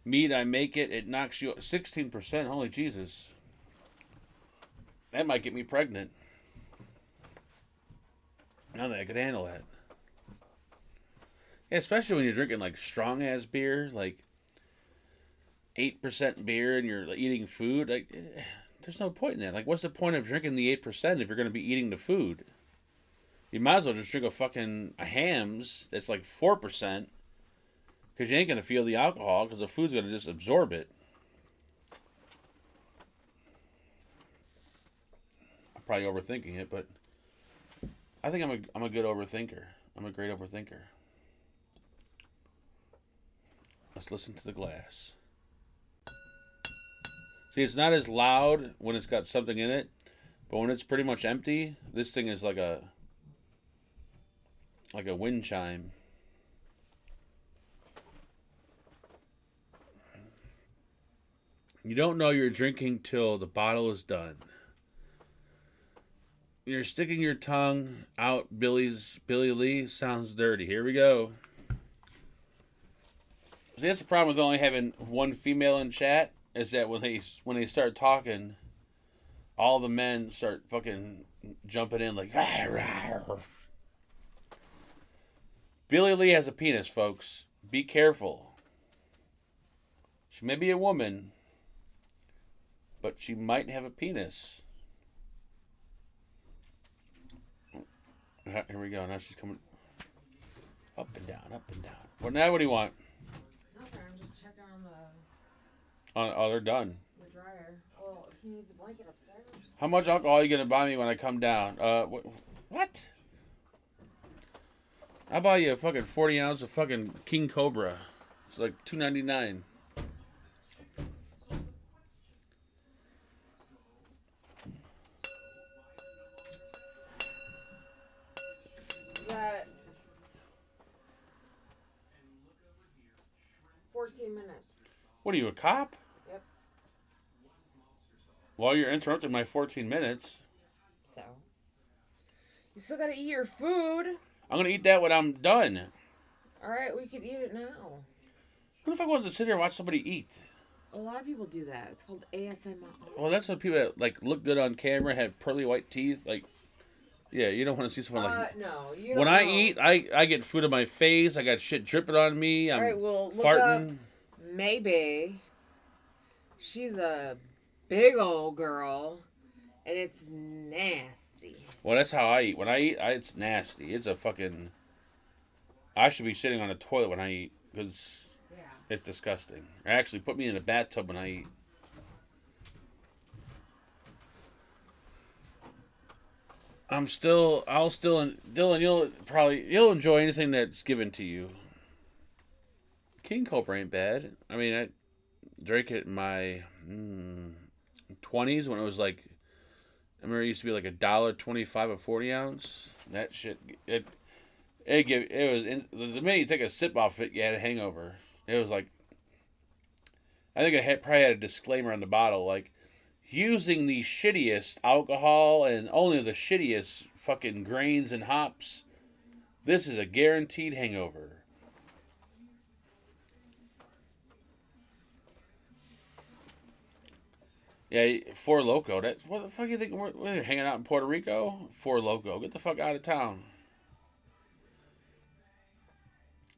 meat. I make it. It knocks you 16%. Holy Jesus. That might get me pregnant. I don't think I could handle that. Yeah, especially when you're drinking like strong ass beer, like 8% beer, and you're eating food. Like, there's no point in that. Like, what's the point of drinking the 8% if you're going to be eating the food? You might as well just drink a Hams that's like 4%, Because you ain't going to feel the alcohol because the food's going to just absorb it. I'm probably overthinking it, but I think I'm a good overthinker. I'm a great overthinker. Let's listen to the glass. See, it's not as loud when it's got something in it, but when it's pretty much empty, this thing is like a wind chime. You don't know you're drinking till the bottle is done. You're sticking your tongue out Billy Lee. Sounds dirty. Here we go. See, that's the problem with only having one female in chat, is that when they start talking, all the men start fucking jumping in like, rah, rah. Billy Lee has a penis, folks. Be careful. She may be a woman, but she might have a penis. Here we go. Now she's coming up and down, up and down. Well, now what do you want? Nothing, I'm just checking on the Oh, they're done. dryer. Well, he needs a blanket upstairs. How much alcohol are you going to buy me when I come down? What? I'll buy you a fucking 40 ounce of fucking King Cobra. It's like $2.99. You got 14 minutes. What are you, a cop? Yep. Well, you're interrupting my 14 minutes. So. You still gotta eat your food. I'm going to eat that when I'm done. Alright, we could eat it now. What if I wanted to sit here and watch somebody eat? A lot of people do that. It's called ASMR. Well, that's what people that like look good on camera, have pearly white teeth. Like, yeah, you don't want to see someone like. No, you don't When know. I eat, I get food on my face. I got shit dripping on me. I'm Alright, well, look farting. up Maybe. She's a big old girl, and it's nasty. Well, that's how I eat. When I eat, it's nasty. It's a fucking. I should be sitting on a toilet when I eat because Yeah. it's disgusting. Or actually, put me in a bathtub when I eat. Dylan, you'll enjoy anything that's given to you. King Cobra ain't bad. I mean, I drank it in my 20s when it was like, I remember it used to be like $1.25 a 40 ounce. That shit, the minute you take a sip off it, you had a hangover. It was like, I think it probably had a disclaimer on the bottle, like, using the shittiest alcohol and only the shittiest fucking grains and hops. This is a guaranteed hangover. Yeah, Four Loko. That's what the fuck do you think? We're hanging out in Puerto Rico? Four Loko. Get the fuck out of town.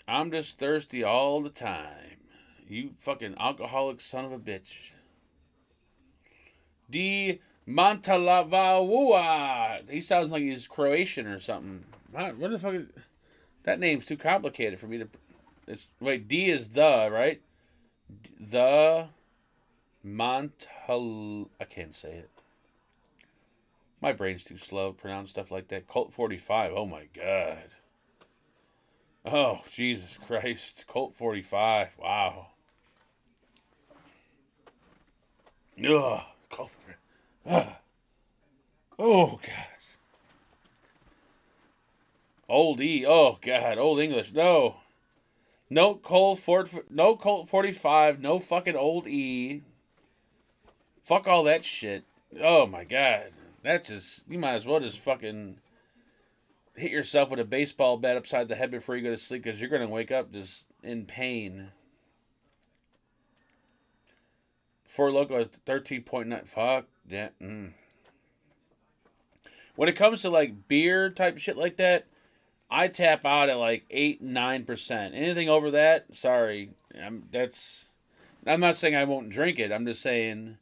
I'm just thirsty all the time. You fucking alcoholic son of a bitch. Di Montalavawua. He sounds like he's Croatian or something. What the fuck is... That name's too complicated for me to... Wait, D is the, right? The... I can't say it. My brain's too slow to pronounce stuff like that. Colt 45. Oh my god. Oh, Jesus Christ. Colt 45. Wow. Ugh. Colt 45. Oh, God. Old E. Oh, God. Old English. No. No Colt 45. No fucking Old E. Fuck all that shit. Oh, my God. That's just... You might as well just fucking... hit yourself with a baseball bat upside the head before you go to sleep because you're going to wake up just in pain. Four Loko is 13.9. Fuck. Yeah. When it comes to like beer type shit like that, I tap out at like 8-9%. Anything over that, sorry. I'm not saying I won't drink it. I'm just saying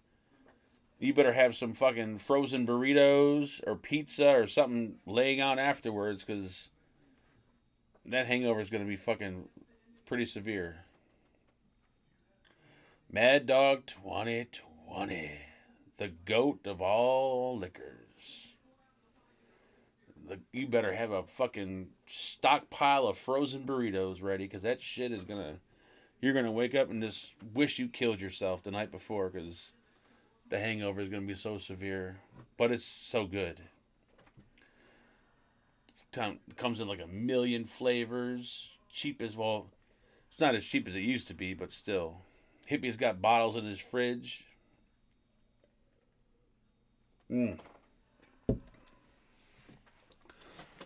you better have some fucking frozen burritos or pizza or something laying out afterwards because that hangover is going to be fucking pretty severe. Mad Dog 2020. The goat of all liquors. You better have a fucking stockpile of frozen burritos ready, because that shit is gonna... You're gonna wake up and just wish you killed yourself the night before, because the hangover is gonna be so severe. But it's so good. Comes in like 1,000,000 flavors. Cheap as well. It's not as cheap as it used to be, but still. Hippie's got bottles in his fridge.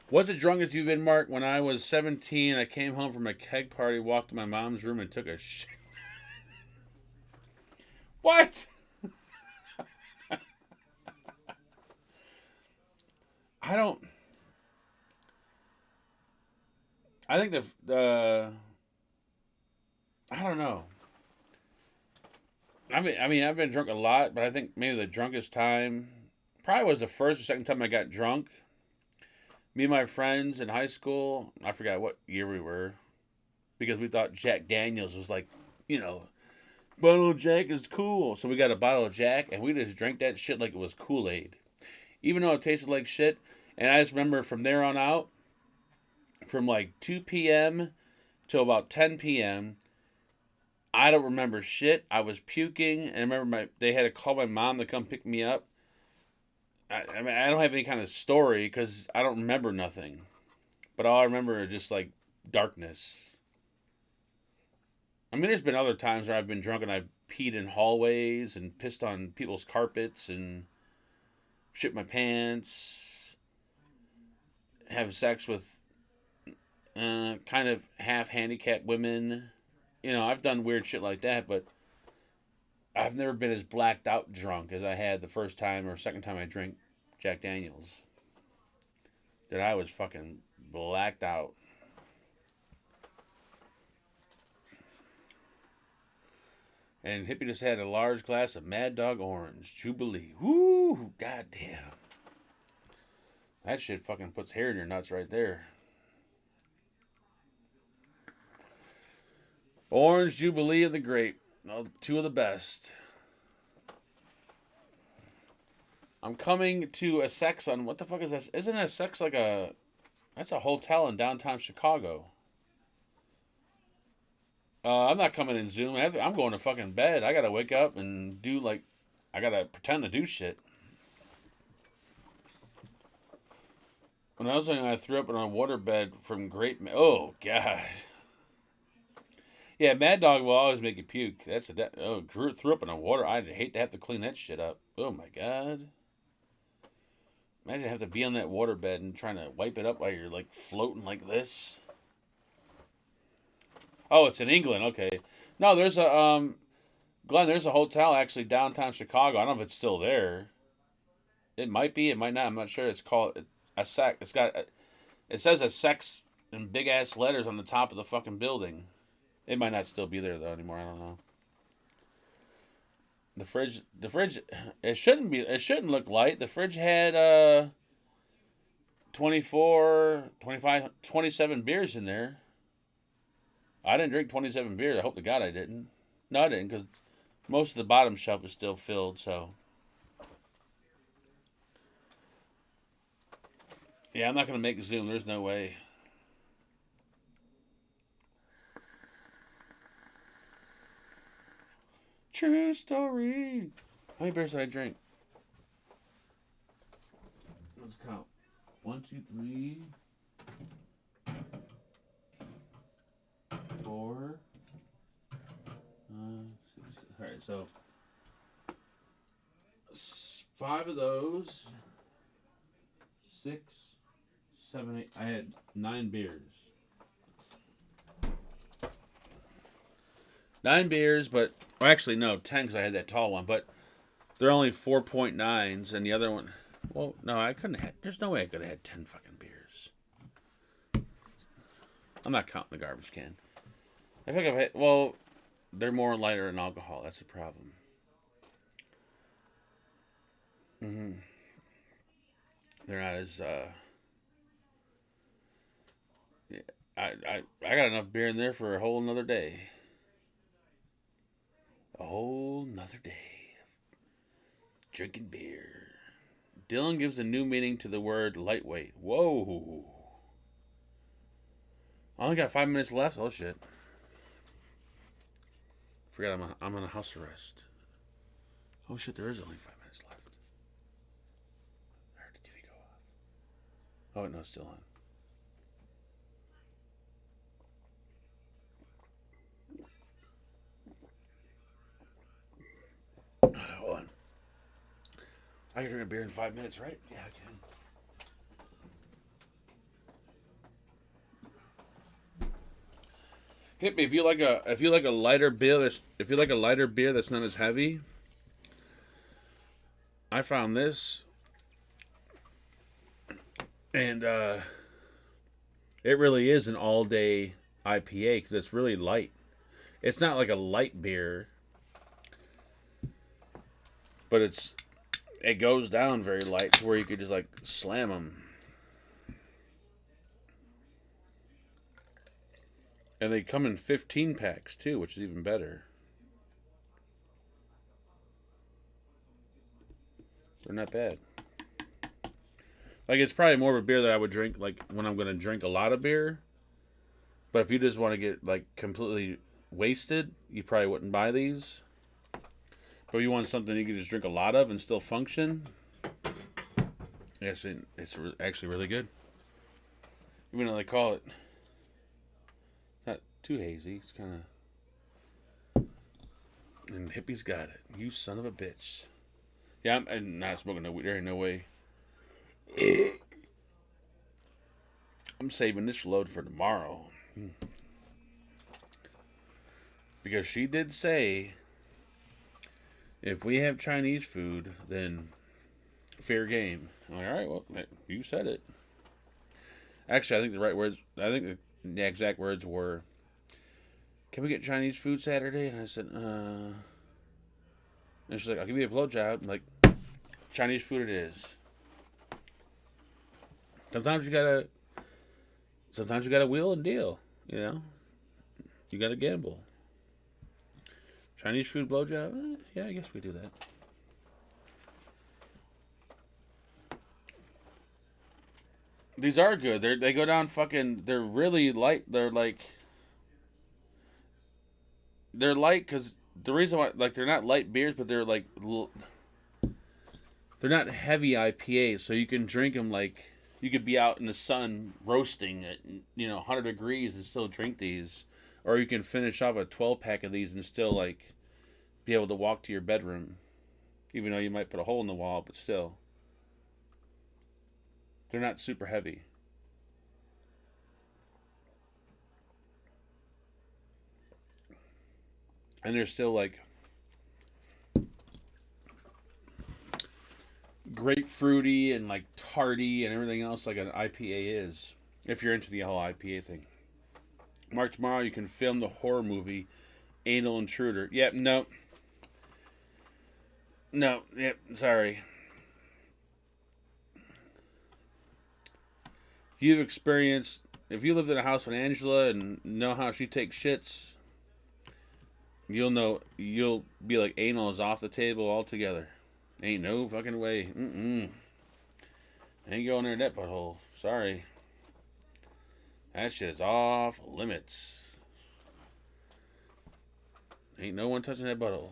What's the drunkest you've been, Mark? When I was 17, I came home from a keg party, walked to my mom's room, and took a shit. What? I think I don't know. I mean, I've been drunk a lot, but I think maybe the drunkest time probably was the first or second time I got drunk. Me and my friends in high school, I forgot what year we were, because we thought Jack Daniels was like, bottle of Jack is cool. So we got a bottle of Jack, and we just drank that shit like it was Kool-Aid. Even though it tasted like shit. And I just remember from there on out, from like 2 p.m. till about 10 p.m., I don't remember shit. I was puking, and I remember they had to call my mom to come pick me up. I mean, I don't have any kind of story because I don't remember nothing. But all I remember is just like darkness. I mean, there's been other times where I've been drunk and I've peed in hallways and pissed on people's carpets and shit my pants. Have sex with kind of half handicapped women. I've done weird shit like that, but I've never been as blacked out drunk as I had the first time or second time I drank Jack Daniels. That I was fucking blacked out. And Hippie just had a large glass of Mad Dog Orange Jubilee. Woo! Goddamn. That shit fucking puts hair in your nuts right there. Orange Jubilee of the Grape. Two of the best. I'm coming to a sex on... What the fuck is this? Isn't a sex like a... That's a hotel in downtown Chicago. I'm not coming in Zoom. I'm going to fucking bed. I gotta wake up and do like... I gotta pretend to do shit. When I was young, I threw up in a waterbed from grape... Oh, God. Yeah, Mad Dog will always make you puke. Threw up in a water. I'd hate to have to clean that shit up. Oh, my God. Imagine having to be on that waterbed and trying to wipe it up while you're, like, floating like this. Oh, it's in England. Okay. No, there's a, Glenn, there's a hotel actually downtown Chicago. I don't know if it's still there. It might be. It might not. I'm not sure. It's called a sex. It says a sex in big ass letters on the top of the fucking building. It might not still be there though anymore. I don't know. The fridge. It shouldn't look light. The fridge had 24, 25, 27 beers in there. I didn't drink 27 beers. I hope to God I didn't. No, I didn't, because most of the bottom shelf is still filled. So yeah, I'm not gonna make Zoom. There's no way. True story. How many beers did I drink? Let's count. 1, 2, 3, 4, 6. All right, so 5 of those. 6, 7, 8. I had 9 beers. 9 beers, but well, actually no, 10 because I had that tall one. But they're only 4.9s, and the other one. Well, no, I couldn't have. There's no way I could have had 10 fucking beers. I'm not counting the garbage can. I think I've had. Well, they're more lighter in alcohol. That's the problem. They're not as. Yeah, I got enough beer in there for a whole another day. A whole nother day of drinking beer. Dylan gives a new meaning to the word lightweight. Whoa. I only got 5 minutes left. Oh, shit. Forgot I'm on a house arrest. Oh, shit, there is only 5 minutes left. I heard the TV go off. Oh, wait, no, it's still on. Hold on. I can drink a beer in 5 minutes, right? Yeah, I can. Hit me if you like a lighter beer that's not as heavy. I found this, and it really is an all day IPA because it's really light. It's not like a light beer, but it goes down very light to where you could just like slam them. And they come in 15 packs too, which is even better. They're not bad. Like, it's probably more of a beer that I would drink like when I'm going to drink a lot of beer. But if you just want to get like completely wasted, you probably wouldn't buy these. But if you want something you can just drink a lot of and still function, yes, it's actually really good. Even though they call it not too hazy, it's kind of. And Hippie's got it. You son of a bitch. Yeah, I'm not smoking no weed. There ain't no way. I'm saving this load for tomorrow. Because she did say, if we have Chinese food, then fair game. I'm like, all right, well, you said it. Actually, I think the right words, I think the exact words were, can we get Chinese food Saturday? And I said, And she's like, I'll give you a blowjob. I'm like, Chinese food it is. Sometimes you gotta wheel and deal, you know? You gotta gamble. Chinese food blowjob? Yeah, I guess we do that. These are good. They go down fucking, they're really light. They're light because the reason why, like, they're not light beers, but they're like, they're not heavy IPAs, so you can drink them like, you could be out in the sun roasting at, 100 degrees and still drink these. Or you can finish off a 12-pack of these and still, like, be able to walk to your bedroom. Even though you might put a hole in the wall, but still. They're not super heavy. And they're still, like, grapefruity and, like, tarty and everything else like an IPA is. If you're into the whole IPA thing. Mark, tomorrow you can film the horror movie Anal Intruder. Yep, no. No, yep, sorry. If you lived in a house with Angela and know how she takes shits, you'll be like, anal is off the table altogether. Ain't no fucking way. Ain't going near that butthole. Sorry. That shit is off limits. Ain't no one touching that butthole.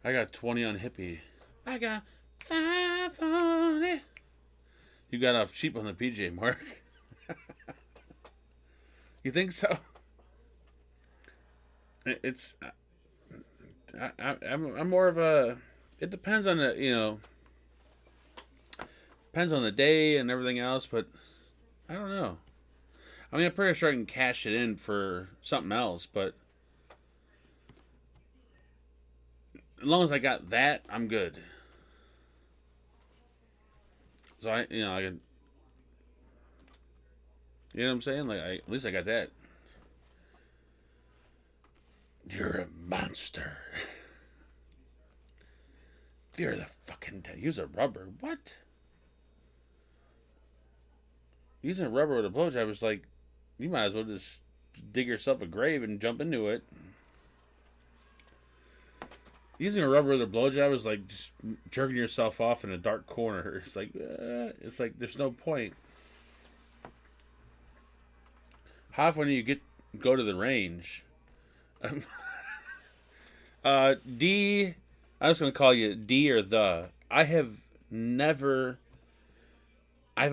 I got 20 on Hippie. I got 5 on it. You got off cheap on the PJ, Mark. You think so? It's... I'm more of a... It depends on the, depends on the day and everything else, but I don't know. I mean, I'm pretty sure I can cash it in for something else, but as long as I got that, I'm good. So I can, you know what I'm saying? Like, at least I got that. You're a monster. You're the fucking... Use a rubber. What? Using a rubber with a blowjob is like... You might as well just dig yourself a grave and jump into it. using a rubber to blowjob is like just jerking yourself off in a dark corner. It's like there's no point. How often do you go to the range? D. I was gonna call you D or the. I've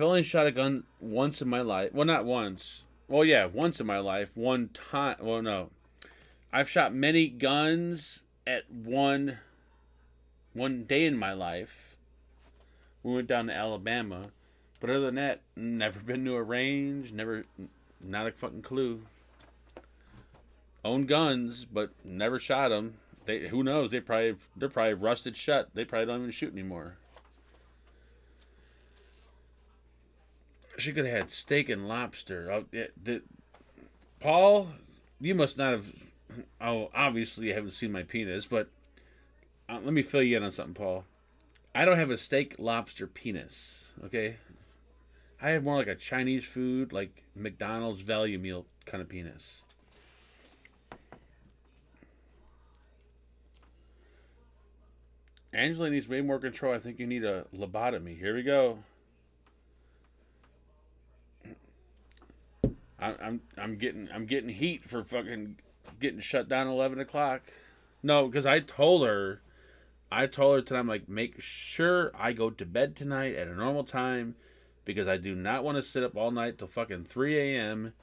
only shot a gun once in my life. Well, not once. Well, yeah, once in my life. One time. Well, no. I've shot many guns at one day in my life. We went down to Alabama. But other than that, never been to a range. Not a fucking clue. Own guns, but never shot them. Who knows? They're probably rusted shut. They probably don't even shoot anymore. She could have had steak and lobster. Paul, you must not have. Oh, obviously you haven't seen my penis, but let me fill you in on something, Paul. I don't have a steak lobster penis. Okay, I have more like a Chinese food, like McDonald's value meal kind of penis. Angela needs way more control. I think you need a lobotomy. Here we go. I'm getting heat for fucking getting shut down at 11 o'clock. No, because I told her tonight, I'm like, make sure I go to bed tonight at a normal time, because I do not want to sit up all night till fucking 3 a.m.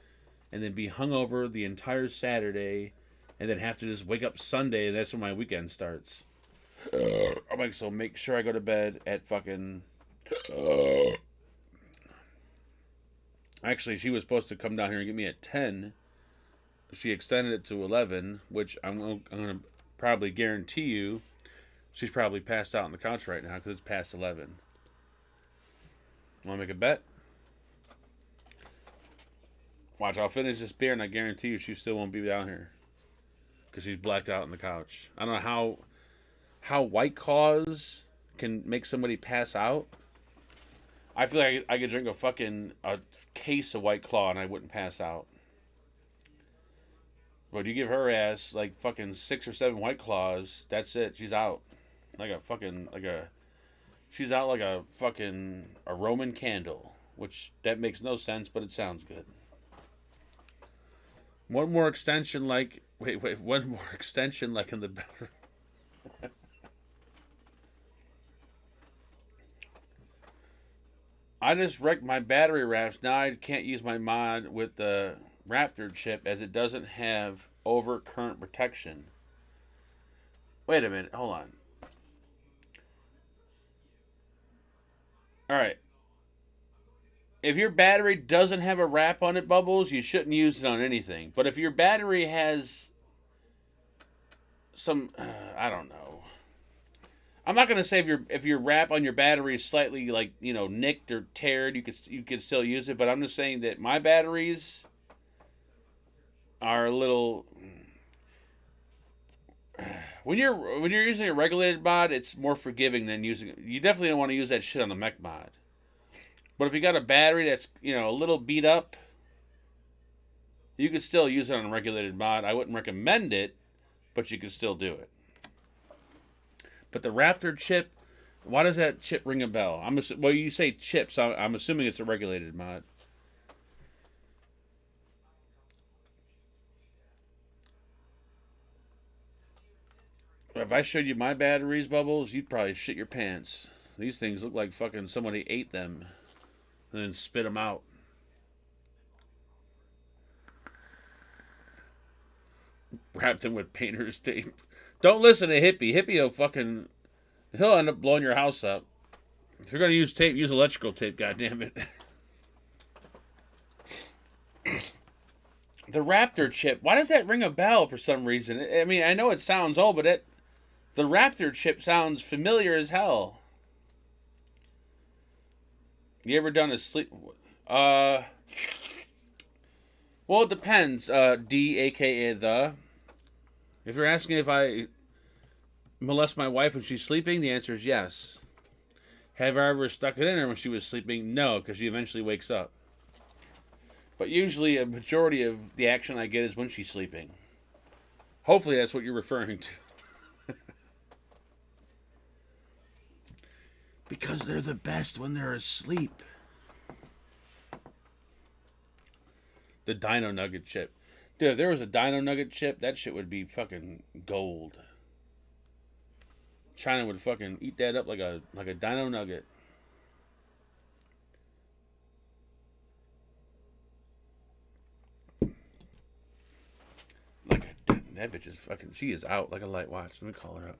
and then be hungover the entire Saturday and then have to just wake up Sunday, and that's when my weekend starts. I'm like, so make sure I go to bed at fucking... Actually, she was supposed to come down here and get me at 10. She extended it to 11, which I'm going to probably guarantee you she's probably passed out on the couch right now because it's past 11. Want to make a bet? Watch, I'll finish this beer and I guarantee you she still won't be down here because she's blacked out on the couch. I don't know how White Claws can make somebody pass out. I feel like I could drink a case of White Claw and I wouldn't pass out. But you give her ass like fucking 6 or 7 White Claws, that's it. She's out. She's out like a Roman candle. Which, that makes no sense, but it sounds good. One more extension like in the bedroom. I just wrecked my battery wraps. Now I can't use my mod with the Raptor chip as it doesn't have overcurrent protection. Wait a minute. Hold on. Alright. If your battery doesn't have a wrap on it, Bubbles, you shouldn't use it on anything. But if your battery has some... I don't know. I'm not gonna say if your wrap on your battery is slightly nicked or teared, you could still use it. But I'm just saying that my batteries are a little. When you're using a regulated mod, it's more forgiving than using. You definitely don't want to use that shit on the mech mod. But if you got a battery that's a little beat up, you could still use it on a regulated mod. I wouldn't recommend it, but you could still do it. But the Raptor chip, why does that chip ring a bell? Well, you say chip, so I'm assuming it's a regulated mod. If I showed you my batteries, Bubbles, you'd probably shit your pants. These things look like fucking somebody ate them and then spit them out. Wrapped them with painter's tape. Don't listen to Hippie. Hippie he'll end up blowing your house up. If you're going to use tape, use electrical tape, goddammit. The Raptor chip, why does that ring a bell for some reason? I mean, I know it sounds old, but the Raptor chip sounds familiar as hell. You ever done a sleep... Well, it depends, D, a.k.a. the... If you're asking if I molest my wife when she's sleeping, the answer is yes. Have I ever stuck it in her when she was sleeping? No, because she eventually wakes up. But usually a majority of the action I get is when she's sleeping. Hopefully that's what you're referring to. Because they're the best when they're asleep. The Dino Nugget chip. Dude, if there was a Dino Nugget chip, that shit would be fucking gold. China would fucking eat that up like a Dino Nugget. That bitch is fucking... She is out like a light watch. Let me call her up.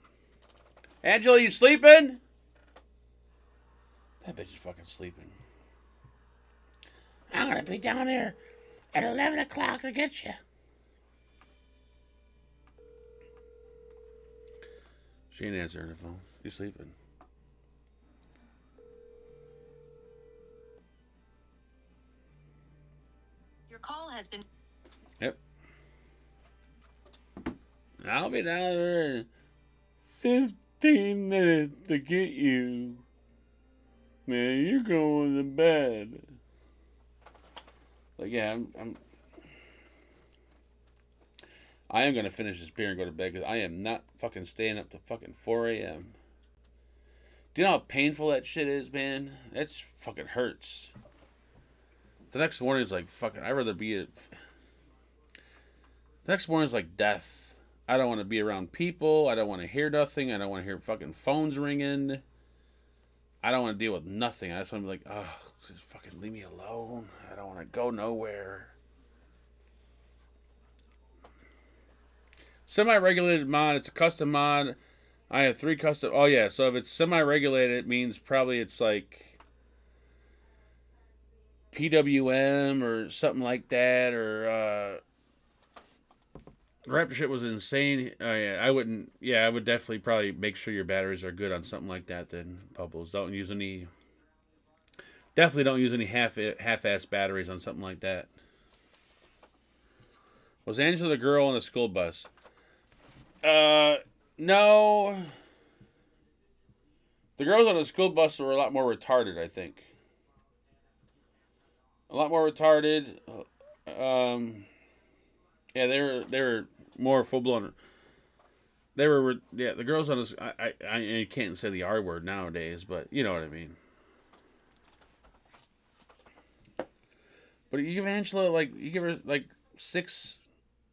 Angela, you sleeping? That bitch is fucking sleeping. I'm gonna be down there at 11 o'clock to get you. She ain't answering the phone. She's sleeping. Your call has been... Yep. I'll be down there in 15 minutes to get you. Man, you're going to bed. Like, yeah, I am going to finish this beer and go to bed because I am not fucking staying up to fucking 4 a.m. Do you know how painful that shit is, man? That's fucking hurts. The next morning is like fucking... I'd rather be... The next morning is like death. I don't want to be around people. I don't want to hear nothing. I don't want to hear fucking phones ringing. I don't want to deal with nothing. I just want to be like, oh, just fucking leave me alone. I don't want to go nowhere. Semi-regulated mod. It's a custom mod. I have 3 custom... Oh, yeah. So if it's semi-regulated, it means probably it's like PWM or something like that, or... Raptor shit was insane. Yeah, I wouldn't. Yeah, I would definitely probably make sure your batteries are good on something like that. Then Bubbles, don't use any. Definitely don't use any half-ass batteries on something like that. Was Angela the girl on the school bus? No. The girls on the school bus were a lot more retarded, I think. A lot more retarded. Yeah, they were more full blown. They were, yeah, the girls on this. I can't say the R word nowadays, but you know what I mean. But you give Angela you give her 6.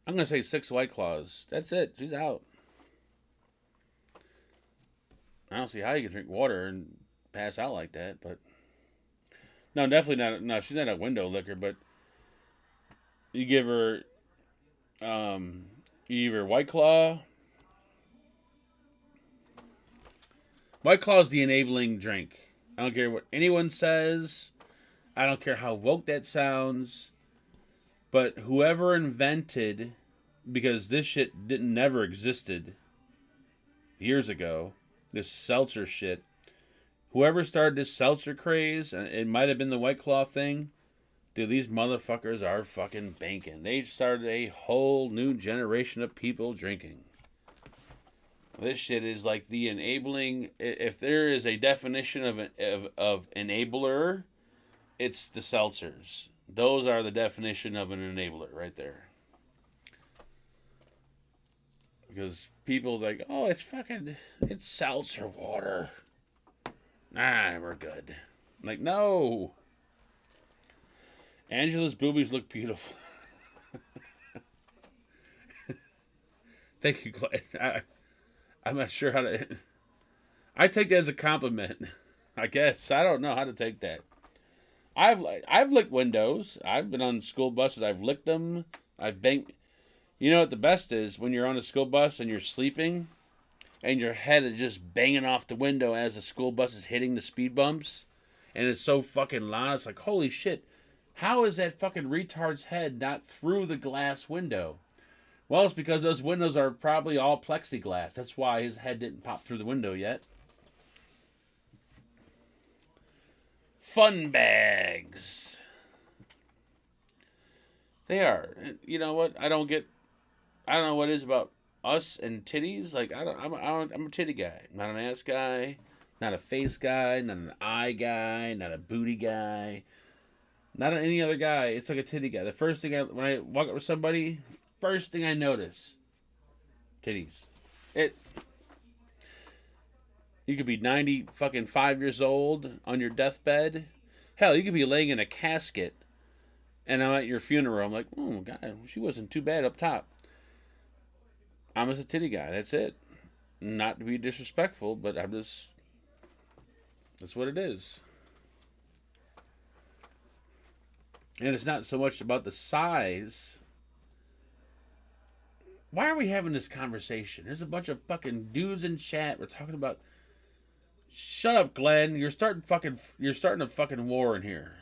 I'm gonna say 6 White Claws. That's it. She's out. I don't see how you can drink water and pass out like that, but no, definitely not. No, she's not a window licker, but you give her. Either White Claw. White Claw is the enabling drink. I don't care what anyone says. I don't care how woke that sounds. But whoever invented, because this shit never existed years ago, this seltzer shit. Whoever started this seltzer craze, and it might have been the White Claw thing. Dude, these motherfuckers are fucking banking. They started a whole new generation of people drinking. This shit is like the enabling... If there is a definition of enabler, it's the seltzers. Those are the definition of an enabler right there. Because people like, oh, it's seltzer water. Nah, we're good. I'm like, no. Angela's boobies look beautiful. Thank you, Clyde. I'm not sure how to... I take that as a compliment. I guess. I don't know how to take that. I've licked windows. I've been on school buses. I've licked them. I've banged... You know what the best is? When you're on a school bus and you're sleeping and your head is just banging off the window as the school bus is hitting the speed bumps and it's so fucking loud. It's like, holy shit. How is that fucking retard's head not through the glass window? Well, it's because those windows are probably all plexiglass. That's why his head didn't pop through the window yet. Fun bags. They are. You know what? I don't know what it is about us and titties. Like, I'm a titty guy. Not an ass guy. Not a face guy. Not an eye guy. Not a booty guy. Not any other guy. It's like a titty guy. The first thing when I walk up with somebody, first thing I notice, titties. You could be 90 fucking 5 years old on your deathbed. Hell, you could be laying in a casket and I'm at your funeral. I'm like, oh, God, she wasn't too bad up top. I'm just a titty guy. That's it. Not to be disrespectful, but I'm just... That's what it is. And it's not so much about the size. Why are we having this conversation? There's a bunch of fucking dudes in chat. We're talking about... Shut up, Glenn. You're starting a fucking war in here.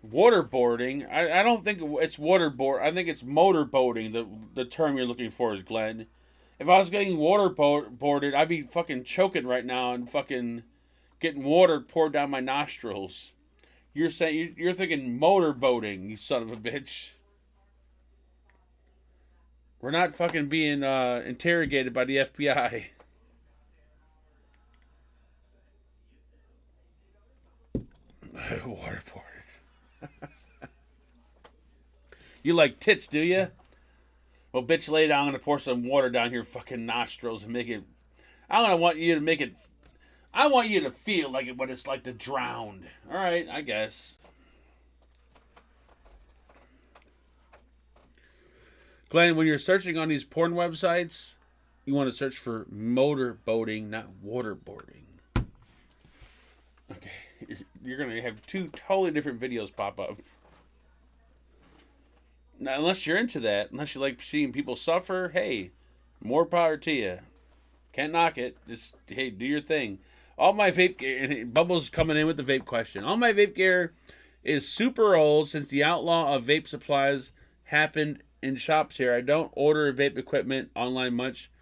Waterboarding? I don't think it's waterboard. I think it's motorboating. The term you're looking for is, Glenn. If I was getting waterboarded, I'd be fucking choking right now and fucking getting water poured down my nostrils. You're thinking motorboating, you son of a bitch. We're not fucking being interrogated by the FBI. Waterboarded. You like tits, do you? Well, bitch, lay down. I'm gonna pour some water down your fucking nostrils and make it. I want you to make it. I want you to feel like what it's like to drown. All right, I guess. Glenn, when you're searching on these porn websites, you want to search for motorboating, not waterboarding. Okay, you're gonna have two totally different videos pop up. Now, unless you're into that, unless you like seeing people suffer, hey, more power to you. Can't knock it. Just, hey, do your thing. All my vape gear, and Bubbles coming in with the vape question. All my vape gear is super old since the outlaw of vape supplies happened in shops here. I don't order vape equipment online much.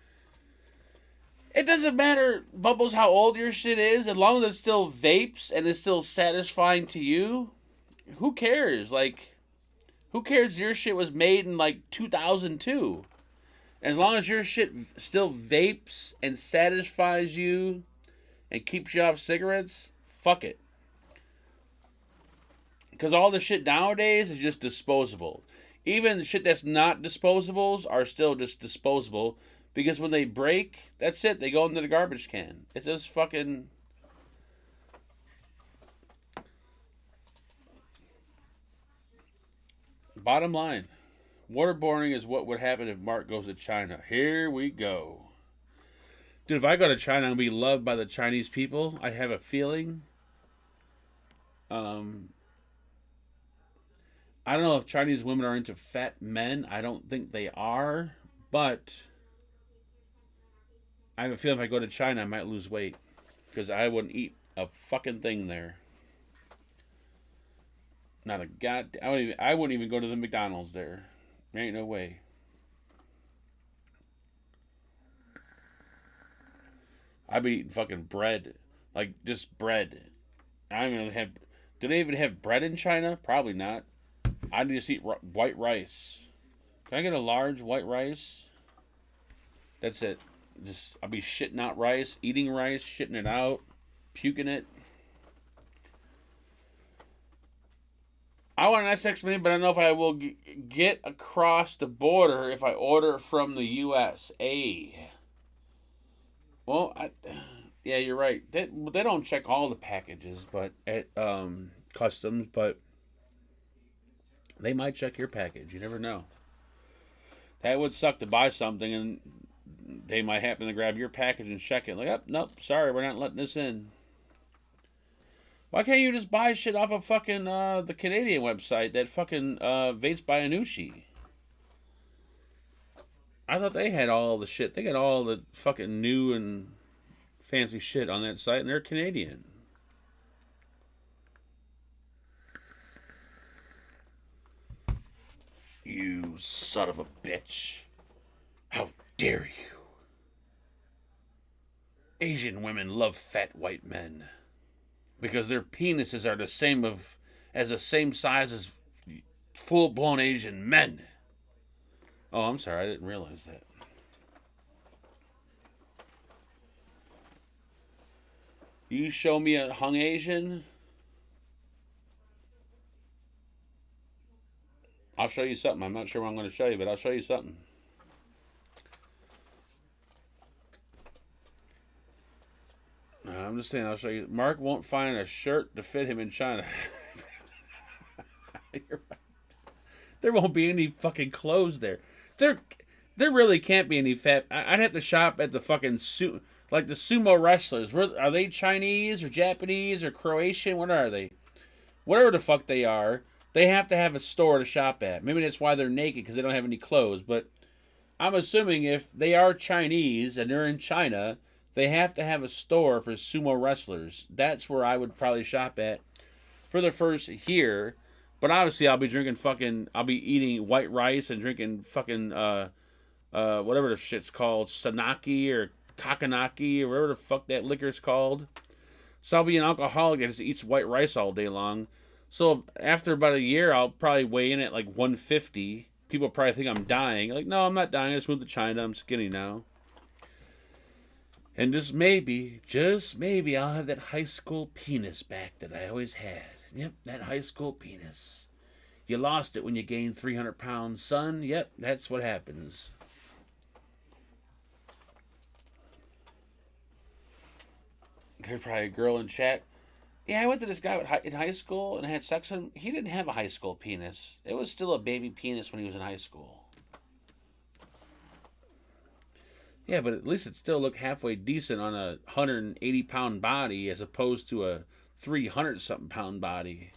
It doesn't matter, Bubbles, how old your shit is. As long as it still vapes and it's still satisfying to you, who cares? Like... Who cares your shit was made in like 2002? As long as your shit still vapes and satisfies you and keeps you off cigarettes, fuck it. Because all the shit nowadays is just disposable. Even the shit that's not disposables are still just disposable. Because when they break, that's it. They go into the garbage can. It's just fucking... Bottom line, waterboarding is what would happen if Mark goes to China. Here we go. Dude, if I go to China, I'm going to be loved by the Chinese people. I have a feeling. I don't know if Chinese women are into fat men. I don't think they are. But I have a feeling if I go to China, I might lose weight. Because I wouldn't eat a fucking thing there. Not a goddamn... I wouldn't even go to the McDonald's there. There ain't no way. I'd be eating fucking bread. Like, just bread. I don't even have... Do they even have bread in China? Probably not. I'd just eat white rice. Can I get a large white rice? That's it. I'll be shitting out rice, eating rice, shitting it out, puking it. I want an SX Mini, but I don't know if I will get across the border if I order from the USA. Well, yeah, you're right. They don't check all the packages, but at customs, but they might check your package. You never know. That would suck to buy something and they might happen to grab your package and check it. Like, oh, nope, sorry, we're not letting this in. Why can't you just buy shit off of fucking the Canadian website that fucking Vapes by Anushi? I thought they had all the shit. They got all the fucking new and fancy shit on that site, and they're Canadian. You son of a bitch. How dare you? Asian women love fat white men. Because their penises are the same size as full-blown Asian men. Oh, I'm sorry, I didn't realize that. You show me a hung Asian, I'll show you something. I'm not sure what I'm going to show you, but I'll show you something. I'm just saying, I'll show you. Mark won't find a shirt to fit him in China. You're right. There won't be any fucking clothes there. There really can't be any fat. I'd have to shop at the fucking like the sumo wrestlers. Are they Chinese or Japanese or Croatian? What are they? Whatever the fuck they are, they have to have a store to shop at. Maybe that's why they're naked, because they don't have any clothes. But I'm assuming if they are Chinese and they're in China, they have to have a store for sumo wrestlers. That's where I would probably shop at for the first year. But obviously, I'll be eating white rice and drinking fucking, whatever the shit's called, Sanaki or Kakanaki or whatever the fuck that liquor's called. So I'll be an alcoholic that just eats white rice all day long. So after about a year, I'll probably weigh in at like 150. People probably think I'm dying. Like, no, I'm not dying. I just moved to China. I'm skinny now. And just maybe, I'll have that high school penis back that I always had. Yep, that high school penis. You lost it when you gained 300 pounds, son. Yep, that's what happens. There's probably a girl in chat. Yeah, I went to this guy in high school and had sex with him. He didn't have a high school penis. It was still a baby penis when he was in high school. Yeah, but at least it still looked halfway decent on a 180-pound body as opposed to a 300-something pound body.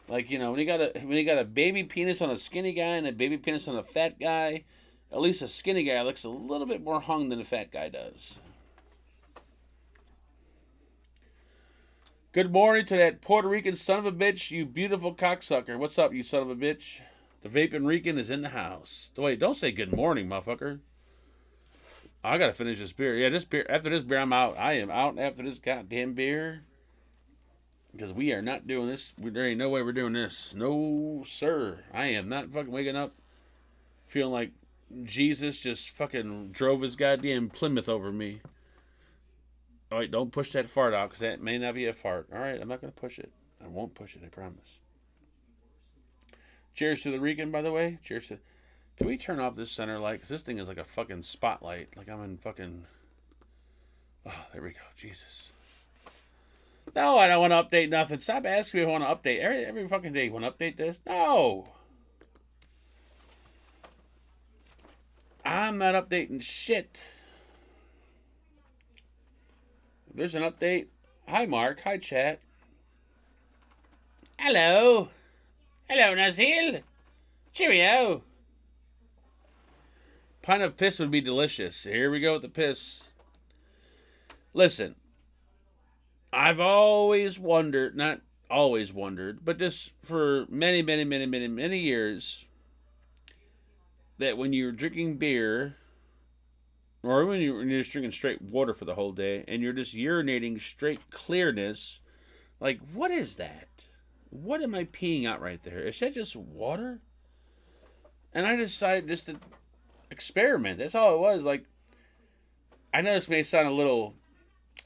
Like, you know, when you got a baby penis on a skinny guy and a baby penis on a fat guy, at least a skinny guy looks a little bit more hung than a fat guy does. Good morning to that Puerto Rican son of a bitch, you beautiful cocksucker. What's up, you son of a bitch? The Vaping Rican is in the house. Wait, don't say good morning, motherfucker. I gotta finish this beer. Yeah, after this beer, I'm out. I am out after this goddamn beer. Because we are not doing this. There ain't no way we're doing this. No, sir. I am not fucking waking up feeling like Jesus just fucking drove his goddamn Plymouth over me. All right, don't push that fart out, because that may not be a fart. All right, I'm not going to push it. I won't push it, I promise. Cheers to the Rican, by the way. Cheers to... Can we turn off this center light? Because this thing is like a fucking spotlight. Like I'm in fucking... Oh, there we go. Jesus. No, I don't want to update nothing. Stop asking me if I want to update. Every fucking day, you want to update this? No. I'm not updating shit. If there's an update... Hi, Mark. Hi, chat. Hello. Hello, Nazil. Cheerio. Pint of piss would be delicious. Here we go with the piss. Listen, I've always wondered, not always wondered, but just for many, many, many, many, many years, that when you're drinking beer, or when you're just drinking straight water for the whole day, and you're just urinating straight clearness, like, what is that? What am I peeing out right there? Is that just water? And I decided just to experiment. That's all it was. Like, I know this may sound a little,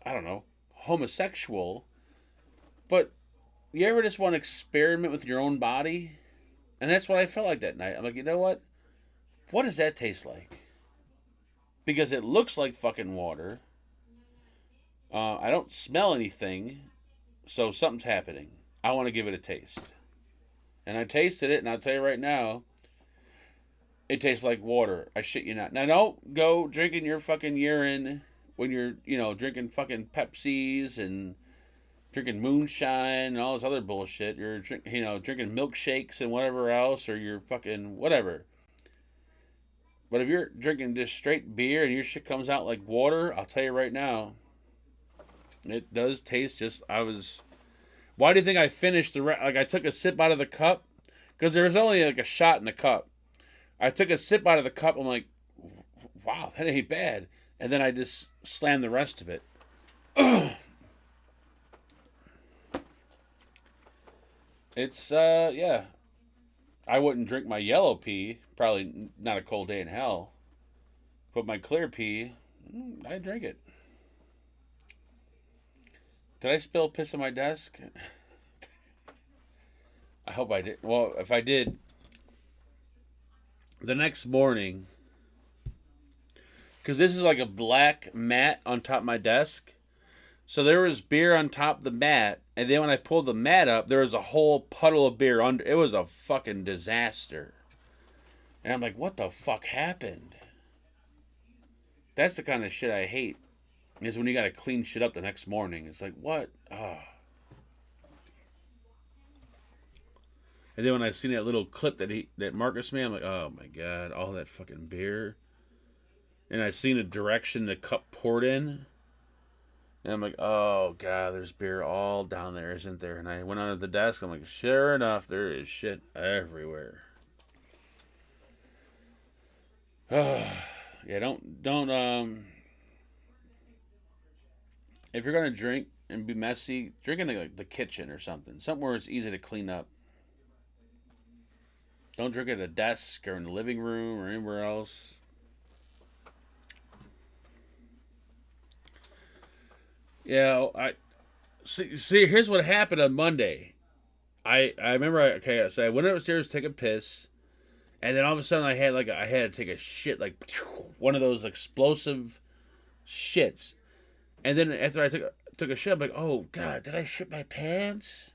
I don't know, homosexual, but you ever just want to experiment with your own body? And that's what I felt like that night. I'm like, you know what? What does that taste like? Because it looks like fucking water. I don't smell anything, so something's happening. I want to give it a taste. And I tasted it, and I'll tell you right now, it tastes like water. I shit you not. Now, don't go drinking your fucking urine when you're, drinking fucking Pepsis and drinking moonshine and all this other bullshit. You're, drinking milkshakes and whatever else, or you're fucking whatever. But if you're drinking just straight beer and your shit comes out like water, I'll tell you right now, it does taste just... Why do you think I finished I took a sip out of the cup? Because there was only like a shot in the cup. I took a sip out of the cup. I'm like, wow, that ain't bad. And then I just slammed the rest of it. It's, yeah. I wouldn't drink my yellow pee. Probably not a cold day in hell. But my clear pee, I drink it. Did I spill piss on my desk? I hope I did. Well, if I did, the next morning, because this is like a black mat on top of my desk, So there was beer on top of the mat, and then when I pulled the mat up, there was a whole puddle of beer under. It was a fucking disaster. And I'm like, what the fuck happened? That's the kind of shit I hate. Is when you gotta clean shit up the next morning. It's like, what? Oh. And then when I seen that little clip that Marcus made, I'm like, oh my god, all that fucking beer. And I seen the direction the cup poured in. And I'm like, oh god, there's beer all down there, isn't there? And I went under the desk. I'm like, sure enough, there is shit everywhere. Yeah, don't if you're gonna drink and be messy, drink in the kitchen or something where it's easy to clean up. Don't drink at a desk or in the living room or anywhere else. Yeah, see. Here's what happened on Monday. I remember. So I went upstairs to take a piss, and then all of a sudden I had to take a shit, like one of those explosive shits. And then after I took a shit, I'm like, oh god, did I shit my pants?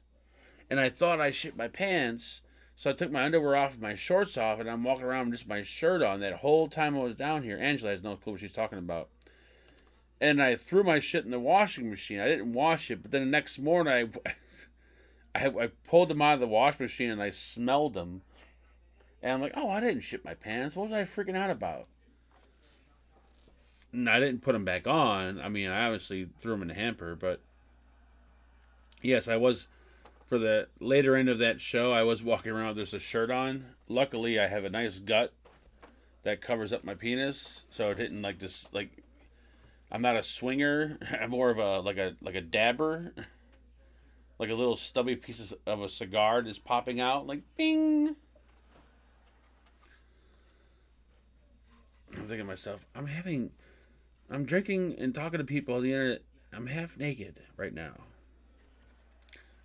And I thought I shit my pants, so I took my underwear off and my shorts off, and I'm walking around with just my shirt on that whole time I was down here. Angela has no clue what she's talking about. And I threw my shit in the washing machine. I didn't wash it, but then the next morning I pulled them out of the wash machine and I smelled them. And I'm like, oh, I didn't shit my pants. What was I freaking out about? And I didn't put them back on. I mean, I obviously threw them in the hamper, but yes, I was, for the later end of that show, I was walking around with just a shirt on. Luckily, I have a nice gut that covers up my penis, so it didn't I'm not a swinger. I'm more of a dabber. Like a little stubby piece of a cigar just popping out, like bing. I'm thinking to myself, I'm drinking and talking to people on the internet. I'm half naked right now.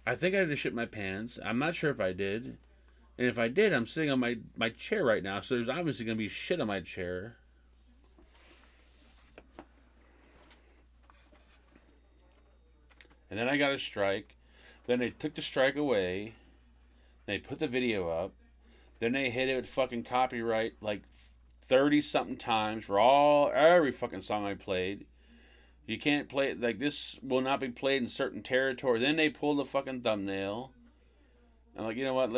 I think I had to shit my pants. I'm not sure if I did. And if I did, I'm sitting on my chair right now, so there's obviously going to be shit on my chair. And then I got a strike. Then they took the strike away. They put the video up. Then they hit it with fucking copyright like 30-something times for every fucking song I played. You can't play it, like, this will not be played in certain territory. Then they pulled the fucking thumbnail. I'm like, you know what?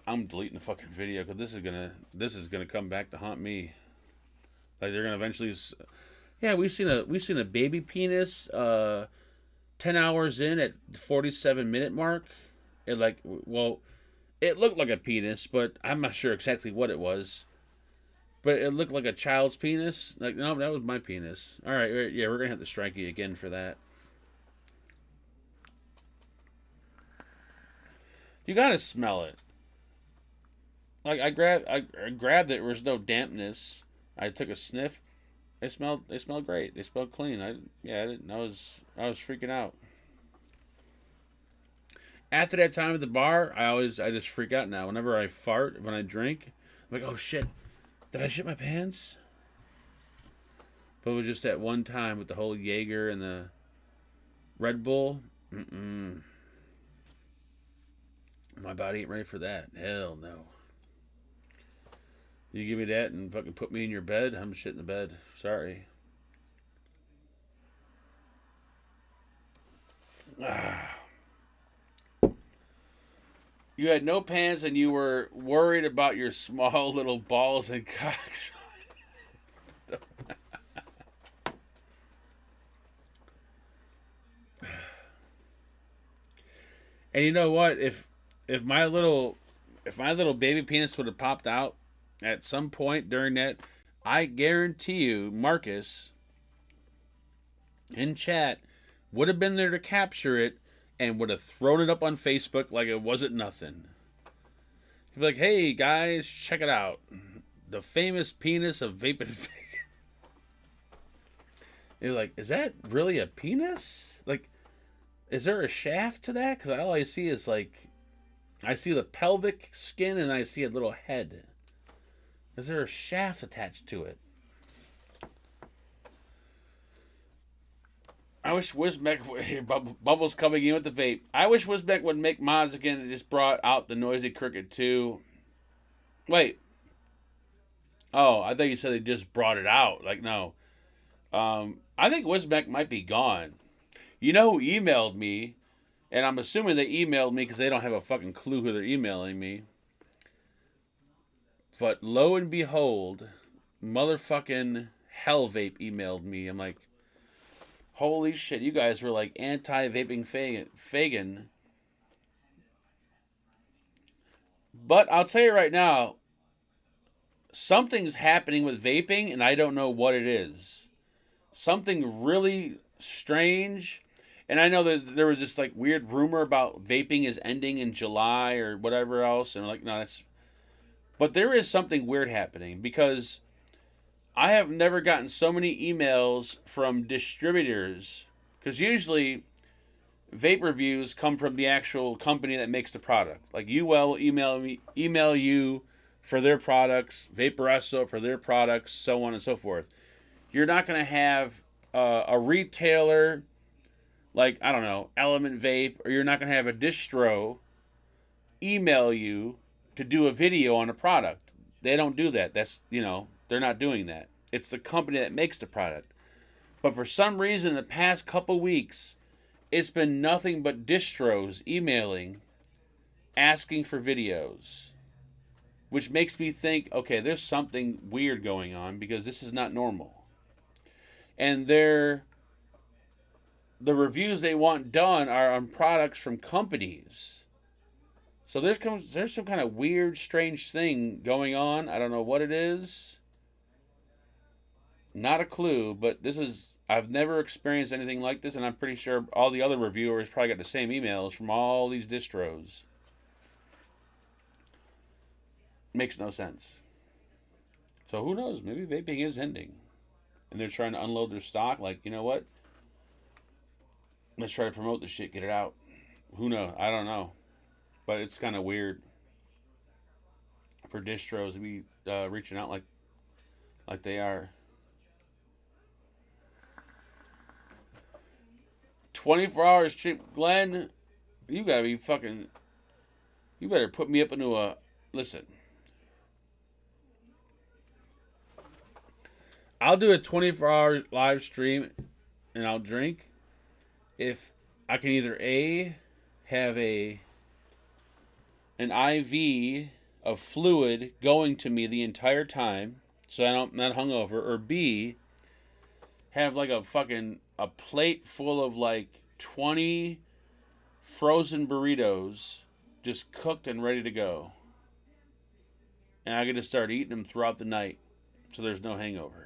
I'm deleting the fucking video because this is gonna come back to haunt me. Like, they're gonna eventually. Yeah, we've seen a baby penis. 10 hours in at 47-minute mark, it looked like a penis, but I'm not sure exactly what it was. But it looked like a child's penis. Like, no, that was my penis. All right, yeah, we're going to have to strike you again for that. You got to smell it. Like, I grabbed it, there was no dampness. I took a sniff. They smelled great. They smelled clean. I was freaking out. After that time at the bar, I just freak out now. Whenever I fart, when I drink, I'm like, oh shit, did I shit my pants? But it was just that one time with the whole Jaeger and the Red Bull. My body ain't ready for that. Hell no. You give me that and fucking put me in your bed, I'm shit in the bed. Sorry. You had no pants and you were worried about your small little balls and cock. And you know what? If my little baby penis would have popped out at some point during that, I guarantee you, Marcus in chat would have been there to capture it and would have thrown it up on Facebook like it wasn't nothing. He'd be like, hey guys, check it out. The famous penis of Vaping Fagan. He's like, is that really a penis? Like, is there a shaft to that? Because all I see is I see the pelvic skin and I see a little head. Is there a shaft attached to it? I wish Wisbeck Bubbles coming in with the vape. I wish Wisbeck would make mods again and just brought out the Noisy Cricket 2. Wait. Oh, I thought you said they just brought it out. Like, no. I think Wisbeck might be gone. You know who emailed me? And I'm assuming they emailed me because they don't have a fucking clue who they're emailing me. But lo and behold, motherfucking Hell Vape emailed me. I'm like, holy shit, you guys were like anti-vaping Fagan. But I'll tell you right now, something's happening with vaping, and I don't know what it is. Something really strange. And I know that there was this like weird rumor about vaping is ending in July or whatever else. And I'm like, no, that's... But there is something weird happening because I have never gotten so many emails from distributors. Because usually vape reviews come from the actual company that makes the product. Like UL will email you for their products, Vaporesso for their products, so on and so forth. You're not going to have a retailer like, I don't know, Element Vape, or you're not going to have a distro email you to do a video on a product. They don't do that. That's, they're not doing that. It's the company that makes the product. But for some reason, the past couple weeks, it's been nothing but distros emailing, asking for videos. Which makes me think, okay, there's something weird going on because this is not normal. And the reviews they want done are on products from companies. So there's some kind of weird, strange thing going on. I don't know what it is. Not a clue, but I've never experienced anything like this, and I'm pretty sure all the other reviewers probably got the same emails from all these distros. Makes no sense. So who knows? Maybe vaping is ending. And they're trying to unload their stock. Like, you know what? Let's try to promote this shit. Get it out. Who knows? I don't know. But it's kind of weird for distros to be reaching out like they are. 24 hours stream. Glenn, you gotta be fucking... You better put me up into a... Listen. I'll do a 24-hour live stream and I'll drink if I can either A, have an IV of fluid going to me the entire time so I'm not hungover, or B, have like a plate full of like 20 frozen burritos just cooked and ready to go. And I get to start eating them throughout the night so there's no hangover.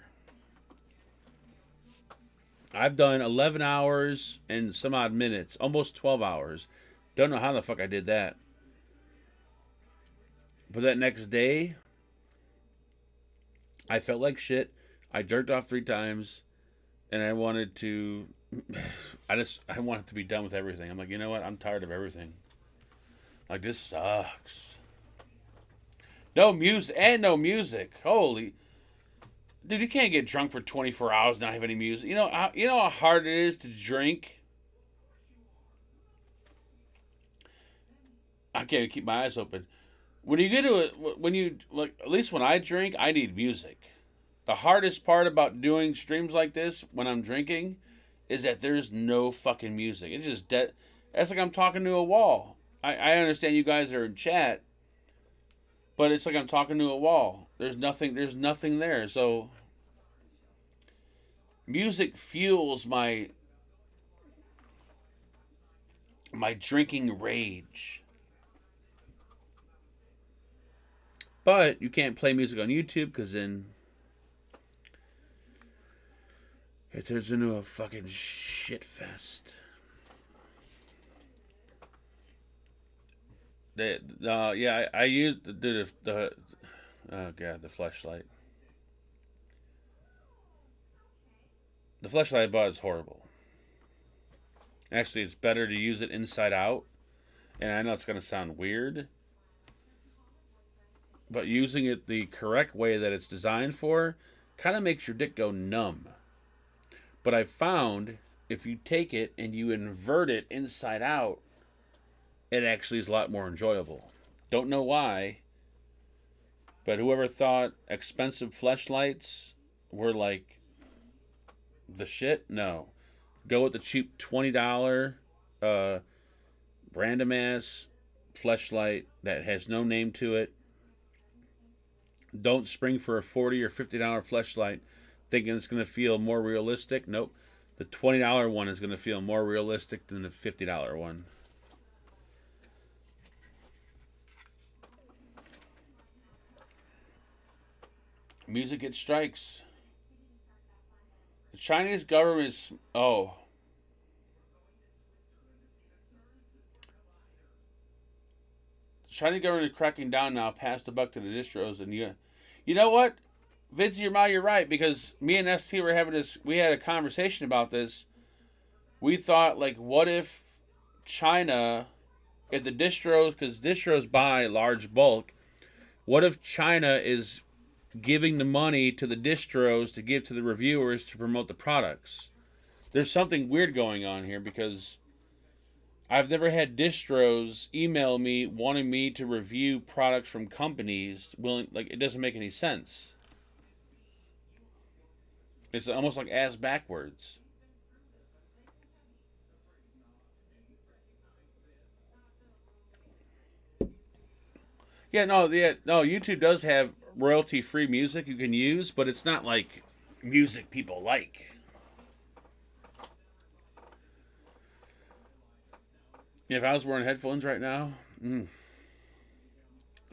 I've done 11 hours and some odd minutes, almost 12 hours. Don't know how the fuck I did that. But that next day, I felt like shit. I jerked off 3 times, and I wanted to... I wanted to be done with everything. I'm like, you know what? I'm tired of everything. Like, this sucks. No music. Holy... Dude, you can't get drunk for 24 hours and not have any music. You know how hard it is to drink? I can't keep my eyes open. When you get to it, at least when I drink, I need music. The hardest part about doing streams like this when I'm drinking is that there's no fucking music. It's just dead. That's like I'm talking to a wall. I understand you guys are in chat, but it's like I'm talking to a wall. There's nothing there. So music fuels my drinking rage. But you can't play music on YouTube because then it turns into a fucking shit fest. I used the oh god, the fleshlight. The fleshlight I bought is horrible. Actually, it's better to use it inside out. And I know it's going to sound weird, but using it the correct way that it's designed for kind of makes your dick go numb. But I found if you take it and you invert it inside out, it actually is a lot more enjoyable. Don't know why, but whoever thought expensive fleshlights were like the shit, no. Go with the cheap $20 random ass fleshlight that has no name to it. Don't spring for a $40 or $50 fleshlight thinking it's going to feel more realistic. Nope. The $20 one is going to feel more realistic than the $50 one. Music gets strikes. The Chinese government is... Oh. The Chinese government is cracking down now, past the buck to the distros, and you know what? Vince, you're right, because me and ST were having this, we had a conversation about this. We thought, like, what if China, if the distros, because distros buy large bulk, what if China is giving the money to the distros to give to the reviewers to promote the products? There's something weird going on here, because I've never had distros email me wanting me to review products from companies. Like, it doesn't make any sense. It's almost like ass backwards. No, YouTube does have royalty-free music you can use, but it's not like music people like. If I was wearing headphones right now,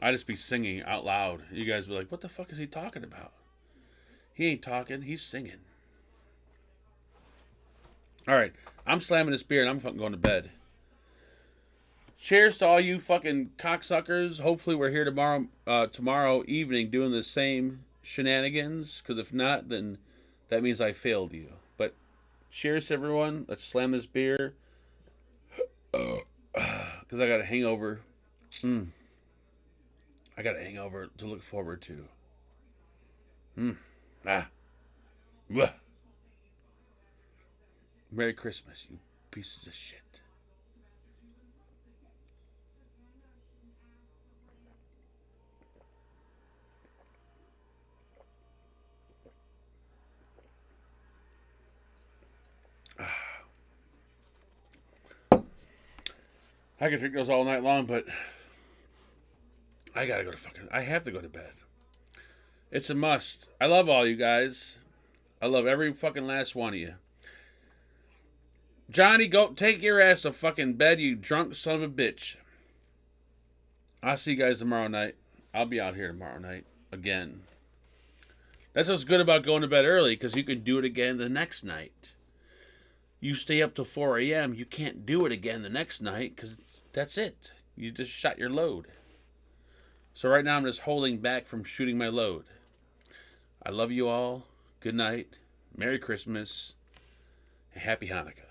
I'd just be singing out loud. You guys would be like, what the fuck is he talking about? He ain't talking, he's singing. Alright, I'm slamming this beer and I'm fucking going to bed. Cheers to all you fucking cocksuckers. Hopefully we're here tomorrow evening doing the same shenanigans. Because if not, then that means I failed you. But cheers everyone. Let's slam this beer. Because I got a hangover. I got a hangover to look forward to. Blech. Merry Christmas, you pieces of shit. I could drink those all night long, but I gotta go I have to go to bed. It's a must. I love all you guys. I love every fucking last one of you. Johnny, go take your ass to fucking bed, you drunk son of a bitch. I'll see you guys tomorrow night. I'll be out here tomorrow night again. That's what's good about going to bed early, because you can do it again the next night. You stay up till 4 a.m., you can't do it again the next night, because that's it. You just shot your load. So right now I'm just holding back from shooting my load. I love you all. Good night. Merry Christmas. Happy Hanukkah.